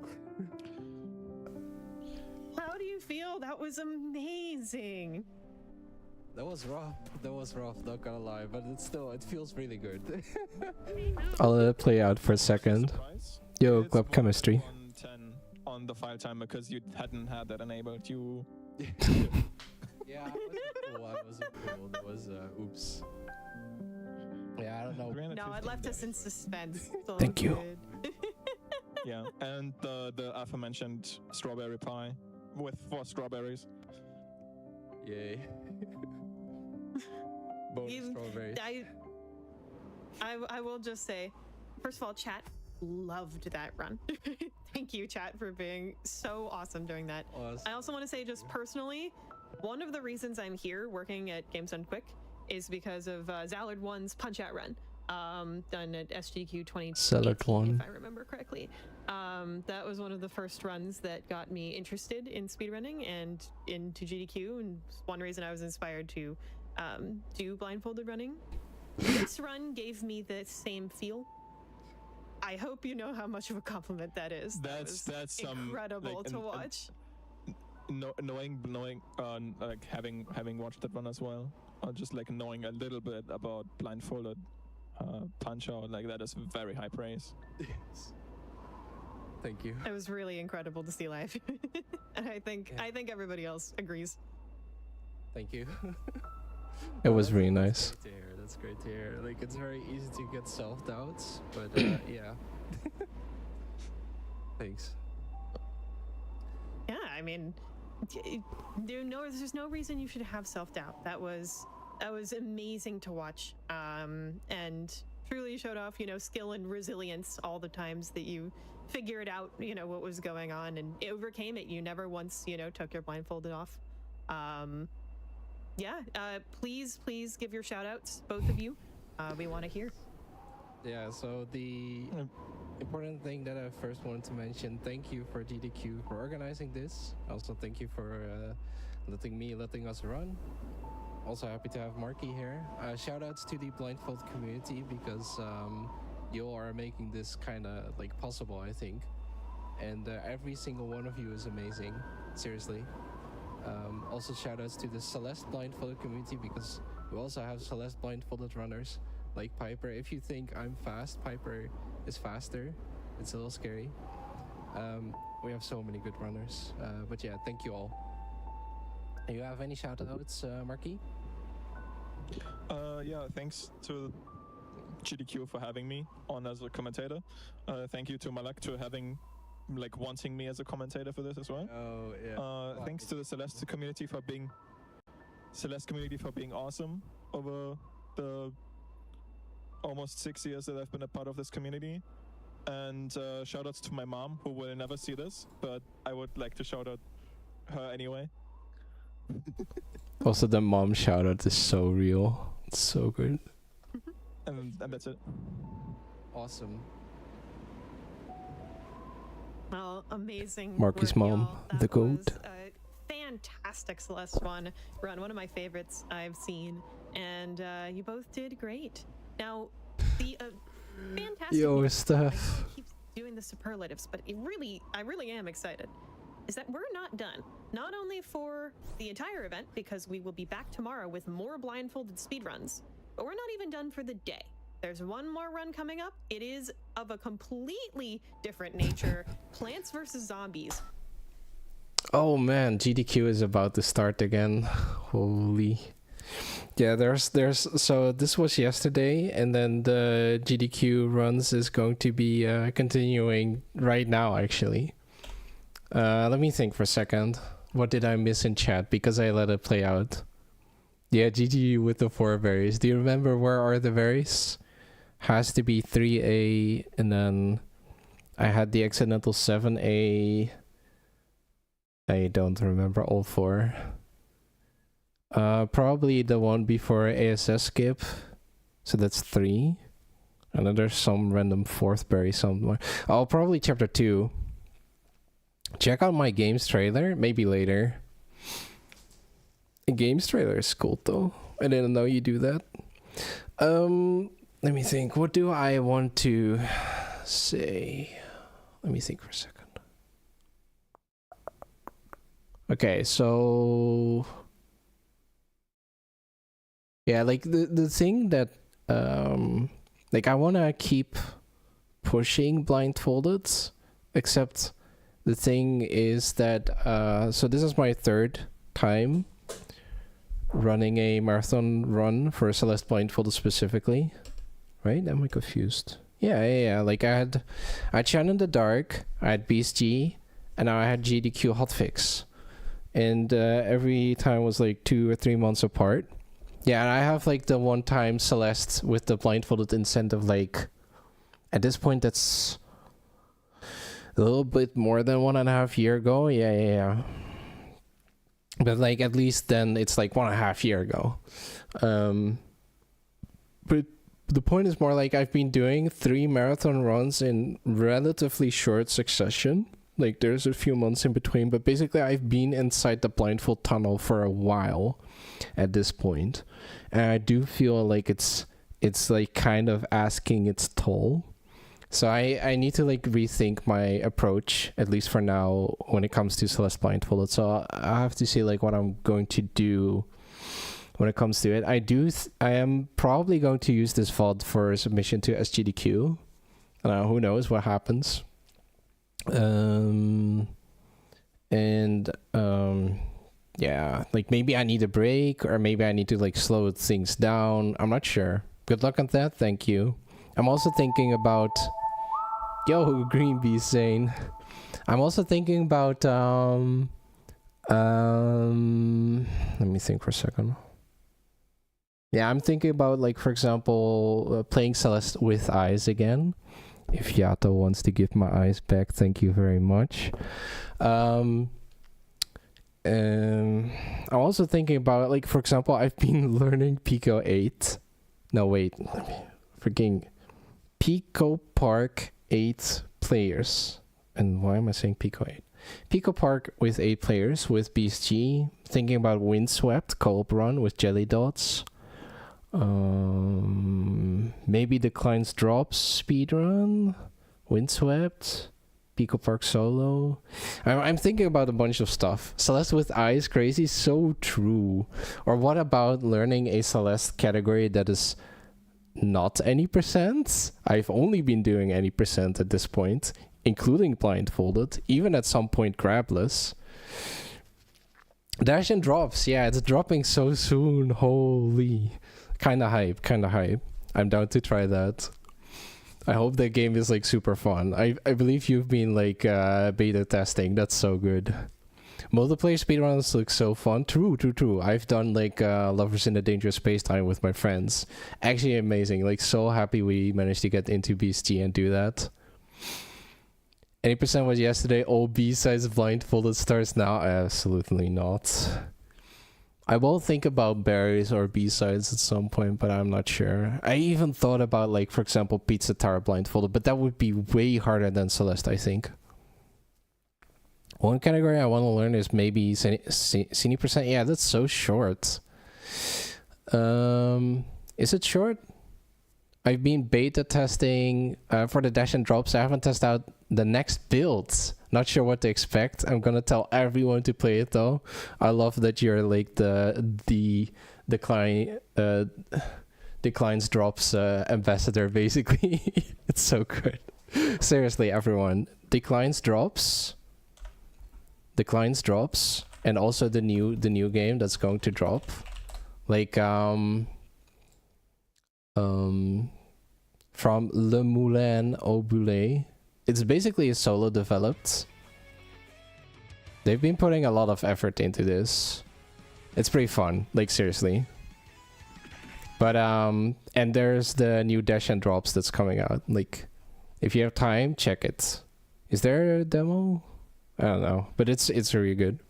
How do you feel? That was amazing. That was rough, not gonna lie, but it feels really good. I'll let it play out for a second. Yo, It's club chemistry. 1:10 on the file timer because you hadn't had that enabled. You. Yeah, I wasn't cool. That was oops. Yeah, I don't know. No, it left us in suspense. It's all Thank you. good. Yeah, and the aforementioned strawberry pie with 4 strawberries. Yay. Bonus You- strawberries. I will just say, first of all, chat loved that run. Thank you, chat, for being so awesome during that. Awesome. I also want to say, just personally, one of the reasons I'm here working at Games Done Quick is because of Zallard1's Punch Out run, done at SGQ 2018, Zallard1. if I remember correctly. That was one of the first runs that got me interested in speedrunning and into GDQ, and one reason I was inspired to do blindfolded running. This run gave me the same feel. I hope you know how much of a compliment that is. That's incredible like, to watch. Knowing like having watched that one as well, or just like knowing a little bit about blindfolded punch out, like that is very high praise. Yes. Thank you. It was really incredible to see live, and I think everybody else agrees. Thank you. It was really That's nice. great to hear. That's great to hear. Like, it's very easy to get self-doubts, but yeah. Thanks. Yeah, I mean, there's no reason you should have self-doubt. That was amazing to watch, and truly showed off, skill and resilience all the times that you figured out, what was going on and overcame it. You never once, took your blindfolded off. Yeah, please give your shout outs, both of you. We want to hear. Yeah, so the important thing that I first wanted to mention, thank you for GDQ for organizing this. Also, thank you for letting us run. Also happy to have Marky here. Shout outs to the Blindfold community because you all are making this kind of like possible, I think. And every single one of you is amazing, seriously. Also shout outs to the Celeste Blindfolded community because we also have Celeste Blindfolded runners like Piper. If you think I'm fast, Piper is faster. It's a little scary. We have so many good runners. But yeah, thank you all. Do you have any shout outs, Marky? Yeah, thanks to GDQ for having me on as a commentator. Thank you to Malak to wanting me as a commentator for this as well. Oh yeah. Thanks to the Celeste community for being awesome over the almost 6 years that I've been a part of this community. And shout outs to my mom, who will never see this, but I would like to shout out her anyway. Also, the mom shout out is so real. It's so good. And that's it. Awesome. Well, amazing. Marky's work, mom, y'all. the That was goat. a fantastic Celeste run, one of my favorites I've seen, and you both did great. Now, the fantastic. Yo, news- I Steph. know I keep doing the superlatives, but I really am excited. Is that we're not done. Not only for the entire event, because we will be back tomorrow with more blindfolded speedruns, but we're not even done for the day. There's one more run coming up. It is of a completely different nature. Plants vs. Zombies. Oh man, GDQ is about to start again. Holy. Yeah, there's so this was yesterday, and then the GDQ runs is going to be continuing right now actually. Let me think for a second. What did I miss in chat because I let it play out? Yeah, GG with the 4 berries. Do you remember where are the berries? Has to be 3A, and then I had the accidental 7A. I don't remember all 4. Probably the one before ASS skip. So that's 3. And then there's some random 4th berry somewhere. Oh, probably chapter 2. Check out my games trailer, maybe later. A games trailer is cool though. I didn't know you do that. Let me think. What do I want to say? Let me think for a second. Okay, so yeah, like the thing that like I want to keep pushing blindfolded, except the thing is that so this is my 3rd time running a marathon run for Celeste Blindfolded specifically, right? Am I confused? Yeah. Like I had Shine in the Dark, I had Beast G, and now I had GDQ Hotfix. And every time was like 2 or 3 months apart. Yeah, and I have like the one time Celeste with the blindfolded incentive, like at this point that's a little bit more than 1.5 years ago. Yeah. But like at least then it's like 1.5 years ago. But the point is more like I've been doing 3 marathon runs in relatively short succession. Like there's a few months in between, but basically I've been inside the blindfold tunnel for a while at this point. And I do feel like it's like kind of asking its toll. So I need to like rethink my approach, at least for now, when it comes to Celeste Blindfolded. So I have to see like what I'm going to do when it comes to it. I am probably going to use this VOD for submission to SGDQ. Who knows what happens. Yeah, like maybe I need a break, or maybe I need to like slow things down. I'm not sure. Good luck on that. Thank you. I'm also thinking about Green Bee Zane. I'm also thinking about let me think for a second. Yeah, I'm thinking about like, for example, playing Celeste with eyes again. If Yato wants to give my eyes back, thank you very much. I'm also thinking about, like, for example, I've been learning Pico 8. No, wait. Freaking Pico Park 8 players. And why am I saying Pico 8? Pico Park with 8 players with Beast G. Thinking about Windswept co-op run with Jelly Dots. Maybe Declines Drops speedrun, Windswept, Pico Park solo. I'm thinking about a bunch of stuff. Celeste with eyes, crazy, so true. Or what about learning a Celeste category that is not any percent? I've only been doing any percent at this point, including blindfolded, even at some point grabless. Dash and drops, yeah, it's dropping so soon. Holy. Kinda hype. I'm down to try that. I hope that game is like super fun. I believe you've been like beta testing. That's so good. Multiplayer speedruns look so fun. True. I've done like Lovers in a Dangerous Space-Time with my friends. Actually amazing. Like so happy we managed to get into BST and do that. Any percent was yesterday. All B-sides blindfolded starts now? Absolutely not. I will think about berries or B-sides at some point, but I'm not sure. I even thought about, like, for example, Pizza Tower blindfolded, but that would be way harder than Celeste, I think. One category I want to learn is maybe Cine percent. Yeah, that's so short. Is it short? I've been beta testing for the dash and drops. I haven't tested out the next builds. Not sure what to expect. I'm gonna tell everyone to play it though. I love that you're like the declines drops ambassador basically. It's so good. Seriously, everyone. Declines drops, and also the new game that's going to drop. Like from Le Moulin au Boulet. It's basically a solo developed. They've been putting a lot of effort into this. It's pretty fun, like seriously. But and there's the new dash and drops that's coming out. Like, if you have time, check it. Is there a demo? I don't know, but it's really good.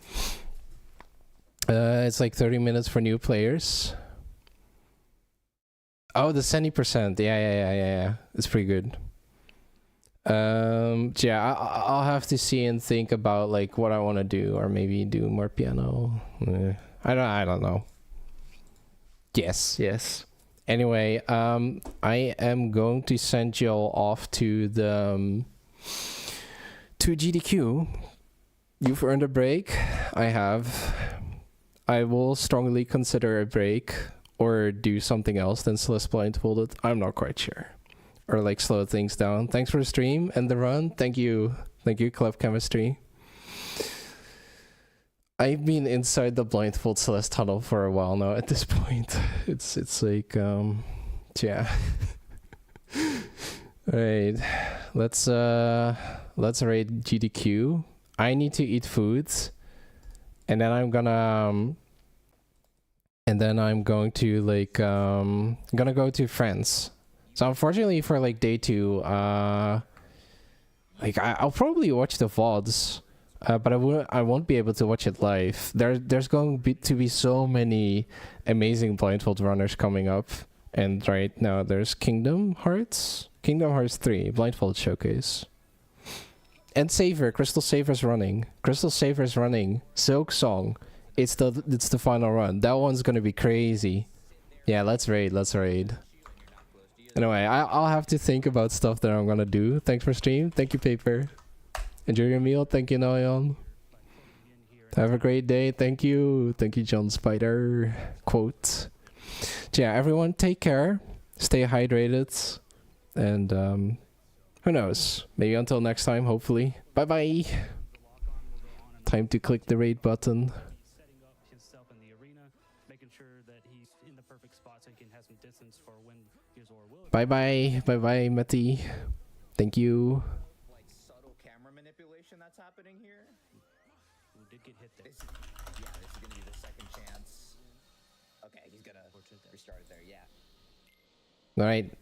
It's like 30 minutes for new players. Oh, the 70%. Yeah. It's pretty good. Yeah, I'll have to see and think about like what I want to do, or maybe do more piano. I don't know. Yes. Anyway, I am going to send you all off to the to GDQ. You've earned a break. I have. I will strongly consider a break or do something else than Celeste Blindfolded. I'm not quite sure. Or like slow things down. Thanks for the stream and the run. Thank you, Club Chemistry. I've been inside the blindfold Celeste tunnel for a while now. At this point, it's like yeah. Right. Let's raid GDQ. I need to eat foods. And then I'm gonna to like gonna go to France. So unfortunately for like day 2, like I'll probably watch the VODs, but I won't be able to watch it live. There's going to be so many amazing blindfold runners coming up, and right now there's Kingdom Hearts 3 Blindfold Showcase, and Crystal Saver's running. Silk Song. It's the final run. That one's gonna be crazy. Yeah, let's raid. Anyway, I'll have to think about stuff that I'm gonna do. Thanks for stream. Thank you, Paper. Enjoy your meal. Thank you, Noyon. Have a great day. Thank you. Thank you, John Spider. Quote. So yeah, everyone take care. Stay hydrated. And who knows? Maybe until next time, hopefully. Bye-bye. Time to click the raid button. Bye-bye. Bye-bye, Matty. Thank you. Like subtle camera manipulation that's happening here. Who did get hit there? This is gonna be the second chance. Okay, he's gonna restart it there, yeah. Alright.